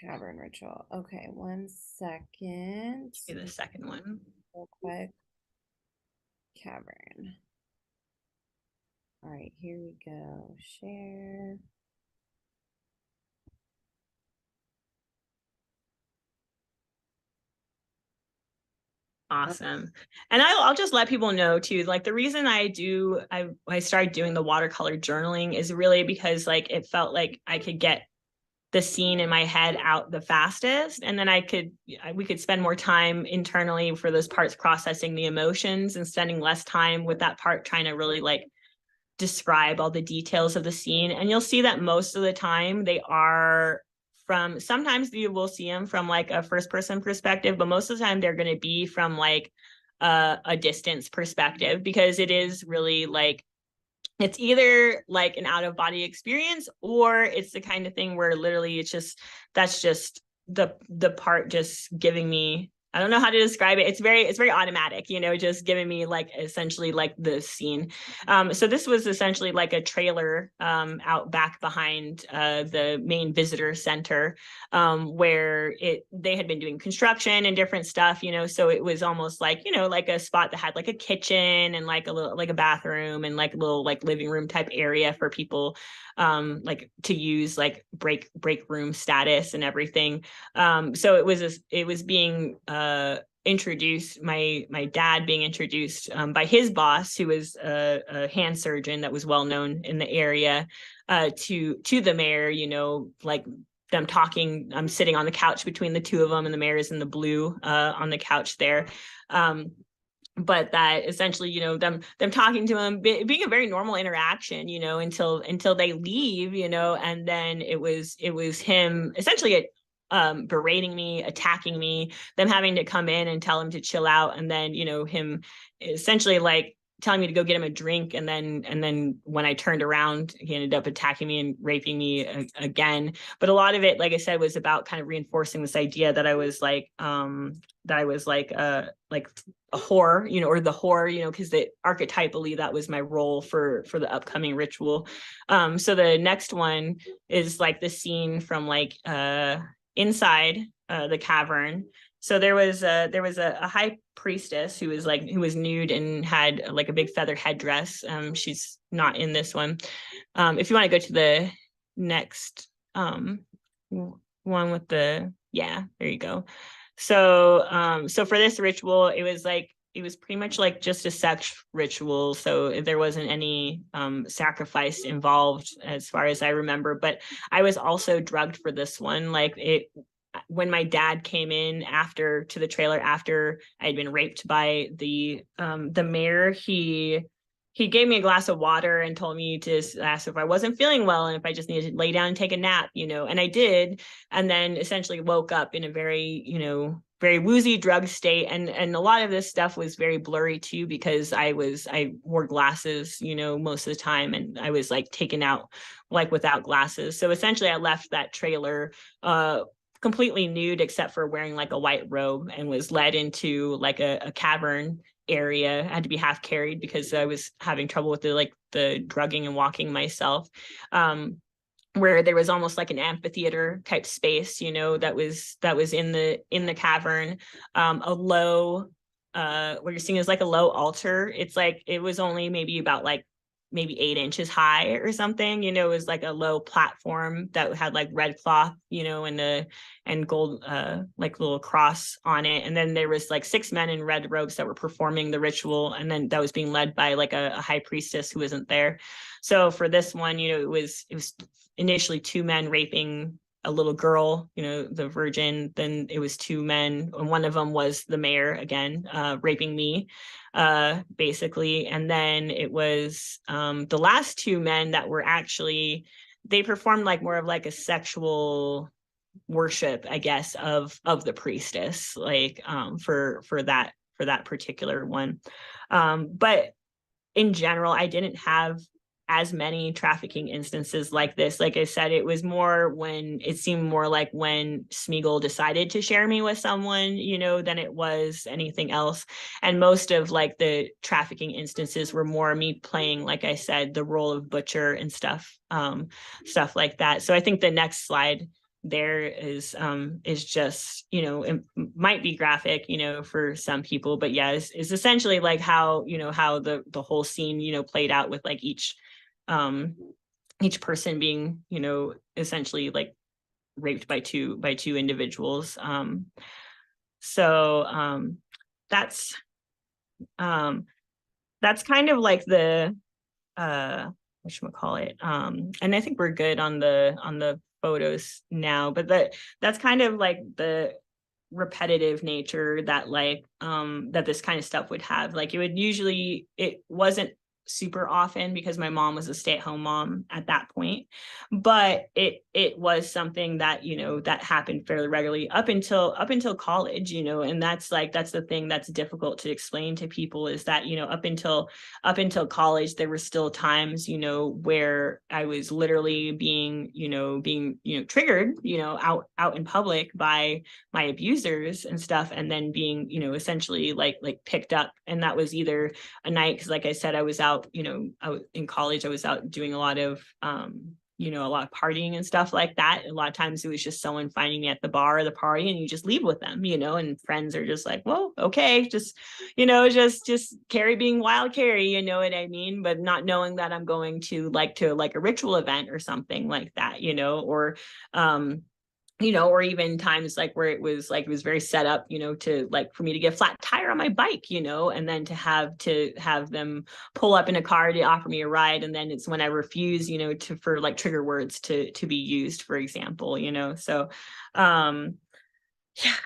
Speaker 1: Cavern ritual. Okay, 1 second.
Speaker 2: Be the second one.
Speaker 1: Real quick. Cavern. All right, here we go. Share.
Speaker 2: Awesome. And I'll just let people know too, like the reason I started doing the watercolor journaling is really because like it felt like I could get the scene in my head out the fastest, and then we could spend more time internally for those parts processing the emotions, and spending less time with that part trying to really like describe all the details of the scene. And you'll see that most of the time they are sometimes you will see them from like a first person perspective, but most of the time they're going to be from like a distance perspective, because it is really like, it's either like an out of body experience, or it's the kind of thing where literally that's just the part just giving me, I don't know how to describe it. It's very automatic, just giving me like essentially like the scene. So this was essentially like a trailer out back behind the main visitor center, where they had been doing construction and different stuff, so it was almost like, like a spot that had like a kitchen and like a little, like a bathroom and like a little like living room type area for people like to use like break room status and everything. So it was being introduced, my dad being introduced by his boss, who was a hand surgeon that was well known in the area, to the mayor, like them talking. I'm sitting on the couch between the two of them, and the mayor is in the blue on the couch there. But that essentially, them talking to him, being a very normal interaction, until they leave, and then it was him essentially berating me, attacking me, them having to come in and tell him to chill out, and then him essentially like telling me to go get him a drink, and then when I turned around, he ended up attacking me and raping me again. But a lot of it, like I said, was about kind of reinforcing this idea that I was like a whore, you know, or the whore, you know, because the archetypally that was my role for the upcoming ritual. So the next one is like the scene from like inside the cavern. So there was a high priestess who was nude and had like a big feather headdress. She's not in this one. If you want to go to the next one with the, yeah, there you go. So for this ritual, it was pretty much like just a sex ritual. So there wasn't any sacrifice involved as far as I remember. But I was also drugged for this one. Like when my dad came in to the trailer after I had been raped by the mayor, he gave me a glass of water and told me to ask if I wasn't feeling well and if I just needed to lay down and take a nap, you know, and I did. And then essentially woke up in a very, you know, very woozy drug state. And a lot of this stuff was very blurry too, because I wore glasses, you know, most of the time. And I was like taken out like without glasses. So essentially I left that trailer, completely nude except for wearing like a white robe, and was led into like a cavern area. I had to be half carried because I was having trouble with the drugging and walking myself. Where there was almost like an amphitheater type space, you know, that was in the cavern. A low what you're seeing is like a low altar. It's like it was only maybe about like maybe 8 inches high or something, you know. It was like a low platform that had like red cloth, you know, and gold like little cross on it. And then there was like 6 men in red robes that were performing the ritual, and then that was being led by like a high priestess who wasn't there. So for this one, you know, it was initially 2 men raping a little girl, you know, the virgin. Then it was 2 men, and one of them was the mayor again, raping me, basically. And then it was the last 2 men that were actually, they performed like more of like a sexual worship, I guess, of the priestess, like for that particular one. But in general, I didn't have as many trafficking instances like this. Like I said, it was more when it seemed more like when Smeagol decided to share me with someone, you know, than it was anything else. And most of like the trafficking instances were more me playing, like I said, the role of butcher and stuff like that. So I think the next slide there is just, you know, it might be graphic, you know, for some people, but yeah, is essentially like how, you know, how the whole scene, you know, played out with like each person being, you know, essentially like raped by two individuals. So that's kind of like the whatchamacallit. And I think we're good on the photos now, but that's kind of like the repetitive nature that like that this kind of stuff would have. Like it wasn't super often because my mom was a stay-at-home mom at that point, but it was something that, you know, that happened fairly regularly up until college, you know. And that's the thing that's difficult to explain to people, is that, you know, up until college, there were still times, you know, where I was literally being triggered, you know, out in public by my abusers and stuff, and then being, you know, essentially like picked up. And that was either a night, because like I said, I was out, you know, in college, I was out doing a lot of partying and stuff like that. A lot of times it was just someone finding me at the bar or the party, and you just leave with them, you know, and friends are just like, well, okay, just, you know, just Carrie being wild Carrie, you know what I mean? But not knowing that I'm going to a ritual event or something like that, you know, or you know, or even times like where it was very set up, you know, to like for me to get a flat tire on my bike, you know, and then to have them pull up in a car to offer me a ride. And then it's when I refuse, you know, for like trigger words to be used, for example, you know. So yeah,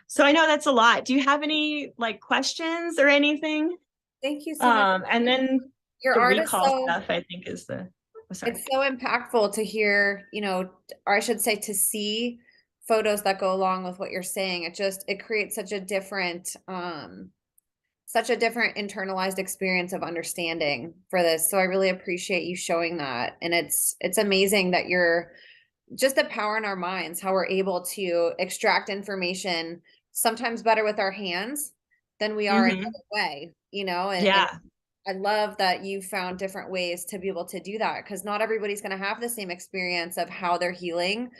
Speaker 2: so I know that's a lot. Do you have any like questions or anything?
Speaker 1: Thank you so much.
Speaker 2: And then
Speaker 1: Your
Speaker 2: the
Speaker 1: art is
Speaker 2: recall
Speaker 1: so,
Speaker 2: stuff, I think, is sorry.
Speaker 1: it's so impactful to hear, you know, or I should say to see photos that go along with what you're saying. It creates such a different such a different internalized experience of understanding for this. So I really appreciate you showing that. And it's amazing that you're just the power in our minds, how we're able to extract information sometimes better with our hands than we are another
Speaker 2: Mm-hmm.
Speaker 1: way, you know, and
Speaker 2: Yeah.
Speaker 1: I love that you found different ways to be able to do that because not everybody's going to have the same experience of how they're healing.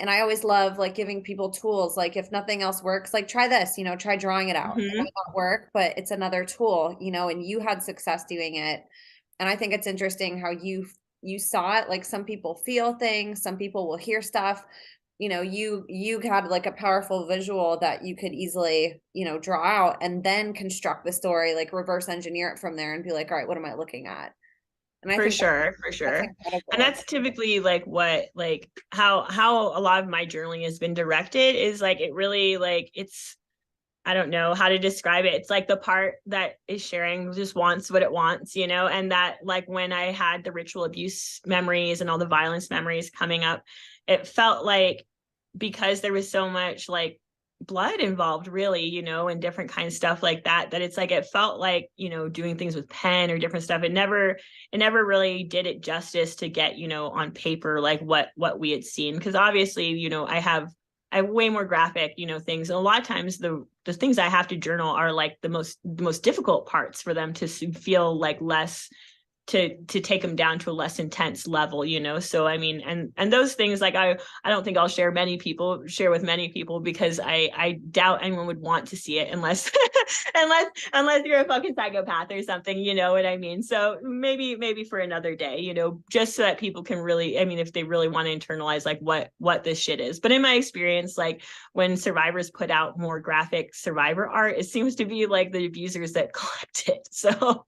Speaker 1: And I always love like giving people tools. Like if nothing else works, like try this, you know, try drawing it out. It
Speaker 2: Mm-hmm.
Speaker 1: might not work, but it's another tool, you know, and you had success doing it. And I think it's interesting how you saw it. Like some people feel things, some people will hear stuff. You know, you had like a powerful visual that you could easily, you know, draw out and then construct the story, like reverse engineer it from there and be like, all right, what am I looking at? And I
Speaker 2: For
Speaker 1: think
Speaker 2: sure, for
Speaker 1: that's
Speaker 2: sure. And
Speaker 1: incredible.
Speaker 2: that's typically like what like how a lot of my journaling has been directed is like it really like it's I don't know how to describe it. It's like the part that is sharing just wants what it wants, you know, and that like when I had the ritual abuse memories and all the violence memories coming up, it felt like because there was so much like blood involved really, you know, and different kinds of stuff like that, that it's like it felt like, you know, doing things with pen or different stuff. It never really did it justice to get, you know, on paper like what we had seen. Because obviously, you know, I have way more graphic, you know, things. And a lot of times the things I have to journal are like the most difficult parts for them to feel like less to take them down to a less intense level, you know. So I mean, and those things like I don't think I'll share with many people because I doubt anyone would want to see it unless unless you're a fucking psychopath or something, you know what I mean? So maybe for another day, you know, just so that people can really, I mean, if they really want to internalize like what this shit is. But in my experience, like when survivors put out more graphic survivor art, it seems to be like the abusers that collect it. So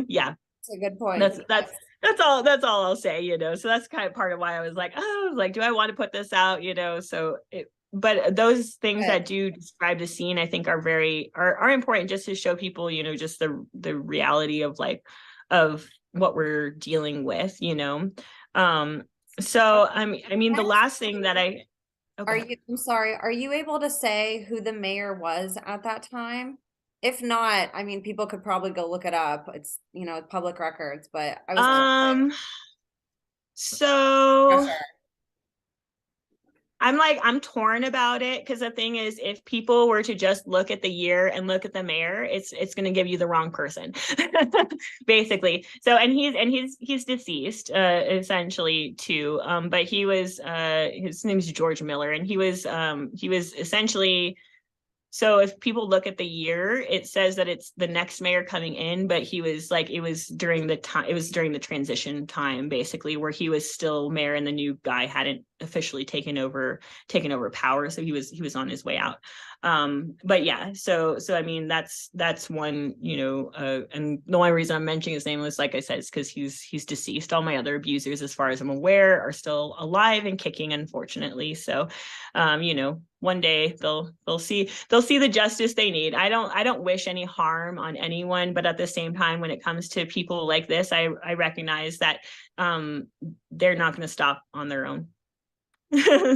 Speaker 2: yeah,
Speaker 1: That's a good point.
Speaker 2: that's that's that's all I'll say, you know. So that's kind of part of why I was like, oh, like, do I want to put this out, you know? So it, but those things
Speaker 1: Good.
Speaker 2: that do describe the scene, I think are very are important just to show people, you know, just the reality of like of what we're dealing with, you know. Um, so I mean, the last thing that I
Speaker 1: Are
Speaker 2: okay.
Speaker 1: you, I'm sorry, are you able to say who the mayor was at that time? If not, I mean, people could probably go look it up. It's, you know, public records, but I was curious.
Speaker 2: Um, so
Speaker 1: Pressure.
Speaker 2: I'm torn about it because the thing is, if people were to just look at the year and look at the mayor, it's going to give you the wrong person, basically. So and he's deceased essentially too. But he was his name's George Miller, and he was essentially so if people look at the year, it says that it's the next mayor coming in, but he was like it was during the time it was during the transition time basically where he was still mayor and the new guy hadn't officially taken over power, so he was on his way out. But yeah, so I mean that's one, you know, and the only reason I'm mentioning his name was like I said, is because he's deceased. All my other abusers, as far as I'm aware, are still alive and kicking, unfortunately. So you know, one day they'll see the justice they need. I don't wish any harm on anyone, but at the same time, when it comes to people like this, I recognize that they're not going to stop on their own.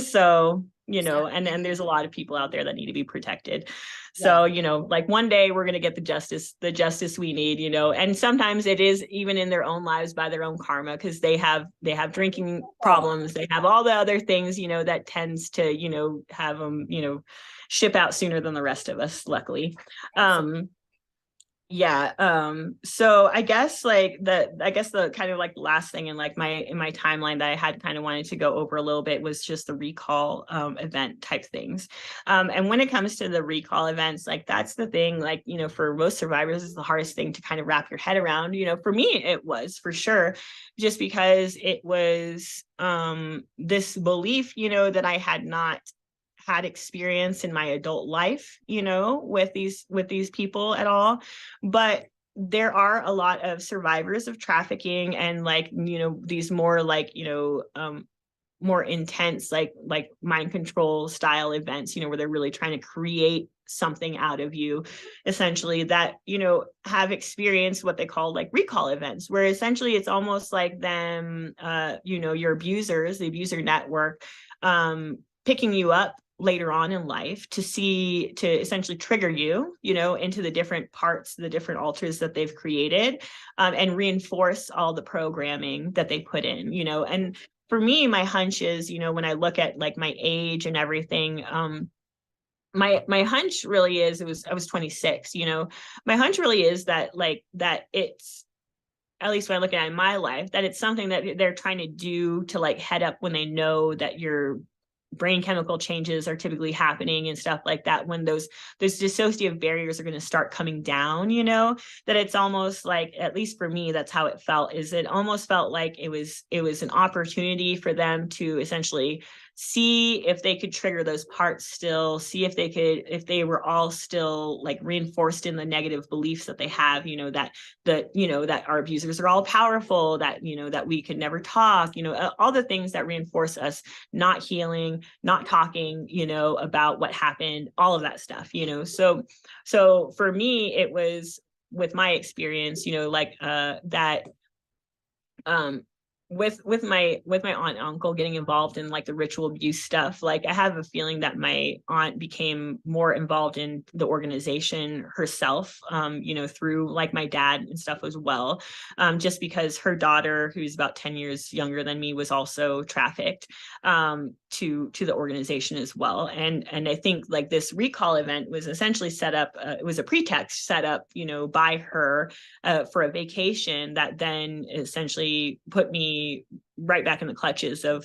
Speaker 2: So, you know, and there's a lot of people out there that need to be protected.
Speaker 1: Yeah.
Speaker 2: So, you know, like one day we're going to get the justice we need, you know. And sometimes it is even in their own lives by their own karma, because they have drinking problems, they have all the other things, you know, that tends to, you know, have them, you know, ship out sooner than the rest of us, luckily.
Speaker 1: Absolutely.
Speaker 2: Yeah, so I guess the kind of like last thing in like my timeline that I had kind of wanted to go over a little bit was just the recall event type things. And when it comes to the recall events, like that's the thing, like, you know, for most survivors is the hardest thing to kind of wrap your head around. You know, for me it was for sure, just because it was this belief, you know, that I had not had experience in my adult life, you know, with these people at all. But there are a lot of survivors of trafficking and like, you know, these more like, you know, more intense like mind control style events, you know, where they're really trying to create something out of you, essentially, that, you know, have experienced what they call like recall events, where essentially it's almost like them, you know, your abusers, the abuser network, picking you up later on in life to essentially trigger you, into the different parts, the different alters that they've created, and reinforce all the programming that they put in, and for me, my hunch is, when I look at like my age and everything, my hunch really is, I was 26, my hunch really is that it's, at least when I look at it in my life, that it's something that they're trying to do to like head up when they know that your brain chemical changes are typically happening and stuff like that, when those dissociative barriers are going to start coming down, that it's almost like, at least for me, that's how it felt, is it almost felt like it was an opportunity for them to essentially see if they could trigger those parts still, see if they were all still like reinforced in the negative beliefs that they have, that our abusers are all powerful, that, that we could never talk, all the things that reinforce us not healing, not talking, about what happened, all of that stuff, so for me, it was, with my experience, that with my aunt and uncle getting involved in like the ritual abuse stuff, like I have a feeling that my aunt became more involved in the organization herself, through like my dad and stuff as well, just because her daughter, who's about 10 years younger than me, was also trafficked to the organization as well, and I think like this recall event was essentially set up, it was a pretext set up, by her for a vacation that then essentially put me right back in the clutches of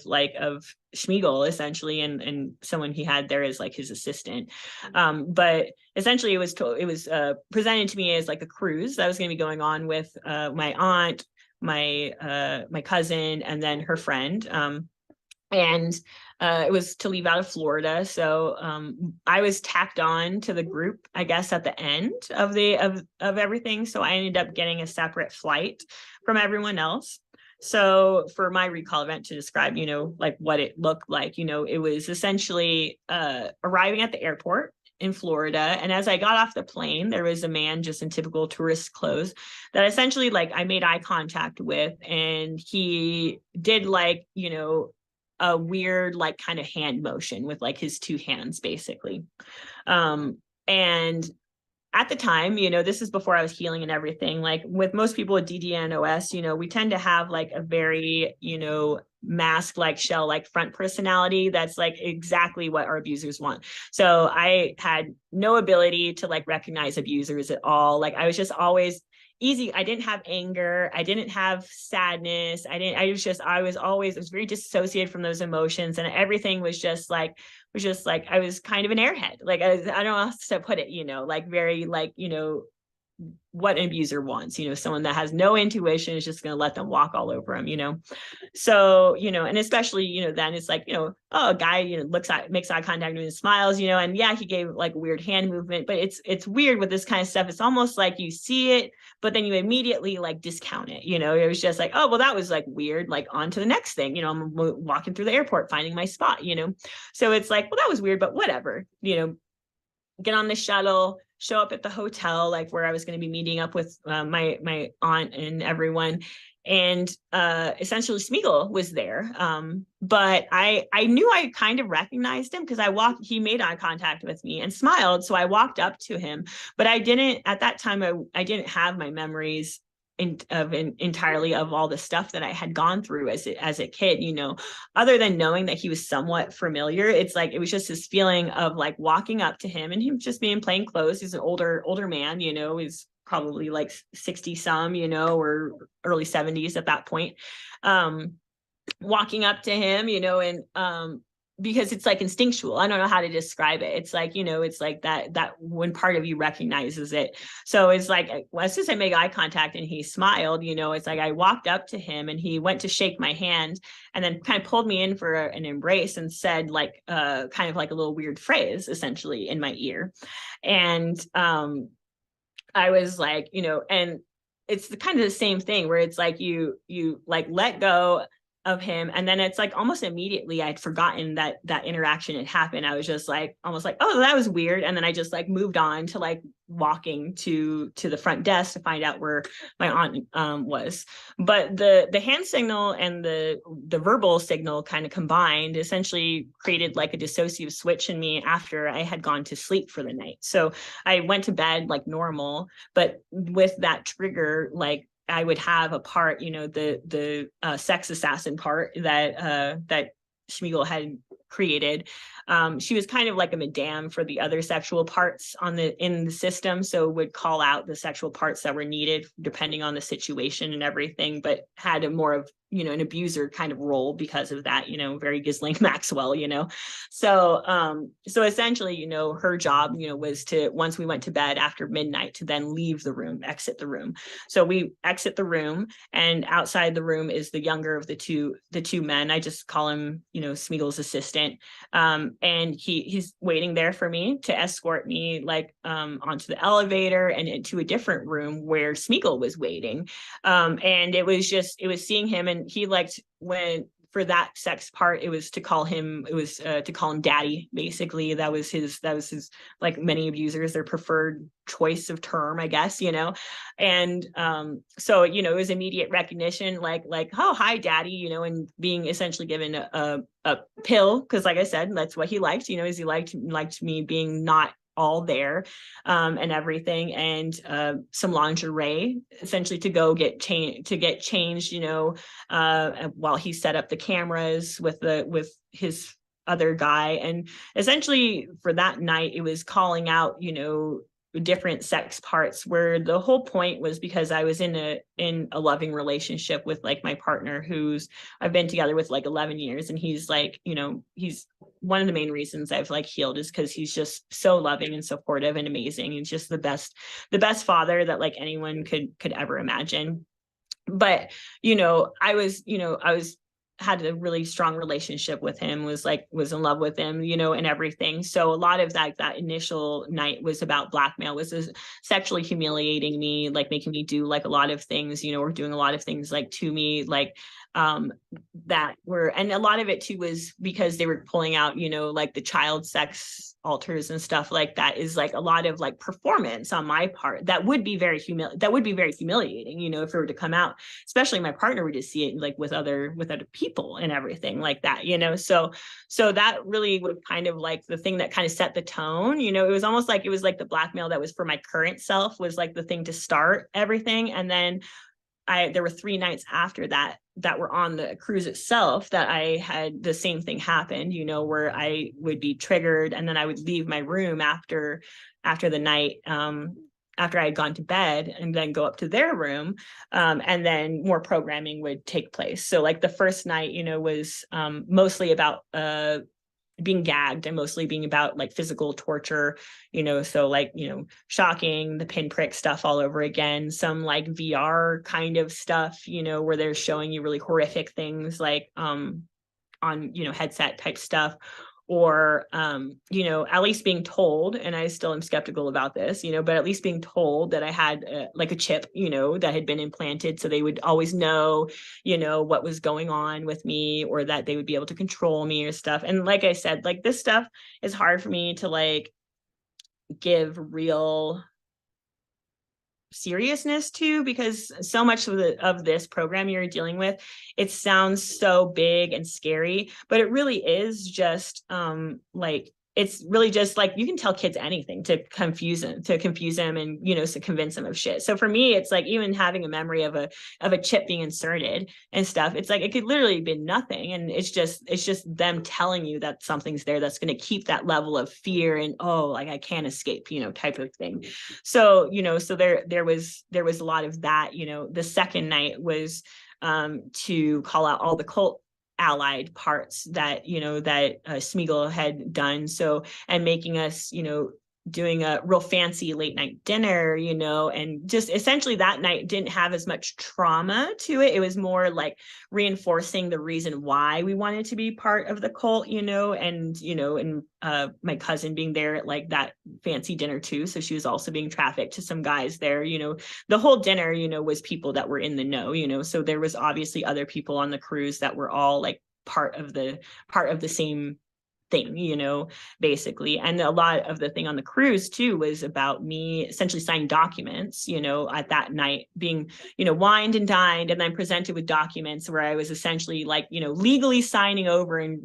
Speaker 2: Schmiegel, essentially, and someone he had there as like his assistant. But essentially it was presented to me as like a cruise that was going to be going on with my aunt, my cousin, and then her friend. And it was to leave out of Florida. So I was tacked on to the group, I guess, at the end of everything. So I ended up getting a separate flight from everyone else. So for my recall event, to describe, like what it looked like, it was essentially arriving at the airport in Florida. And as I got off the plane, there was a man just in typical tourist clothes that essentially like I made eye contact with, and he did like, a weird like kind of hand motion with like his two hands basically. And at the time, this is before I was healing and everything, like with most people with DDNOS, we tend to have like a very, mask like shell like front personality that's like exactly what our abusers want. So I had no ability to like recognize abusers at all. Like I was just always easy. I didn't have anger. I didn't have sadness. I was very dissociated from those emotions, and everything was just like I was kind of an airhead. Like I don't know how else to put it, like very like, what an abuser wants, someone that has no intuition is just going to let them walk all over them, so, and especially, then it's like, oh, a guy, makes eye contact with and smiles, and yeah, he gave like a weird hand movement, but it's weird with this kind of stuff. It's almost like you see it, but then you immediately like discount it, it was just like, oh, well, that was like weird, like on to the next thing, I'm walking through the airport, finding my spot, so it's like, well, that was weird, but whatever, get on the shuttle, show up at the hotel, like where I was going to be meeting up with my aunt and everyone. And essentially Smeagol was there. But I knew I kind of recognized him because he made eye contact with me and smiled. So I walked up to him, but at that time, I didn't have my memories entirely of all the stuff that I had gone through as a kid, other than knowing that he was somewhat familiar. It's like, it was just this feeling of like walking up to him and him just being plain clothes. He's an older man, he's probably like 60 some, or early 70s at that point. Walking up to him, and because it's like instinctual. I don't know how to describe it. It's like, it's like that when part of you recognizes it. So it's like, as soon as I make eye contact and he smiled, it's like I walked up to him and he went to shake my hand and then kind of pulled me in for an embrace and said like, kind of like a little weird phrase essentially in my ear. And I was like, and it's kind of the same thing where it's like you like let go of him. And then it's like almost immediately I'd forgotten that that interaction had happened. I was just like almost like, oh, that was weird. And then I just like moved on to like walking to the front desk to find out where my aunt was. But the hand signal and the verbal signal kind of combined essentially created like a dissociative switch in me after I had gone to sleep for the night. So I went to bed like normal, but with that trigger, like I would have a part, you know, the sex assassin part that Schmiegel had created. She was kind of like a madame for the other sexual parts in the system, so would call out the sexual parts that were needed depending on the situation and everything, but had a more of, you know, an abuser kind of role because of that, you know, very Ghislaine Maxwell, you know. So essentially, you know, her job, you know, was to, once we went to bed after midnight, to then leave the room, exit the room. So we exit the room, and outside the room is the younger of the two men. I just call him, you know, Smiegel's assistant. And he's waiting there for me to escort me like onto the elevator and into a different room where Smeagol was waiting. And it was seeing him, and he liked, when for that sex part, it was to call him daddy. Basically, that was his, like many abusers, their preferred choice of term, I guess, you know. And so, you know, it was immediate recognition, like, oh, hi daddy, you know, and being essentially given a pill, because like I said, that's what he liked, you know, is he liked me being not all there, and everything, and some lingerie essentially to go get changed, you know, while he set up the cameras with his other guy. And essentially for that night, it was calling out, you know, different sex parts, where the whole point was because I was in a loving relationship with like my partner, who's I've been together with like 11 years, and he's like, you know, he's one of the main reasons I've like healed is because he's just so loving and supportive and amazing. He's just the best father that like anyone could ever imagine. But you know, I was had a really strong relationship with him, was in love with him, you know, and everything. So a lot of that initial night was about blackmail, was sexually humiliating me, like making me do like a lot of things, you know, or doing a lot of things like to me, like that were, and a lot of it too was because they were pulling out, you know, like the child sex alters and stuff like that, is like a lot of like performance on my part that would be very humiliating, you know, if it were to come out, especially my partner would just see it like with other people and everything like that, you know. So that really was kind of like the thing that kind of set the tone, you know. It was almost like, it was like the blackmail that was for my current self was like the thing to start everything. And then there were 3 nights after that were on the cruise itself that I had the same thing happen, you know, where I would be triggered, and then I would leave my room after the night, after I had gone to bed, and then go up to their room, and then more programming would take place. So like the first night, you know, was mostly about being gagged, and mostly being about like physical torture, you know, so like, you know, shocking, the pinprick stuff all over again, some like VR kind of stuff, you know, where they're showing you really horrific things like on, you know, headset type stuff, or you know, at least being told, and I still am skeptical about this, you know, but at least being told that I had like a chip, you know, that had been implanted, so they would always know, you know, what was going on with me, or that they would be able to control me or stuff. And like I said, like this stuff is hard for me to like give real seriousness to, because so much of this program you're dealing with, it sounds so big and scary, but it really is just like, it's really just like, you can tell kids anything to confuse them and, you know, to convince them of shit. So for me, it's like, even having a memory of a chip being inserted and stuff, it's like, it could literally be nothing. And it's just them telling you that something's there that's going to keep that level of fear and, oh, like I can't escape, you know, type of thing. So, you know, so there was a lot of that. You know, the second night was to call out all the cult allied parts that, you know, that Smeagol had done. So, and making us, you know, doing a real fancy late night dinner, you know, and just essentially that night didn't have as much trauma to it. It was more like reinforcing the reason why we wanted to be part of the cult, you know, and my cousin being there at like that fancy dinner too. So she was also being trafficked to some guys there, you know. The whole dinner, you know, was people that were in the know, you know. So there was obviously other people on the cruise that were all like part of the same thing, you know, basically. And a lot of the thing on the cruise too was about me essentially signing documents, you know, at that night being, you know, wined and dined and then presented with documents where I was essentially like, you know, legally signing over and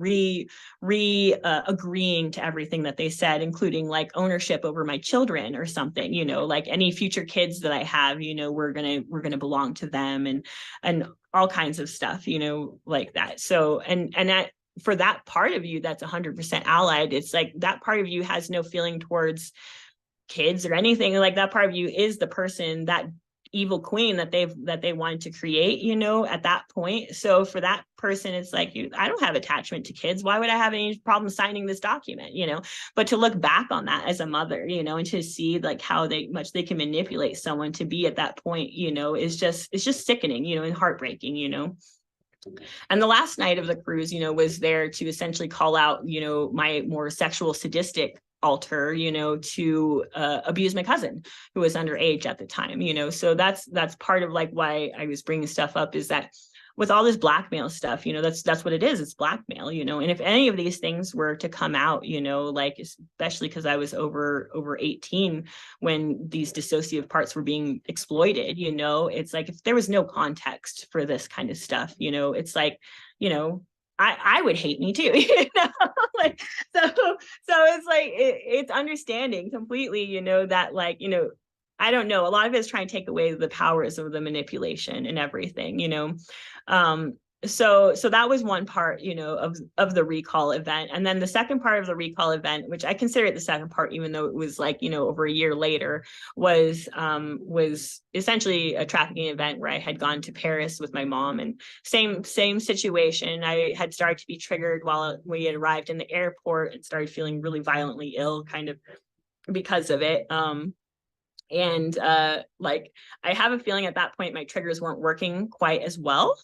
Speaker 2: agreeing to everything that they said, including like ownership over my children or something, you know, like any future kids that I have, you know, we're gonna belong to them, and all kinds of stuff, you know, like that. So and that, for that part of you that's 100% allied, it's like that part of you has no feeling towards kids or anything. Like that part of you is the person, that evil queen that they wanted to create, you know, at that point. So for that person, it's like, I don't have attachment to kids. Why would I have any problem signing this document, you know? But to look back on that as a mother, you know, and to see like how much they can manipulate someone to be at that point, you know, it's just sickening, you know, and heartbreaking, you know. And the last night of the cruise, you know, was there to essentially call out, you know, my more sexual sadistic alter, you know, to abuse my cousin who was underage at the time, you know. So that's part of like why I was bringing stuff up, is that with all this blackmail stuff, you know, that's what it is. It's blackmail, you know. And if any of these things were to come out, you know, like especially because I was over 18 when these dissociative parts were being exploited, you know, it's like if there was no context for this kind of stuff, you know, it's like, you know, I would hate me too, you know, like so it's like it's understanding completely, you know, that like, you know, I don't know, a lot of it is trying to take away the powers of the manipulation and everything, you know. So that was one part, you know, of the recall event. And then the second part of the recall event, which I consider it the second part, even though it was like, you know, over a year later, was essentially a trafficking event where I had gone to Paris with my mom, and same situation. I had started to be triggered while we had arrived in the airport and started feeling really violently ill kind of because of it. And like I have a feeling at that point my triggers weren't working quite as well,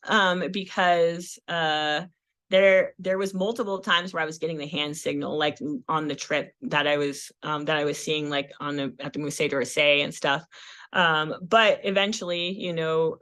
Speaker 2: because there was multiple times where I was getting the hand signal, like on the trip that I was seeing, like at the Musée d'Orsay and stuff. But eventually, you know,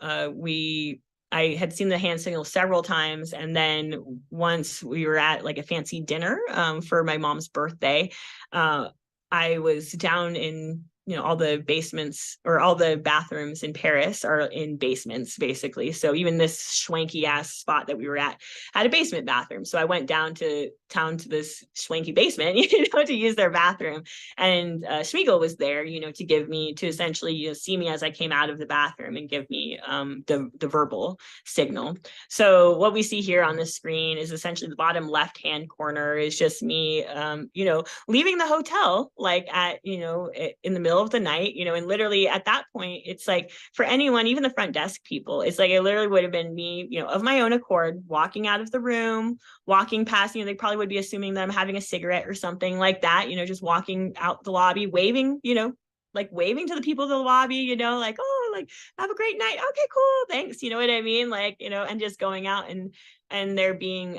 Speaker 2: I had seen the hand signal several times, and then once we were at like a fancy dinner for my mom's birthday, I was down in, you know, all the basements, or all the bathrooms in Paris are in basements basically. So even this schwanky ass spot that we were at had a basement bathroom. So I went down to town to this schwanky basement, you know, to use their bathroom. And Schmiegel was there, you know, to essentially, you know, see me as I came out of the bathroom and give me the verbal signal. So what we see here on the screen is essentially the bottom left hand corner is just me, you know, leaving the hotel, like at, you know, in the middle of the night, you know. And literally at that point, it's like for anyone, even the front desk people, it's like it literally would have been me, you know, of my own accord, walking out of the room, walking past, you know, they probably would be assuming that I'm having a cigarette or something like that, you know, just walking out the lobby, waving, you know, like waving to the people in the lobby, you know, like, oh, like, have a great night. Okay, cool. Thanks. You know what I mean? Like, you know, and just going out and there being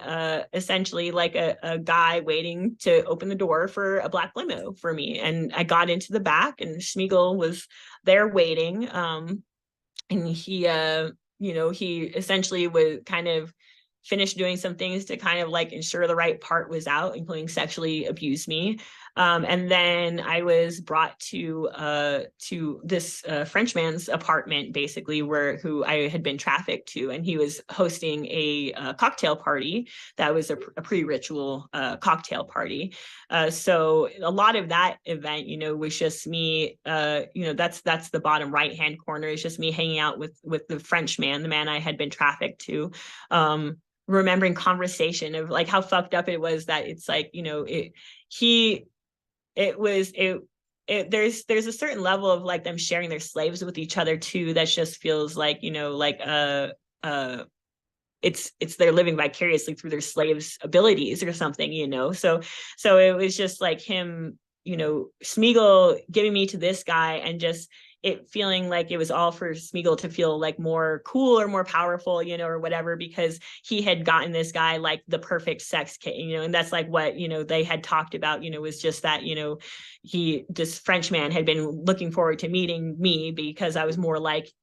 Speaker 2: essentially like a guy waiting to open the door for a black limo for me. And I got into the back, and Schmiegel was there waiting. And he, you know, he essentially was kind of finished doing some things to kind of like ensure the right part was out, including sexually abuse me. And then I was brought to this Frenchman's apartment, basically, who I had been trafficked to, and he was hosting a cocktail party that was a pre-ritual cocktail party. So a lot of that event, you know, was just me. You know, that's the bottom right hand corner is just me hanging out with the Frenchman, the man I had been trafficked to. Remembering conversation of like how fucked up it was that it's like, you know, there's a certain level of like them sharing their slaves with each other too that just feels like, you know, like it's they're living vicariously through their slaves' abilities or something, you know. So it was just like him, Smeagol giving me to this guy, and just it feeling like it was all for Smeagol to feel like more cool or more powerful, or whatever, because he had gotten this guy like the perfect sex kit, and that's like what, they had talked about, was just that, this French man had been looking forward to meeting me because I was more like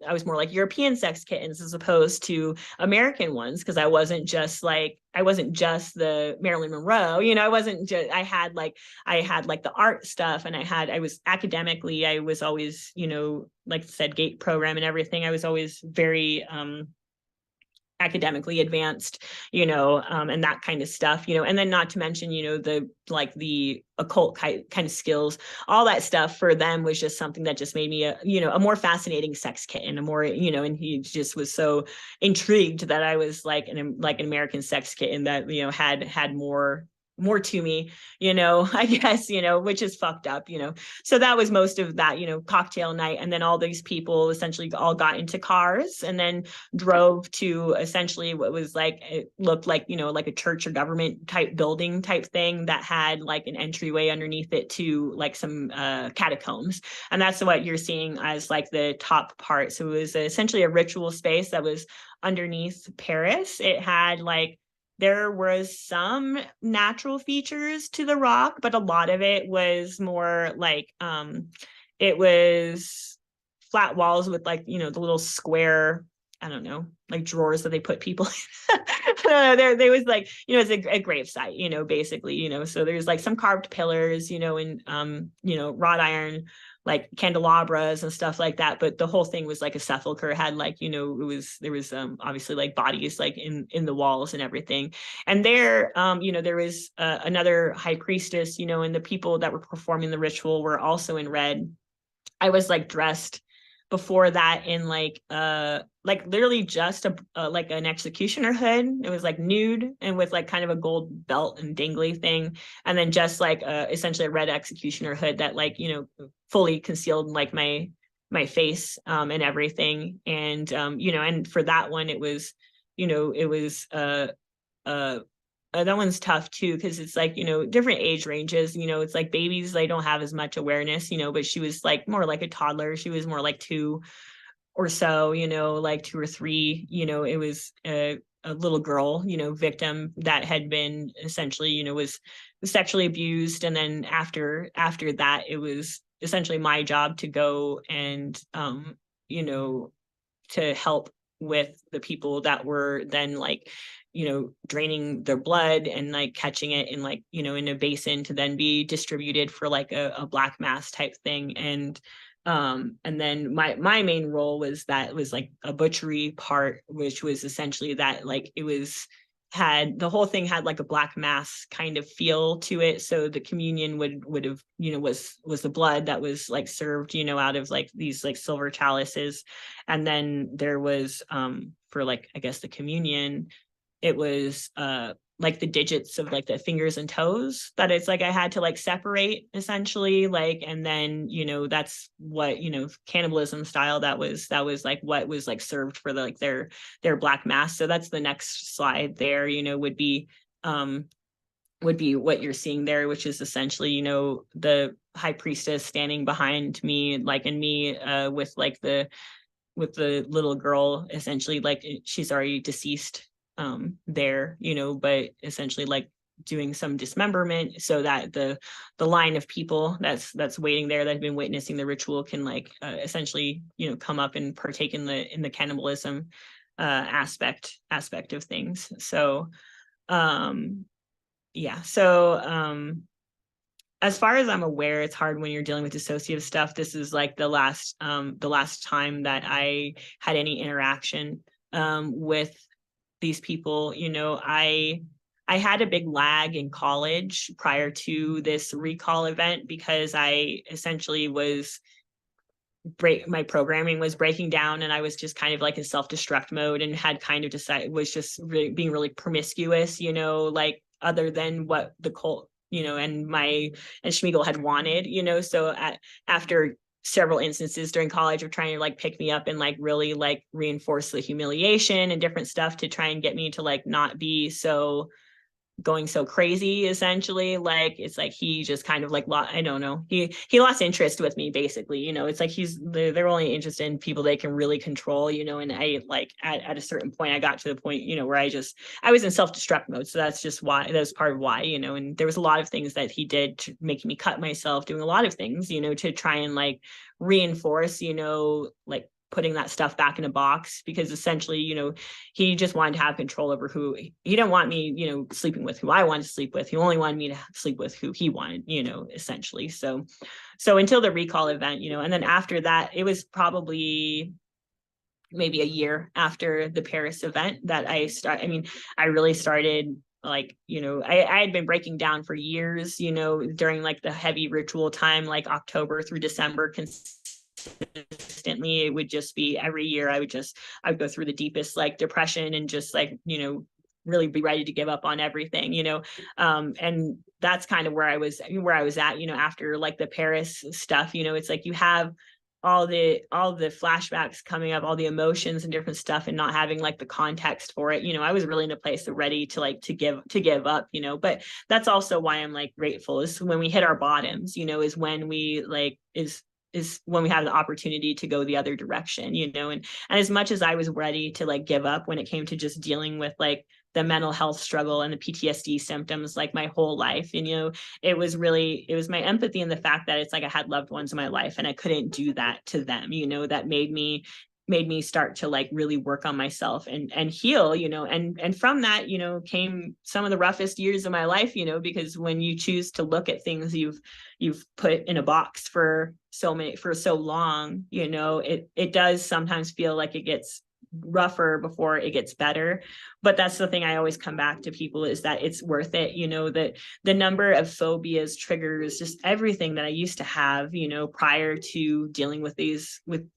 Speaker 2: European sex kittens as opposed to American ones, because I wasn't just the Marilyn Monroe, I wasn't just, I had like the art stuff, and I was academically, I was always, like I said, GATE program and everything. I was always very academically advanced, and that kind of stuff, and then not to mention, the occult kind of skills, all that stuff for them was just something that just made me a more fascinating sex kitten, a more, and he just was so intrigued that I was like an American sex kitten that, had more to me, I guess, which is fucked up, so that was most of that, cocktail night. And then all these people essentially all got into cars and then drove to essentially what was like, it looked like, like a church or government type building type thing that had like an entryway underneath it to like some catacombs. And that's what you're seeing as like the top part. So it was essentially a ritual space that was underneath Paris. It had like, there was some natural features to the rock, but a lot of it was more like it was flat walls with like, the little square, I don't know, like drawers that they put people in. I don't know, there was like, it's a grave site, basically, so there's like some carved pillars, and wrought iron like candelabras and stuff like that, but the whole thing was like a sepulcher. It had like, there was obviously like bodies like in the walls and everything. And there there was another high priestess, and the people that were performing the ritual were also in red. I was like dressed before that in like literally just a like an executioner hood. It was like nude and with like kind of a gold belt and dangly thing, and then just like essentially a red executioner hood that like fully concealed like my face and everything. And and for that one it was it was that one's tough too, because it's like different age ranges. It's like babies, they don't have as much awareness, but she was like more like a toddler. She was more like 2 or so, like 2 or 3. It was a little girl, victim that had been essentially, was sexually abused. And then after that, it was essentially my job to go and to help with the people that were then like draining their blood and like catching it in like in a basin to then be distributed for like a black mass type thing. And then my main role was like a butchery part, which was essentially that like it was had the whole thing had like a black mass kind of feel to it. So the communion would have was the blood that was like served out of like these like silver chalices. And then there was for like I guess the communion, it was like the digits of like the fingers and toes that it's like I had to like separate essentially, like, and then that's what cannibalism style, that was like what was like served for the, like their black mass. So that's the next slide there, would be what you're seeing there, which is essentially the high priestess standing behind me, like, and me with the little girl, essentially like she's already deceased there, but essentially like doing some dismemberment so that the line of people that's waiting there that have been witnessing the ritual can like essentially come up and partake in the cannibalism aspect of things. So yeah, so as far as I'm aware, it's hard when you're dealing with dissociative stuff. This is like the last time that I had any interaction with these people. I had a big lag in college prior to this recall event because I essentially my programming was breaking down, and I was just kind of like in self-destruct mode and had kind of decided, was just being really promiscuous, like other than what the cult, and Schmiegel had wanted, so after several instances during college of trying to like pick me up and like really like reinforce the humiliation and different stuff to try and get me to like not be so going so crazy, essentially. Like it's like he just kind of like I don't know, he lost interest with me, basically. It's like they're only interested in people they can really control. And I like at a certain point I got to the point where I was in self-destruct mode. So that's part of why. And there was a lot of things that he did to make me cut myself, doing a lot of things to try and like reinforce like putting that stuff back in a box, because essentially, he just wanted to have control over who he didn't want me, sleeping with who I wanted to sleep with. He only wanted me to sleep with who he wanted, essentially. So until the recall event, and then after that, it was probably maybe a year after the Paris event that I really started like, I had been breaking down for years, during like the heavy ritual time, like October through December, consistently. It would just be every year I would go through the deepest like depression and just like really be ready to give up on everything. And that's kind of where I was at after like the Paris stuff. It's like you have all the flashbacks coming up, all the emotions and different stuff, and not having like the context for it. I was really in a place of ready to like to give up. But that's also why I'm like grateful, is when we hit our bottoms, is when we like is when we have the opportunity to go the other direction. And as much as I was ready to like give up when it came to just dealing with like the mental health struggle and the PTSD symptoms like my whole life, and it was my empathy and the fact that it's like I had loved ones in my life and I couldn't do that to them, that made me start to like really work on myself and heal. And from that came some of the roughest years of my life, because when you choose to look at things you've put in a box for so long, it does sometimes feel like it gets rougher before it gets better. But that's the thing I always come back to people, is that it's worth it. That the number of phobias, triggers, just everything that I used to have prior to dealing with these with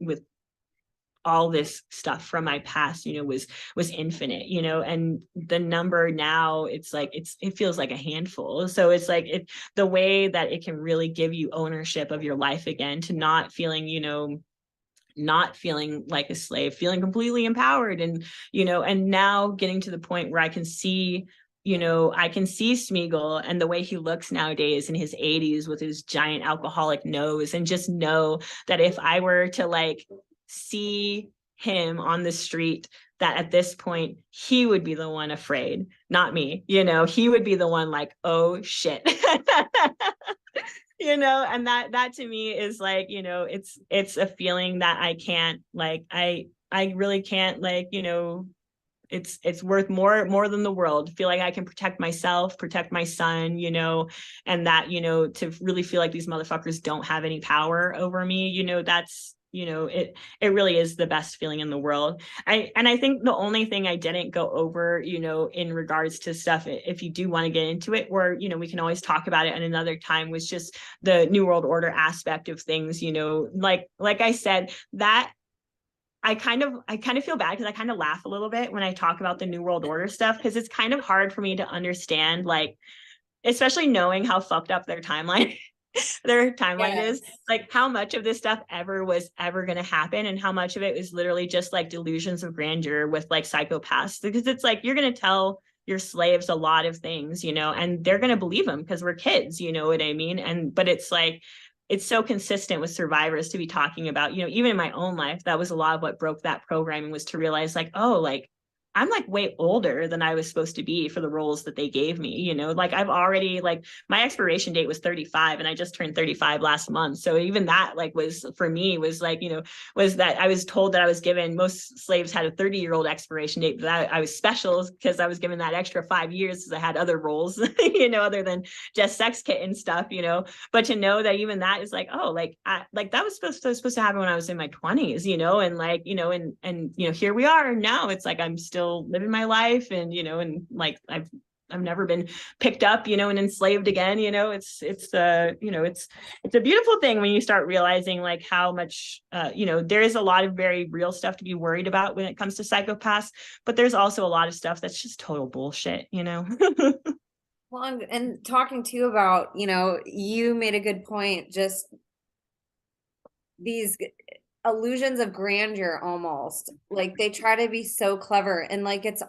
Speaker 2: all this stuff from my past was infinite. And the number now, it's like it feels like a handful. So it's like the way that it can really give you ownership of your life again, to not feeling like a slave, feeling completely empowered. And and now getting to the point where I can see Smeagol and the way he looks nowadays in his 80s with his giant alcoholic nose, and just know that if I were to like see him on the street, that at this point he would be the one afraid, not me. He would be the one like, oh shit. And that to me is like, it's a feeling that I can't like, I really can't like, it's worth more than the world. Feel like I can protect myself, protect my son, and that, to really feel like these motherfuckers don't have any power over me, that's, it really is the best feeling in the world. I think the only thing I didn't go over, in regards to stuff, if you do want to get into it, or, we can always talk about it at another time, was just the New World Order aspect of things, like I said, that I kind of feel bad, because I kind of laugh a little bit when I talk about the New World Order stuff, because it's kind of hard for me to understand, like, especially knowing how fucked up their timeline is, like how much of this stuff was ever going to happen, and how much of it is literally just like delusions of grandeur with like psychopaths. Because it's like, you're going to tell your slaves a lot of things, and they're going to believe them because we're kids, you know what I mean? But it's like, it's so consistent with survivors to be talking about, even in my own life, that was a lot of what broke that programming, was to realize like, oh, like I'm like way older than I was supposed to be for the roles that they gave me, like I've already, like my expiration date was 35 and I just turned 35 last month. So even that like was, for me, was like, was that I was told that I was given, most slaves had a 30-year-old expiration date, but I was special because I was given that extra 5 years because I had other roles, other than just sex kitten stuff, but to know that even that is like, oh, like that was supposed to happen when I was in my 20s, and like, and here we are now. It's like I'm still living my life, and and like I've never been picked up, and enslaved again. It's a beautiful thing when you start realizing like how much there is a lot of very real stuff to be worried about when it comes to psychopaths, but there's also a lot of stuff that's just total bullshit.
Speaker 1: Well, and talking to you about, you made a good point, just these illusions of grandeur, almost like they try to be so clever, and like it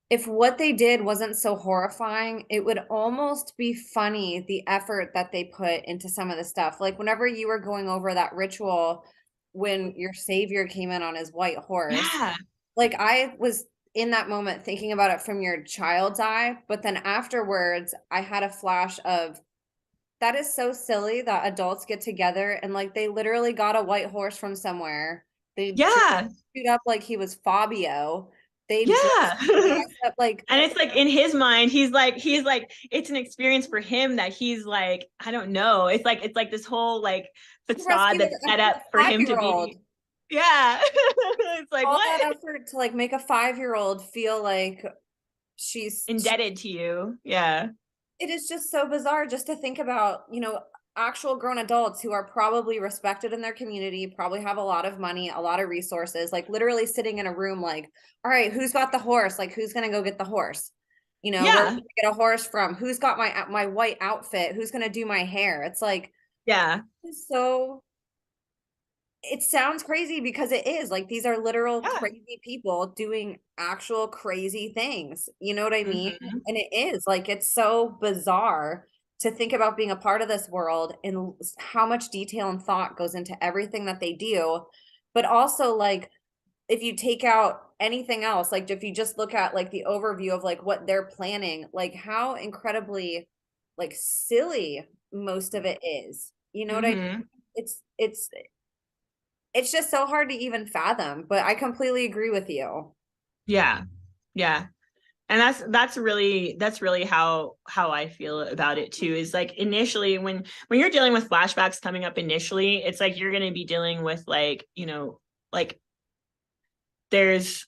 Speaker 1: if what they did wasn't so horrifying, it would almost be funny the effort that they put into some of the stuff. Like whenever you were going over that ritual when your savior came in on his white horse,
Speaker 2: Yeah.
Speaker 1: like I was in that moment thinking about it from your child's eye, but then afterwards I had a flash of that is so silly that adults get together and like they literally got a white horse from somewhere. They
Speaker 2: Yeah.
Speaker 1: shoot up like he was Fabio. They dressed
Speaker 2: Yeah.
Speaker 1: the guys up like
Speaker 2: And it's like in his mind, he's like, it's an experience for him that he's like, I don't know. It's like this whole like facade
Speaker 1: rescued
Speaker 2: that's set up
Speaker 1: a
Speaker 2: for him to
Speaker 1: 5-year-old.
Speaker 2: be. Yeah. It's like,
Speaker 1: All that
Speaker 2: what?
Speaker 1: effort to like make a 5-year-old feel like she
Speaker 2: Indebted to you. Yeah.
Speaker 1: it is just so bizarre just to think about, actual grown adults who are probably respected in their community, probably have a lot of money, a lot of resources, like literally sitting in a room like, all right, who's got the horse? Like who's gonna go get the horse? Where do
Speaker 2: Yeah.
Speaker 1: we get a horse from? Who's got my white outfit? Who's gonna do my hair? It's like
Speaker 2: Yeah.
Speaker 1: so it sounds crazy because it is like these are literal
Speaker 2: Yeah.
Speaker 1: crazy people doing actual crazy things. You know what I mean?
Speaker 2: Hmm.
Speaker 1: And it is like it's so bizarre to think about being a part of this world and how much detail and thought goes into everything that they do. But also like if you take out anything else, like if you just look at like the overview of like what they're planning, like how incredibly like silly most of it is. You know what I mean?
Speaker 2: Hmm.
Speaker 1: It's just so hard to even fathom, but I completely agree with you.
Speaker 2: Yeah. Yeah. And that's really how I feel about it too, is like initially when you're dealing with flashbacks coming up initially, it's like you're going to be dealing with like, like there's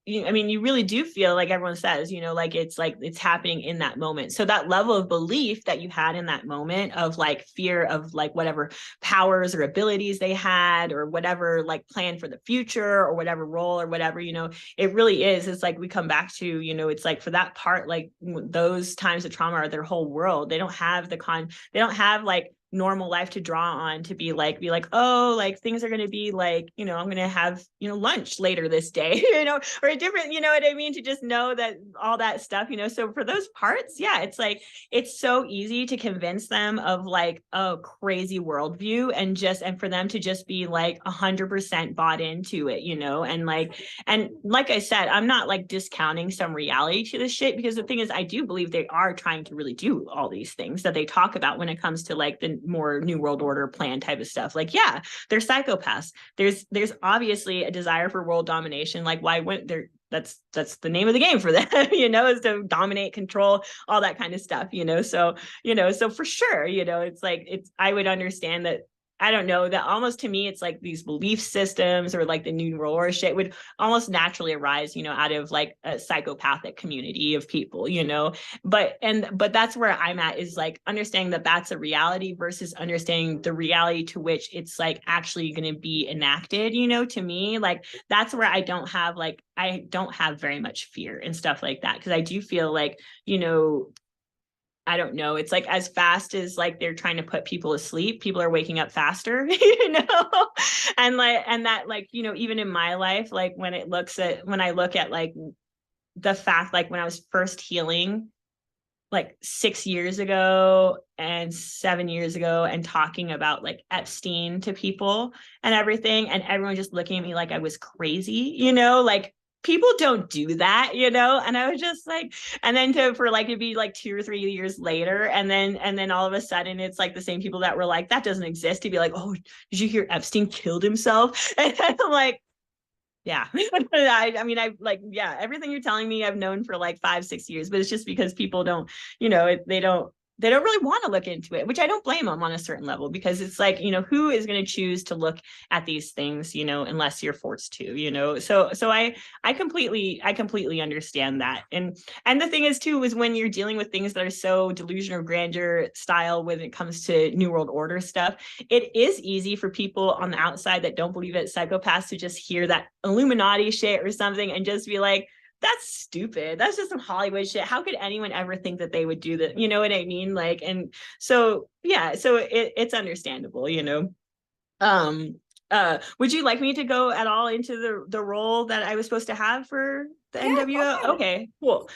Speaker 2: I mean, you really do feel like everyone says, like it's happening in that moment. So that level of belief that you had in that moment of like fear of like whatever powers or abilities they had or whatever like plan for the future or whatever role or whatever, it really is. It's like we come back to, it's like for that part, like those times of trauma are their whole world. They don't have they don't have like normal life to draw on to be like, oh, like things are going to be like, I'm going to have, lunch later this day, or a different, you know what I mean? To just know that all that stuff, so for those parts, yeah, it's like, it's so easy to convince them of like a crazy worldview and for them to just be like 100% bought into it, and like I said, I'm not like discounting some reality to this shit, because the thing is, I do believe they are trying to really do all these things that they talk about when it comes to like the more New World Order plan type of stuff. Like, yeah, they're psychopaths. There's obviously a desire for world domination. Like, why wouldn't there? That's the name of the game for them, is to dominate, control, all that kind of stuff, so for sure, it's like I would understand that. I don't know, that almost to me, it's like these belief systems or like the New World Order shit would almost naturally arise, out of like a psychopathic community of people, but that's where I'm at, is like understanding that that's a reality versus understanding the reality to which it's like actually going to be enacted, to me, like that's where I don't have very much fear and stuff like that, because I do feel like, I don't know. It's like as fast as like they're trying to put people to sleep, people are waking up faster, and that like, even in my life, like when I look at like the fact, like when I was first healing, like 6 years ago and 7 years ago, and talking about like Epstein to people and everything, and everyone just looking at me like I was crazy, like people don't do that, and I was just like, and then for like to be like 2 or 3 years later, and then all of a sudden it's like the same people that were like that doesn't exist, to be like, oh, did you hear Epstein killed himself? And I'm like, yeah. I mean, I like, yeah, everything you're telling me, I've known for like 5, 6 years, but it's just because people don't, they don't really want to look into it, which I don't blame them on a certain level, because it's like, who is going to choose to look at these things, unless you're forced to, so I completely understand that. And the thing is too, is when you're dealing with things that are so delusional grandeur style, when it comes to New World Order stuff, it is easy for people on the outside that don't believe it, psychopaths, to just hear that Illuminati shit or something and just be like, that's stupid. That's just some Hollywood shit. How could anyone ever think that they would do that? You know what I mean? Like, and so, yeah, so it's understandable, would you like me to go at all into the role that I was supposed to have for The
Speaker 1: Yeah, go
Speaker 2: NWO?
Speaker 1: ahead.
Speaker 2: Okay, cool.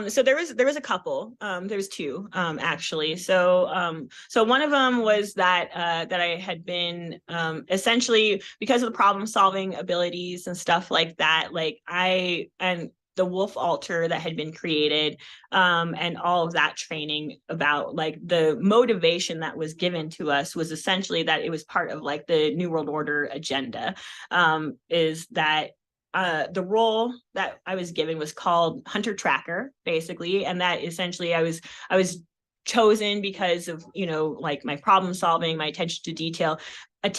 Speaker 2: So there was a couple. There was two, actually. So one of them was that I had been essentially, because of the problem solving abilities and stuff like that, like I and the wolf altar that had been created, and all of that training about like the motivation that was given to us was essentially that it was part of like the New World Order agenda, is that the role that I was given was called hunter tracker, basically, and that essentially I was chosen because of, like my problem solving, my attention to detail.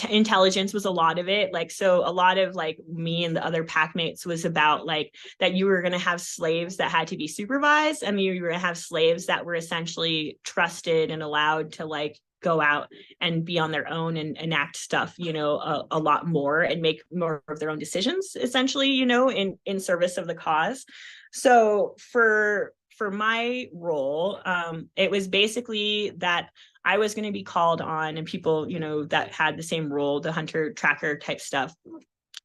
Speaker 2: Intelligence was a lot of it. Like, so a lot of like me and the other pack mates was about like that you were going to have slaves that had to be supervised, and you were going to have slaves that were essentially trusted and allowed to like go out and be on their own and enact stuff, a lot more and make more of their own decisions, essentially, in service of the cause. So for my role, it was basically that I was going to be called on, and people, that had the same role, the hunter tracker type stuff.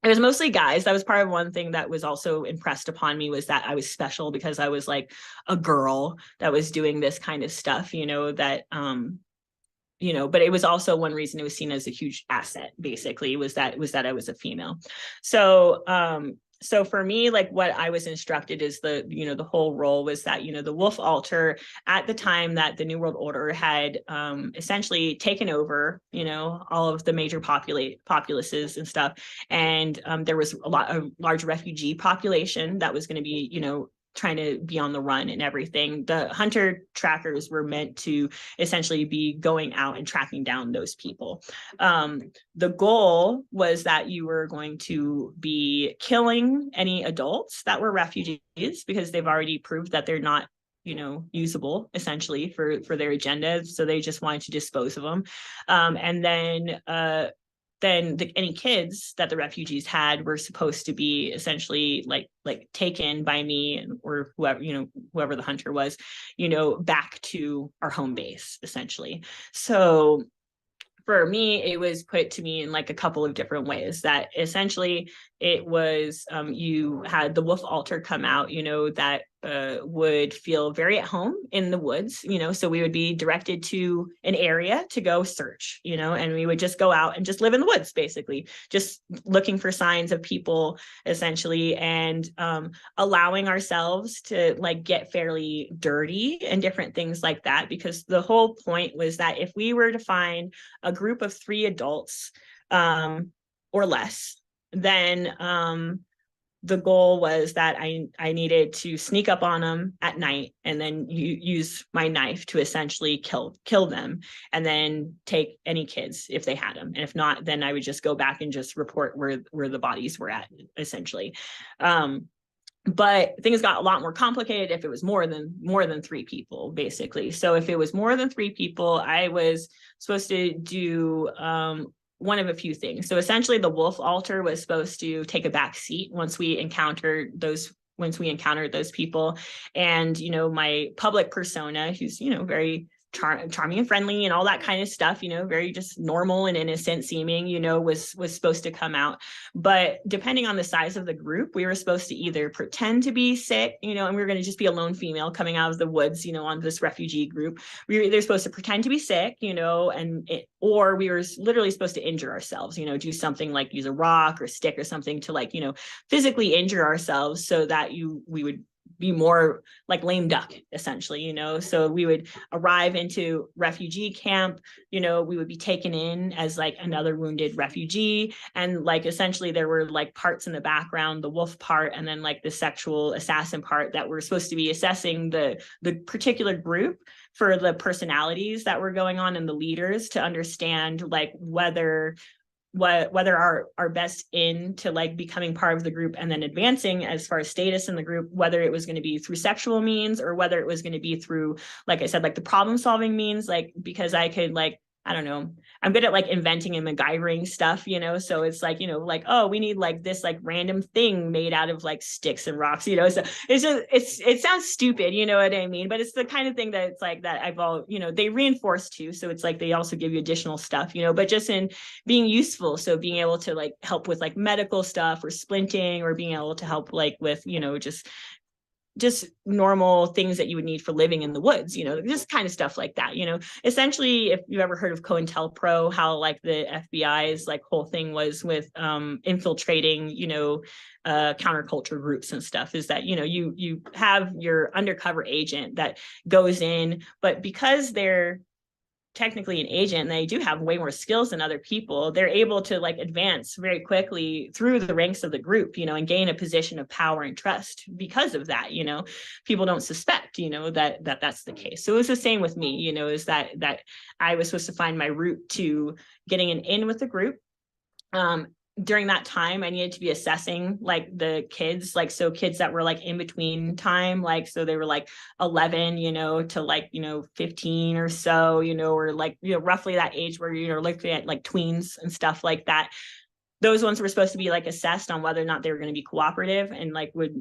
Speaker 2: It was mostly guys. That was part of one thing that was also impressed upon me, was that I was special because I was like a girl that was doing this kind of stuff, but it was also one reason it was seen as a huge asset, basically, was that I was a female. So for me, like what I was instructed is the whole role was that, the wolf altar, at the time that the New World Order had essentially taken over, all of the major populaces and stuff. And there was a large refugee population that was going to be, trying to be on the run and everything. The hunter trackers were meant to essentially be going out and tracking down those people. The goal was that you were going to be killing any adults that were refugees, because they've already proved that they're not, usable essentially for their agenda. So they just wanted to dispose of them. And then any kids that the refugees had were supposed to be essentially like taken by me or whoever the hunter was, back to our home base, essentially. So for me, it was put to me in like a couple of different ways, that essentially it was, you had the wolf altar come out, that would feel very at home in the woods, so we would be directed to an area to go search, and we would just go out and just live in the woods, basically, just looking for signs of people, essentially, and allowing ourselves to like get fairly dirty and different things like that, because the whole point was that if we were to find a group of 3 adults or less, then the goal was that I needed to sneak up on them at night and then use my knife to essentially kill them, and then take any kids if they had them. And if not, then I would just go back and just report where the bodies were at, essentially. But things got a lot more complicated if it was more than 3 people, basically. So if it was more than 3 people, I was supposed to do one of a few things. So essentially the wolf altar was supposed to take a back seat once we encountered those people. And, my public persona, who's, very charming and friendly and all that kind of stuff, very just normal and innocent seeming, was supposed to come out. But depending on the size of the group, we were supposed to either pretend to be sick, and we were going to just be a lone female coming out of the woods, on this refugee group. We were either supposed to pretend to be sick, or we were literally supposed to injure ourselves, do something like use a rock or stick or something to like, physically injure ourselves, so that we would be more like lame duck, essentially, so we would arrive into refugee camp, we would be taken in as like another wounded refugee, and like essentially there were like parts in the background, the wolf part and then like the sexual assassin part, that we're supposed to be assessing the particular group for the personalities that were going on and the leaders, to understand like whether our best into like becoming part of the group and then advancing as far as status in the group, whether it was going to be through sexual means or whether it was going to be through, like I said, like the problem solving means, like because I could like I don't know. I'm good at like inventing and MacGyvering stuff, so it's like, like, oh, we need like this like random thing made out of like sticks and rocks, so it's just, it sounds stupid, you know what I mean? But it's the kind of thing that it's like that I've all, they reinforce too. So it's like, they also give you additional stuff, but just in being useful. So being able to like help with like medical stuff or splinting, or being able to help like with, just normal things that you would need for living in the woods, just kind of stuff like that, essentially. If you've ever heard of COINTELPRO, how like the FBI's like whole thing was with infiltrating, counterculture groups and stuff, is that, you have your undercover agent that goes in, but because they're technically an agent and they do have way more skills than other people, they're able to like advance very quickly through the ranks of the group, and gain a position of power and trust because of that. People don't suspect, that that's the case. So it was the same with me, is that I was supposed to find my route to getting an in with the group. During that time, I needed to be assessing like the kids, like, so kids that were like in between time, like, so they were like 11, to like, 15 or so, or like, roughly that age where you're looking at like tweens and stuff like that. Those ones were supposed to be like assessed on whether or not they were going to be cooperative and like would,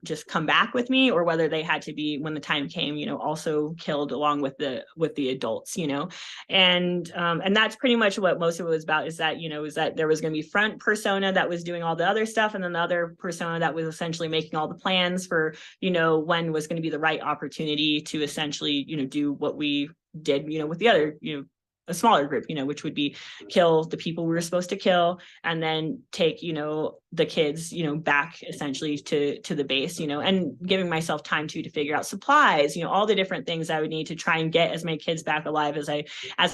Speaker 2: just come back with me, or whether they had to be, when the time came, also killed along with the adults, and that's pretty much what most of it was about, is that, is that there was going to be front persona that was doing all the other stuff, and then the other persona that was essentially making all the plans for, when was going to be the right opportunity to essentially, do what we did, with the other, a smaller group, which would be kill the people we were supposed to kill, and then take, the kids, back essentially to the base, and giving myself time to figure out supplies, all the different things I would need to try and get as many kids back alive as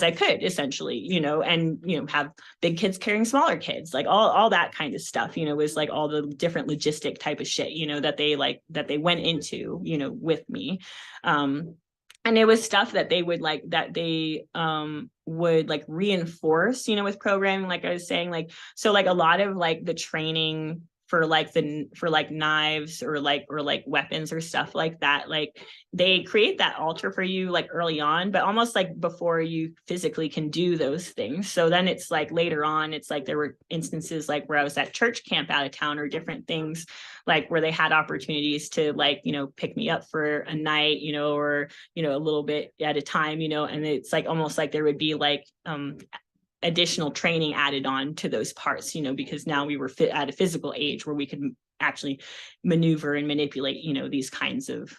Speaker 2: I could, essentially, and, have big kids carrying smaller kids, like all that kind of stuff, was like all the different logistic type of shit, that they went into, with me. And it was stuff that they would like, that they would like reinforce, with programming, like I was saying, like, so like a lot of like the training for like knives or like weapons or stuff like that, like they create that altar for you like early on, but almost like before you physically can do those things. So then it's like later on, it's like there were instances like where I was at church camp out of town, or different things like where they had opportunities to like, pick me up for a night, or, a little bit at a time, and it's like almost like there would be like additional training added on to those parts, because now we were at a physical age where we could actually maneuver and manipulate, these kinds of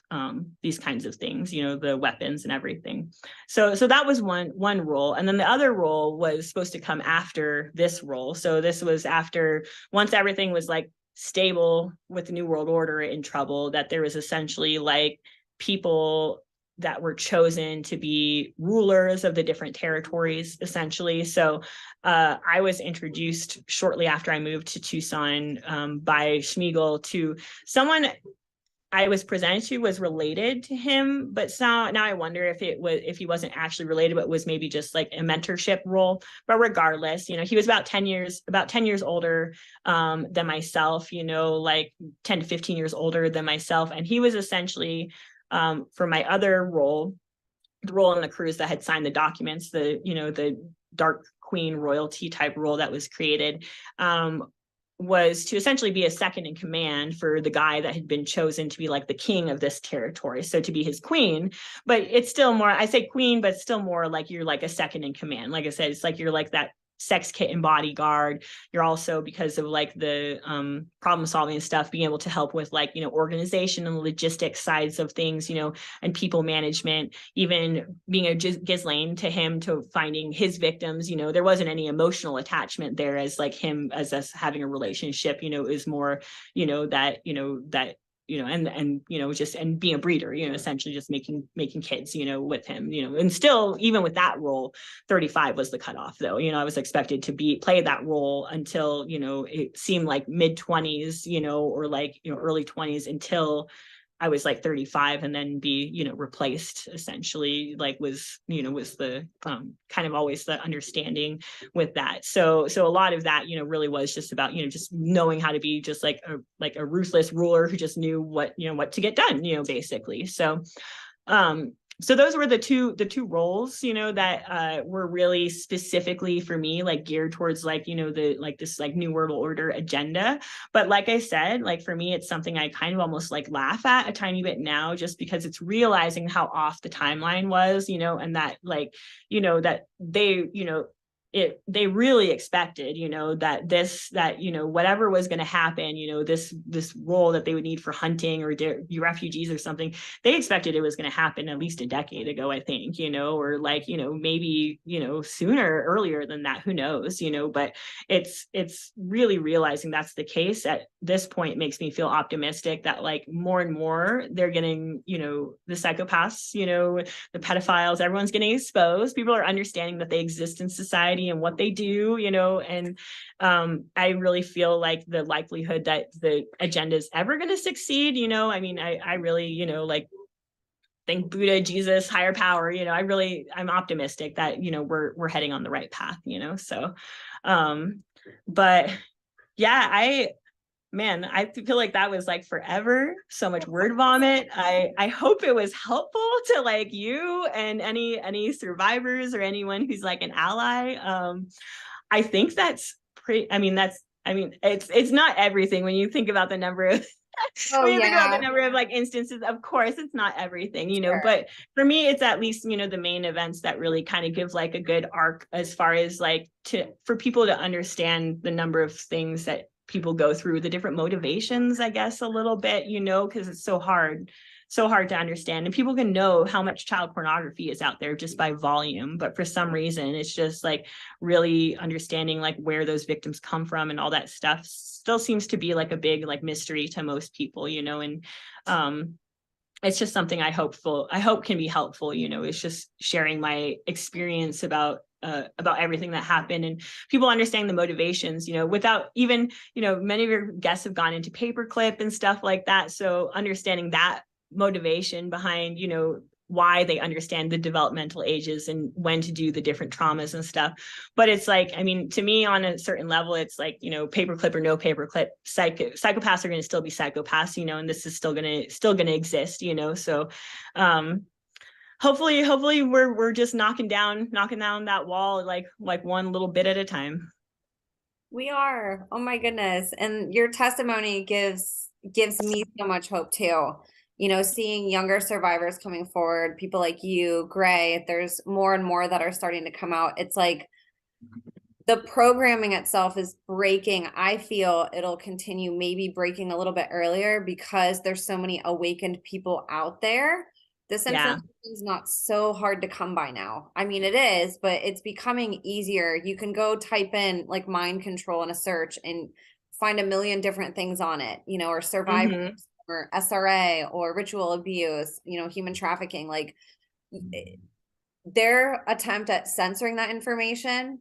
Speaker 2: things, the weapons and everything. So that was one role. And then the other role was supposed to come after this role. So this was after, once everything was like stable with the New World Order in trouble, that there was essentially like people that were chosen to be rulers of the different territories, essentially. So I was introduced shortly after I moved to Tucson by Schmiegel to someone I was presented to was related to him, but now I wonder if he wasn't actually related, but was maybe just like a mentorship role. But regardless, he was about 10 years older than myself, like 10 to 15 years older than myself. And he was essentially, for my other role, the role on the cruise that had signed the documents, the Dark Queen royalty type role that was created, was to essentially be a second in command for the guy that had been chosen to be like the king of this territory. So to be his queen, but it's still more, I say queen, but still more like you're like a second in command. Like I said, it's like you're like that sex kitten bodyguard. You're also, because of like the problem solving and stuff, being able to help with like, organization and logistics sides of things, and people management, even being a Ghislaine to him, to finding his victims. There wasn't any emotional attachment there as like him as us having a relationship, is more, that and just, and being a breeder, essentially just making kids, with him, and still, even with that role, 35 was the cutoff though. I was expected to play that role until, it seemed like mid-20s, or like, early 20s, until I was like 35, and then be, replaced essentially, like was the kind of always the understanding with that. So a lot of that, really was just about, just knowing how to be just like a ruthless ruler who just knew what to get done, basically. So so those were the two roles, that were really specifically for me, like geared towards like, the like this like new world order agenda. But like I said, like for me, it's something I kind of almost like laugh at a tiny bit now, just because it's realizing how off the timeline was, and that like, that they really expected, that whatever was going to happen, this role that they would need for hunting or refugees or something, they expected it was going to happen at least a decade ago, I think, or like, maybe, sooner, earlier than that, who knows, but it's really realizing that's the case at this point makes me feel optimistic that like more and more they're getting, the psychopaths, the pedophiles, everyone's getting exposed. People are understanding that they exist in society and what they do, and I really feel like the likelihood that the agenda is ever going to succeed, I mean, I really, like think Buddha, Jesus, higher power, I'm optimistic that, we're heading on the right path, so, but yeah, man, I feel like that was like forever, so much word vomit. I hope it was helpful to like you and any survivors or anyone who's like an ally. I think that's pretty, it's not everything when you think about the number of
Speaker 1: Oh
Speaker 2: when you think about the
Speaker 1: yeah,
Speaker 2: number of like instances, of course it's not everything,
Speaker 1: sure.
Speaker 2: but for me it's at least, the main events that really kind of give like a good arc as far as like for people to understand the number of things that people go through, the different motivations, I guess, a little bit, because it's so hard to understand. And people can know how much child pornography is out there just by volume, but for some reason it's just like really understanding like where those victims come from and all that stuff still seems to be like a big like mystery to most people, and it's just something I hope can be helpful, it's just sharing my experience about everything that happened and people understanding the motivations, without even, many of your guests have gone into paperclip and stuff like that. So understanding that motivation behind, why they understand the developmental ages and when to do the different traumas and stuff. But it's like, I mean, to me on a certain level, it's like, paperclip or no paperclip, psychopaths are going to still be psychopaths, and this is still going to exist, so hopefully we're just knocking down that wall like one little bit at a time.
Speaker 1: We are. Oh my goodness. And your testimony gives me so much hope too. Seeing younger survivors coming forward, people like you, Gray, there's more and more that are starting to come out. It's like the programming itself is breaking. I feel it'll continue maybe breaking a little bit earlier because there's so many awakened people out there. This
Speaker 2: Yeah.
Speaker 1: information is not so hard to come by now. I mean, it is, but it's becoming easier. You can go type in like mind control in a search and find a million different things on it, or survivors
Speaker 2: Mm-hmm.
Speaker 1: or SRA or ritual abuse, human trafficking. Like their attempt at censoring that information,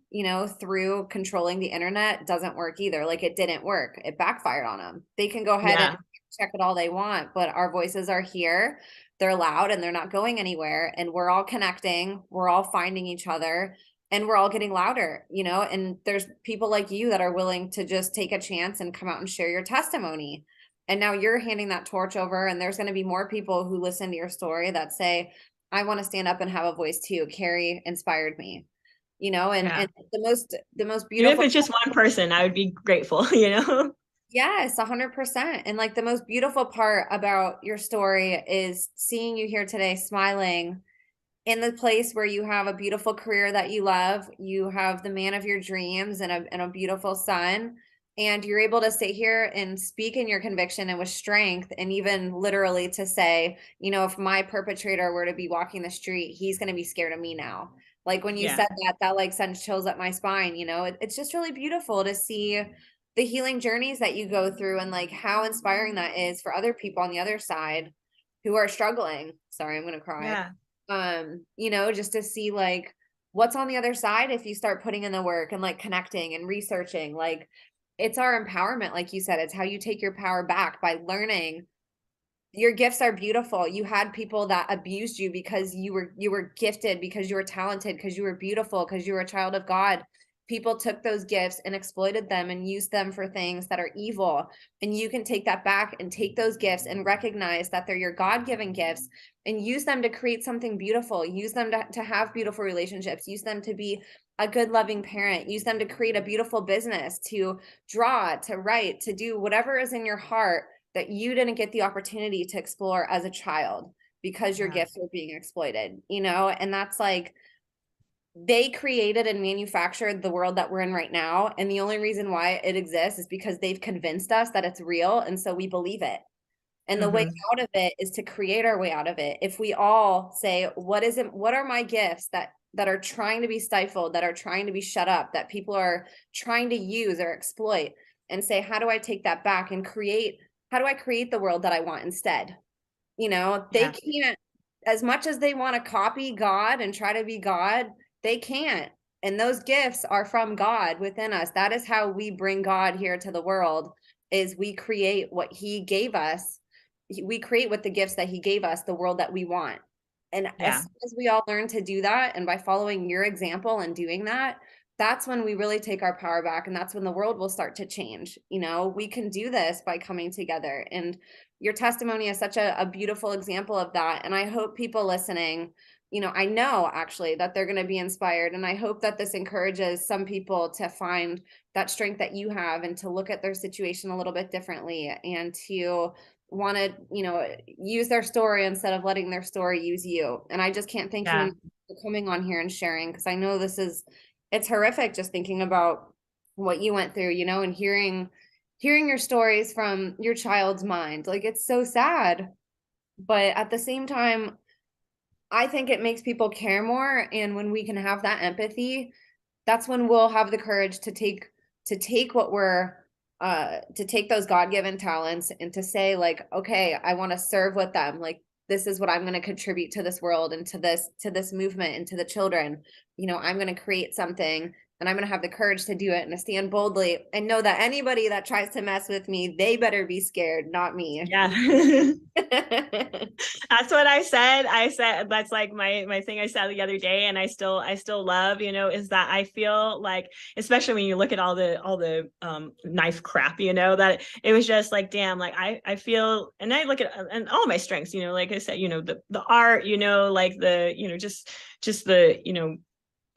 Speaker 1: through controlling the internet doesn't work either. Like it didn't work. It backfired on them. They can go ahead and
Speaker 2: Yeah.
Speaker 1: check it all they want, but our voices are here. They're loud and they're not going anywhere. And we're all connecting. We're all finding each other and we're all getting louder, and there's people like you that are willing to just take a chance and come out and share your testimony. And now you're handing that torch over, and there's going to be more people who listen to your story that say, I want to stand up and have a voice too. Carrie inspired me, and
Speaker 2: Yeah.
Speaker 1: the most
Speaker 2: Even if
Speaker 1: beautiful.
Speaker 2: it's just one person, I would be grateful,
Speaker 1: Yes, 100%. And like the most beautiful part about your story is seeing you here today smiling in the place where you have a beautiful career that you love, you have the man of your dreams and a beautiful son, and you're able to sit here and speak in your conviction and with strength, and even literally to say, if my perpetrator were to be walking the street, he's going to be scared of me now. Like when you
Speaker 2: Yeah.
Speaker 1: said that like sends chills up my spine, it's just really beautiful to see the healing journeys that you go through and like how inspiring that is for other people on the other side who are struggling. Sorry, I'm going to cry.
Speaker 2: Yeah.
Speaker 1: Just to see like what's on the other side if you start putting in the work and like connecting and researching. Like it's our empowerment, like you said, it's how you take your power back by learning. Your gifts are beautiful. You had people that abused you because you were gifted, because you were talented, because you were beautiful, because you were a child of God. people took those gifts and exploited them and used them for things that are evil. And you can take that back and take those gifts and recognize that they're your God-given gifts and use them to create something beautiful, use them to have beautiful relationships, use them to be a good, loving parent, use them to create a beautiful business, to draw, to write, to do whatever is in your heart that you didn't get the opportunity to explore as a child because your gifts were being exploited, you know? And that's like, they created and manufactured the world that we're in right now. And the only reason why it exists is because they've convinced us that it's real. And so we believe it. And the way out of it is to create our way out of it. If we all say, what are my gifts that are trying to be stifled, that are trying to be shut up, that people are trying to use or exploit, and say, how do I take that back and how do I create the world that I want instead? You know, they can't, as much as they want to copy God and try to be God, they can't. And those gifts are from God within us. That is how we bring God here to the world, is we create what he gave us. We create with the gifts that he gave us, the world that we want. And as soon as we all learn to do that, and by following your example and doing that, that's when we really take our power back. And that's when the world will start to change. You know, we can do this by coming together. And your testimony is such a beautiful example of that. And I hope people listening, you know, I know actually that they're going to be inspired. And I hope that this encourages some people to find that strength that you have and to look at their situation a little bit differently and to want to, you know, use their story instead of letting their story use you. And I just can't thank you enough for coming on here and sharing, because I know it's horrific just thinking about what you went through, you know, and hearing your stories from your child's mind. Like, it's so sad. But at the same time, I think it makes people care more. And when we can have that empathy, that's when we'll have the courage to take what we're to take those God-given talents and to say, like, okay, I want to serve with them. Like, this is what I'm going to contribute to this world and to this movement and to the children. You know, I'm going to create something, and I'm going to have the courage to do it and to stand boldly and know that anybody that tries to mess with me, they better be scared, not me.
Speaker 2: Yeah. That's what I said. I said, that's like my thing I said the other day. And I still love, you know, is that I feel like, especially when you look at all the knife crap, you know, that it was just like, damn, like I feel, and I look at and all my strengths, you know, like I said, you know, the art, you know, like the, you know, just the, you know,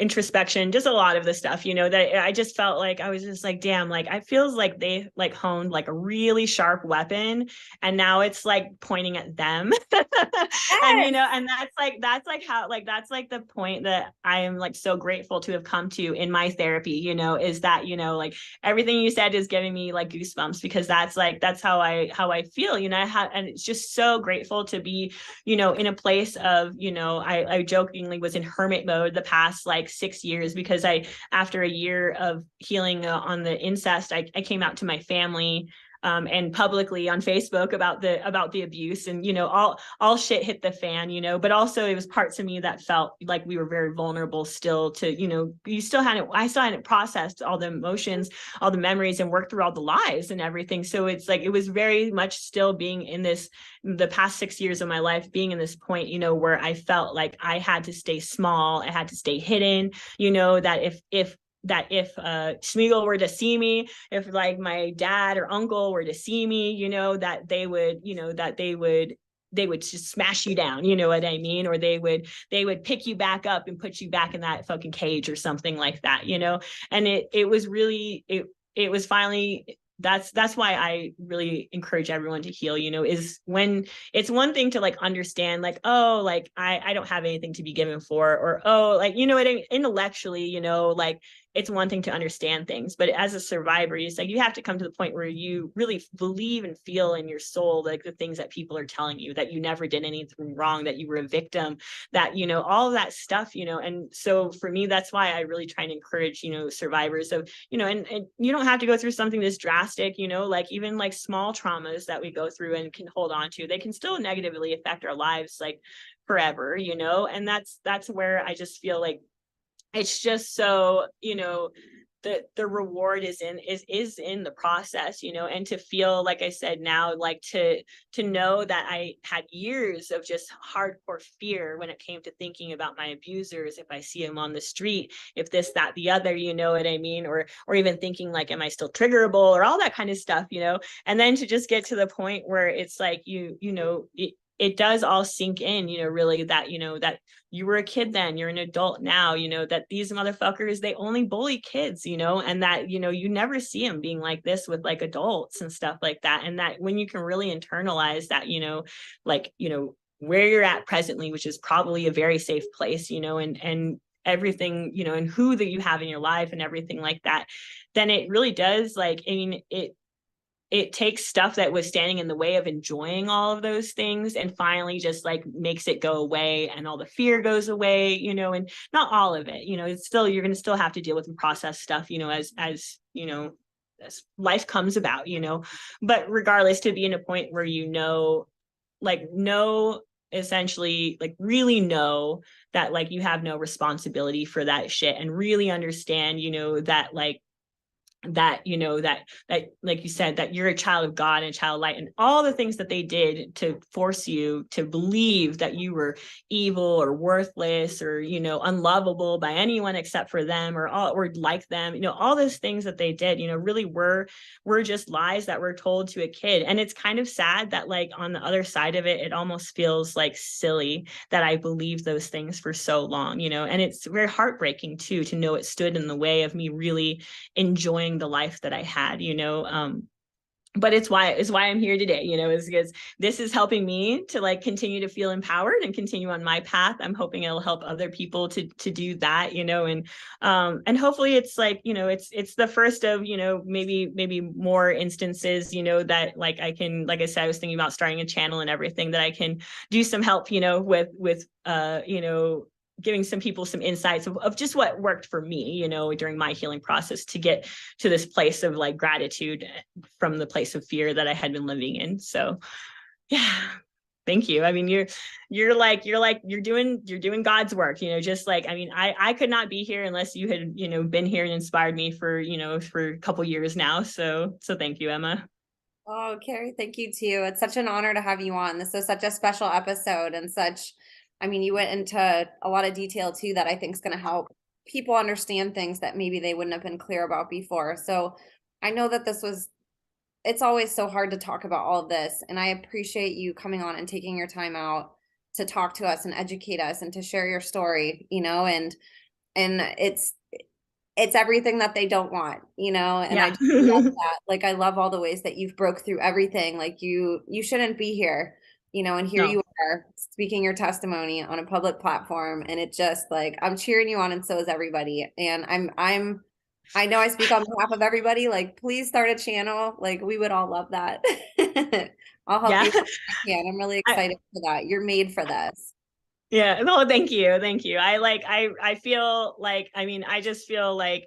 Speaker 2: introspection, just a lot of the stuff, you know, that I just felt like I was just like, damn, like I feels like they like honed like a really sharp weapon, and now it's like pointing at them. And you know, and that's like how, like that's like the point that I am like so grateful to have come to in my therapy, you know, is that, you know, like everything you said is giving me like goosebumps, because that's how I feel, you know. And it's just so grateful to be, you know, in a place of, you know, I jokingly was in hermit mode the past like 6 years, because after a year of healing on the incest, I came out to my family and publicly on Facebook about the abuse, and you know, all shit hit the fan, you know. But also it was parts of me that felt like we were very vulnerable still to, you know, I still hadn't processed all the emotions, all the memories, and worked through all the lies and everything. So it's like it was very much still being in the past 6 years of my life, being in this point, you know, where I felt like I had to stay small, I had to stay hidden, you know, that if Smeagol were to see me, if like my dad or uncle were to see me, you know, that they would, you know, that they would just smash you down, you know what I mean? Or they would pick you back up and put you back in that fucking cage or something like that, you know? And it was really, it was finally, that's why I really encourage everyone to heal, you know, is when it's one thing to like understand like, oh, like I don't have anything to be given for, or, oh, like, you know, intellectually, you know, like it's one thing to understand things, but as a survivor, it's like you have to come to the point where you really believe and feel in your soul like the things that people are telling you, that you never did anything wrong, that you were a victim, that, you know, all of that stuff, you know. And so for me, that's why I really try and encourage, you know, survivors of, you know, and you don't have to go through something this drastic, you know, like even like small traumas that we go through and can hold on to, they can still negatively affect our lives like forever, you know. And that's where I just feel like it's just so, you know, the reward is in the process, you know, and to feel, like I said, now, like to know that I had years of just hardcore fear when it came to thinking about my abusers, if I see them on the street, if this, that, the other, you know what I mean? Or even thinking like, am I still triggerable, or all that kind of stuff, you know? And then to just get to the point where it's like, you know, it does all sink in, you know, really, that, you know, that you were a kid then, you're an adult now, you know, that these motherfuckers, they only bully kids, you know, and that, you know, you never see them being like this with like adults and stuff like that. And that when you can really internalize that, you know, like, you know, where you're at presently, which is probably a very safe place, you know, and everything, you know, and who that you have in your life and everything like that, then it really does, like, I mean, it takes stuff that was standing in the way of enjoying all of those things and finally just like makes it go away, and all the fear goes away, you know, and not all of it, you know, it's still, you're going to still have to deal with and process stuff, you know, as you know, as life comes about, you know, but regardless, to be in a point where, you know, like, know, essentially, like, really know that like you have no responsibility for that shit, and really understand, you know, that like, that, you know, that like you said, that you're a child of God and a child of light, and all the things that they did to force you to believe that you were evil or worthless or, you know, unlovable by anyone except for them, or like them, you know, all those things that they did, you know, really were just lies that were told to a kid. And it's kind of sad that, like, on the other side of it, it almost feels like silly that I believed those things for so long, you know, and it's very heartbreaking too, to know it stood in the way of me really enjoying the life that I had, you know. But it's why I'm here today, you know, is because this is helping me to like continue to feel empowered and continue on my path. I'm hoping it'll help other people to do that, you know, and hopefully it's like, you know, it's the first of, you know, maybe more instances, you know, that like I can, like I said, I was thinking about starting a channel and everything, that I can do some help, you know, with you know, giving some people some insights of just what worked for me, you know, during my healing process, to get to this place of like gratitude from the place of fear that I had been living in. So yeah, thank you. I mean, you're doing God's work, you know, just like, I mean, I could not be here unless you had, you know, been here and inspired me for, you know, for a couple years now. So thank you, Emma.
Speaker 1: Oh, Carrie, thank you too. It's such an honor to have you on. This is such a special episode, and such, I mean, you went into a lot of detail too that I think is going to help people understand things that maybe they wouldn't have been clear about before. So I know that it's always so hard to talk about all of this, and I appreciate you coming on and taking your time out to talk to us and educate us and to share your story, you know, and it's everything that they don't want, you know, and I
Speaker 2: Yeah.
Speaker 1: just love that. Like, I love all the ways that you've broke through everything. Like, you shouldn't be here, you know, and here
Speaker 2: No.
Speaker 1: you are speaking your testimony on a public platform, and it just, like, I'm cheering you on, and so is everybody. And I know I speak on behalf of everybody. Like, please start a channel. Like, we would all love that. I'll help
Speaker 2: Yeah.
Speaker 1: you if I can. I'm really
Speaker 2: I,
Speaker 1: excited for that. You're made for this.
Speaker 2: Yeah, no, thank you. Thank you. I feel like, I mean, I just feel like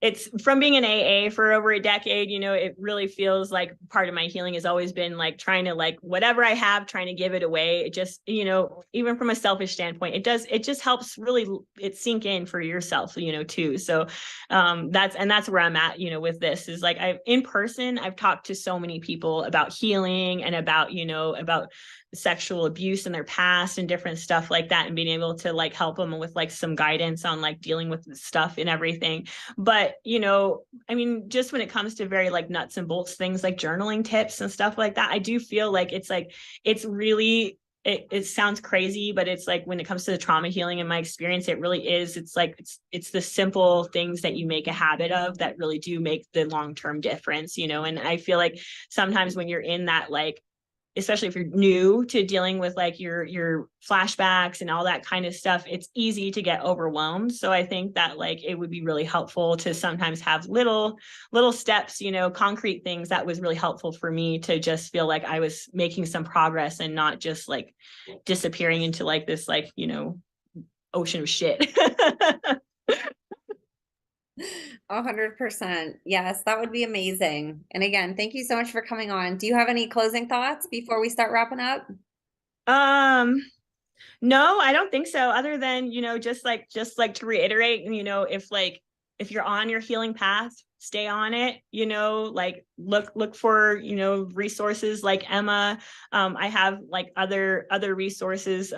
Speaker 2: it's from being in AA for over a decade, you know, it really feels like part of my healing has always been like trying to, like, whatever I have, trying to give it away. It just, you know, even from a selfish standpoint, it just helps really it sink in for yourself, you know, too. So that's where I'm at, you know, with this, is like, I've talked to so many people about healing and about, you know, about sexual abuse in their past and different stuff like that, and being able to like help them with like some guidance on like dealing with stuff and everything. But, you know, I mean, just when it comes to very like nuts and bolts things like journaling tips and stuff like that, I do feel like it's really, it sounds crazy, but it's like, when it comes to the trauma healing, in my experience, it really is. It's like, it's the simple things that you make a habit of that really do make the long-term difference, you know. And I feel like sometimes when you're in that, like, especially if you're new to dealing with like your flashbacks and all that kind of stuff, it's easy to get overwhelmed. So I think that like it would be really helpful to sometimes have little steps, you know, concrete things. That was really helpful for me to just feel like I was making some progress and not just like disappearing into like this, like, you know, ocean of shit.
Speaker 1: 100%. Yes, that would be amazing. And again, thank you so much for coming on. Do you have any closing thoughts before we start wrapping up?
Speaker 2: um no, I don't think so, other than, you know, just like to reiterate, you know, if like if you're on your healing path, stay on it, you know, like look for, you know, resources like Emma. I have like other resources,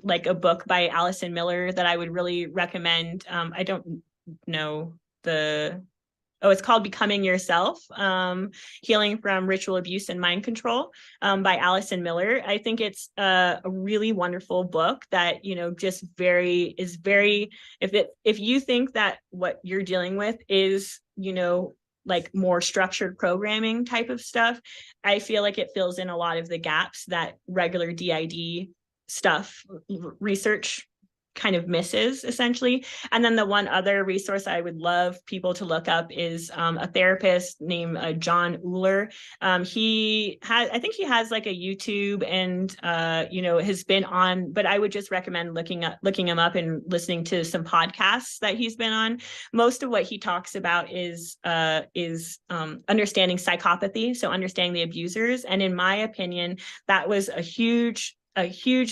Speaker 2: like a book by Allison Miller that I would really recommend. I don't know the it's called Becoming Yourself, Healing from Ritual Abuse and Mind Control, by Allison Miller. I think it's a really wonderful book that, you know, just is very, if you think that what you're dealing with is, you know, like more structured programming type of stuff, I feel like it fills in a lot of the gaps that regular DID stuff, research kind of misses, essentially. And then the one other resource I would love people to look up is a therapist named John Uhler. I think he has like a YouTube and you know, has been on, but I would just recommend looking him up and listening to some podcasts that he's been on. Most of what he talks about is understanding psychopathy, so understanding the abusers. And in my opinion, that was a huge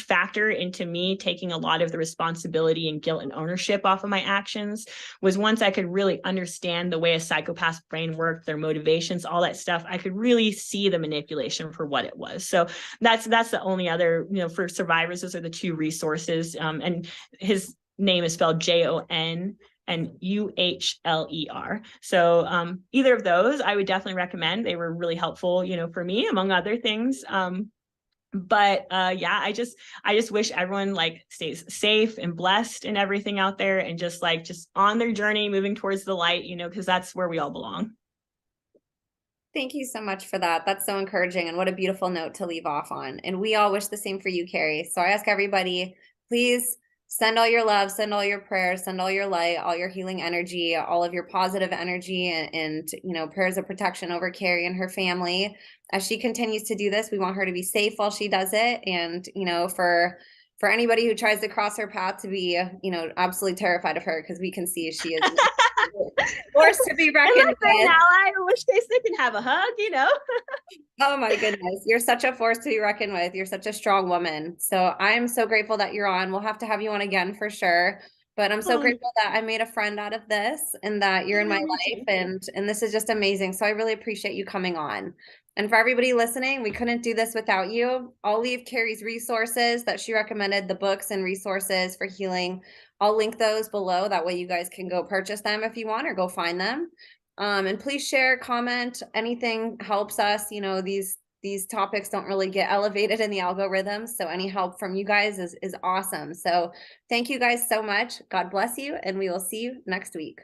Speaker 2: factor into me taking a lot of the responsibility and guilt and ownership off of my actions. Was once I could really understand the way a psychopath's brain worked, their motivations, all that stuff, I could really see the manipulation for what it was. So that's the only other, you know, for survivors, those are the two resources. And his name is spelled Jon and Uhler. So either of those I would definitely recommend. They were really helpful, you know, for me, among other things. But yeah, I just wish everyone like stays safe and blessed and everything out there, and just on their journey moving towards the light, you know, because that's where we all belong.
Speaker 1: Thank you so much for that. That's so encouraging, and what a beautiful note to leave off on. And we all wish the same for you, Carrie. So I ask everybody, please send all your love, send all your prayers, send all your light, all your healing energy, all of your positive energy, and you know, prayers of protection over Carrie and her family as she continues to do this. We want her to be safe while she does it, and you know, for anybody who tries to cross her path to be, you know, absolutely terrified of her, because we can see she is force to be reckoned with.
Speaker 2: Now I wish they can have a hug, you know.
Speaker 1: Oh my goodness, you're such a force to be reckoned with. You're such a strong woman. So I'm so grateful that you're on. We'll have to have you on again for sure. But I'm so grateful that I made a friend out of this, and that you're in my life, and this is just amazing. So I really appreciate you coming on. And for everybody listening, we couldn't do this without you. I'll leave Carrie's resources that she recommended, the books and resources for healing. I'll link those below. That way you guys can go purchase them if you want, or go find them. And please share, comment, anything helps us. You know, these topics don't really get elevated in the algorithms, so any help from you guys is awesome. So thank you guys so much. God bless you, and we will see you next week.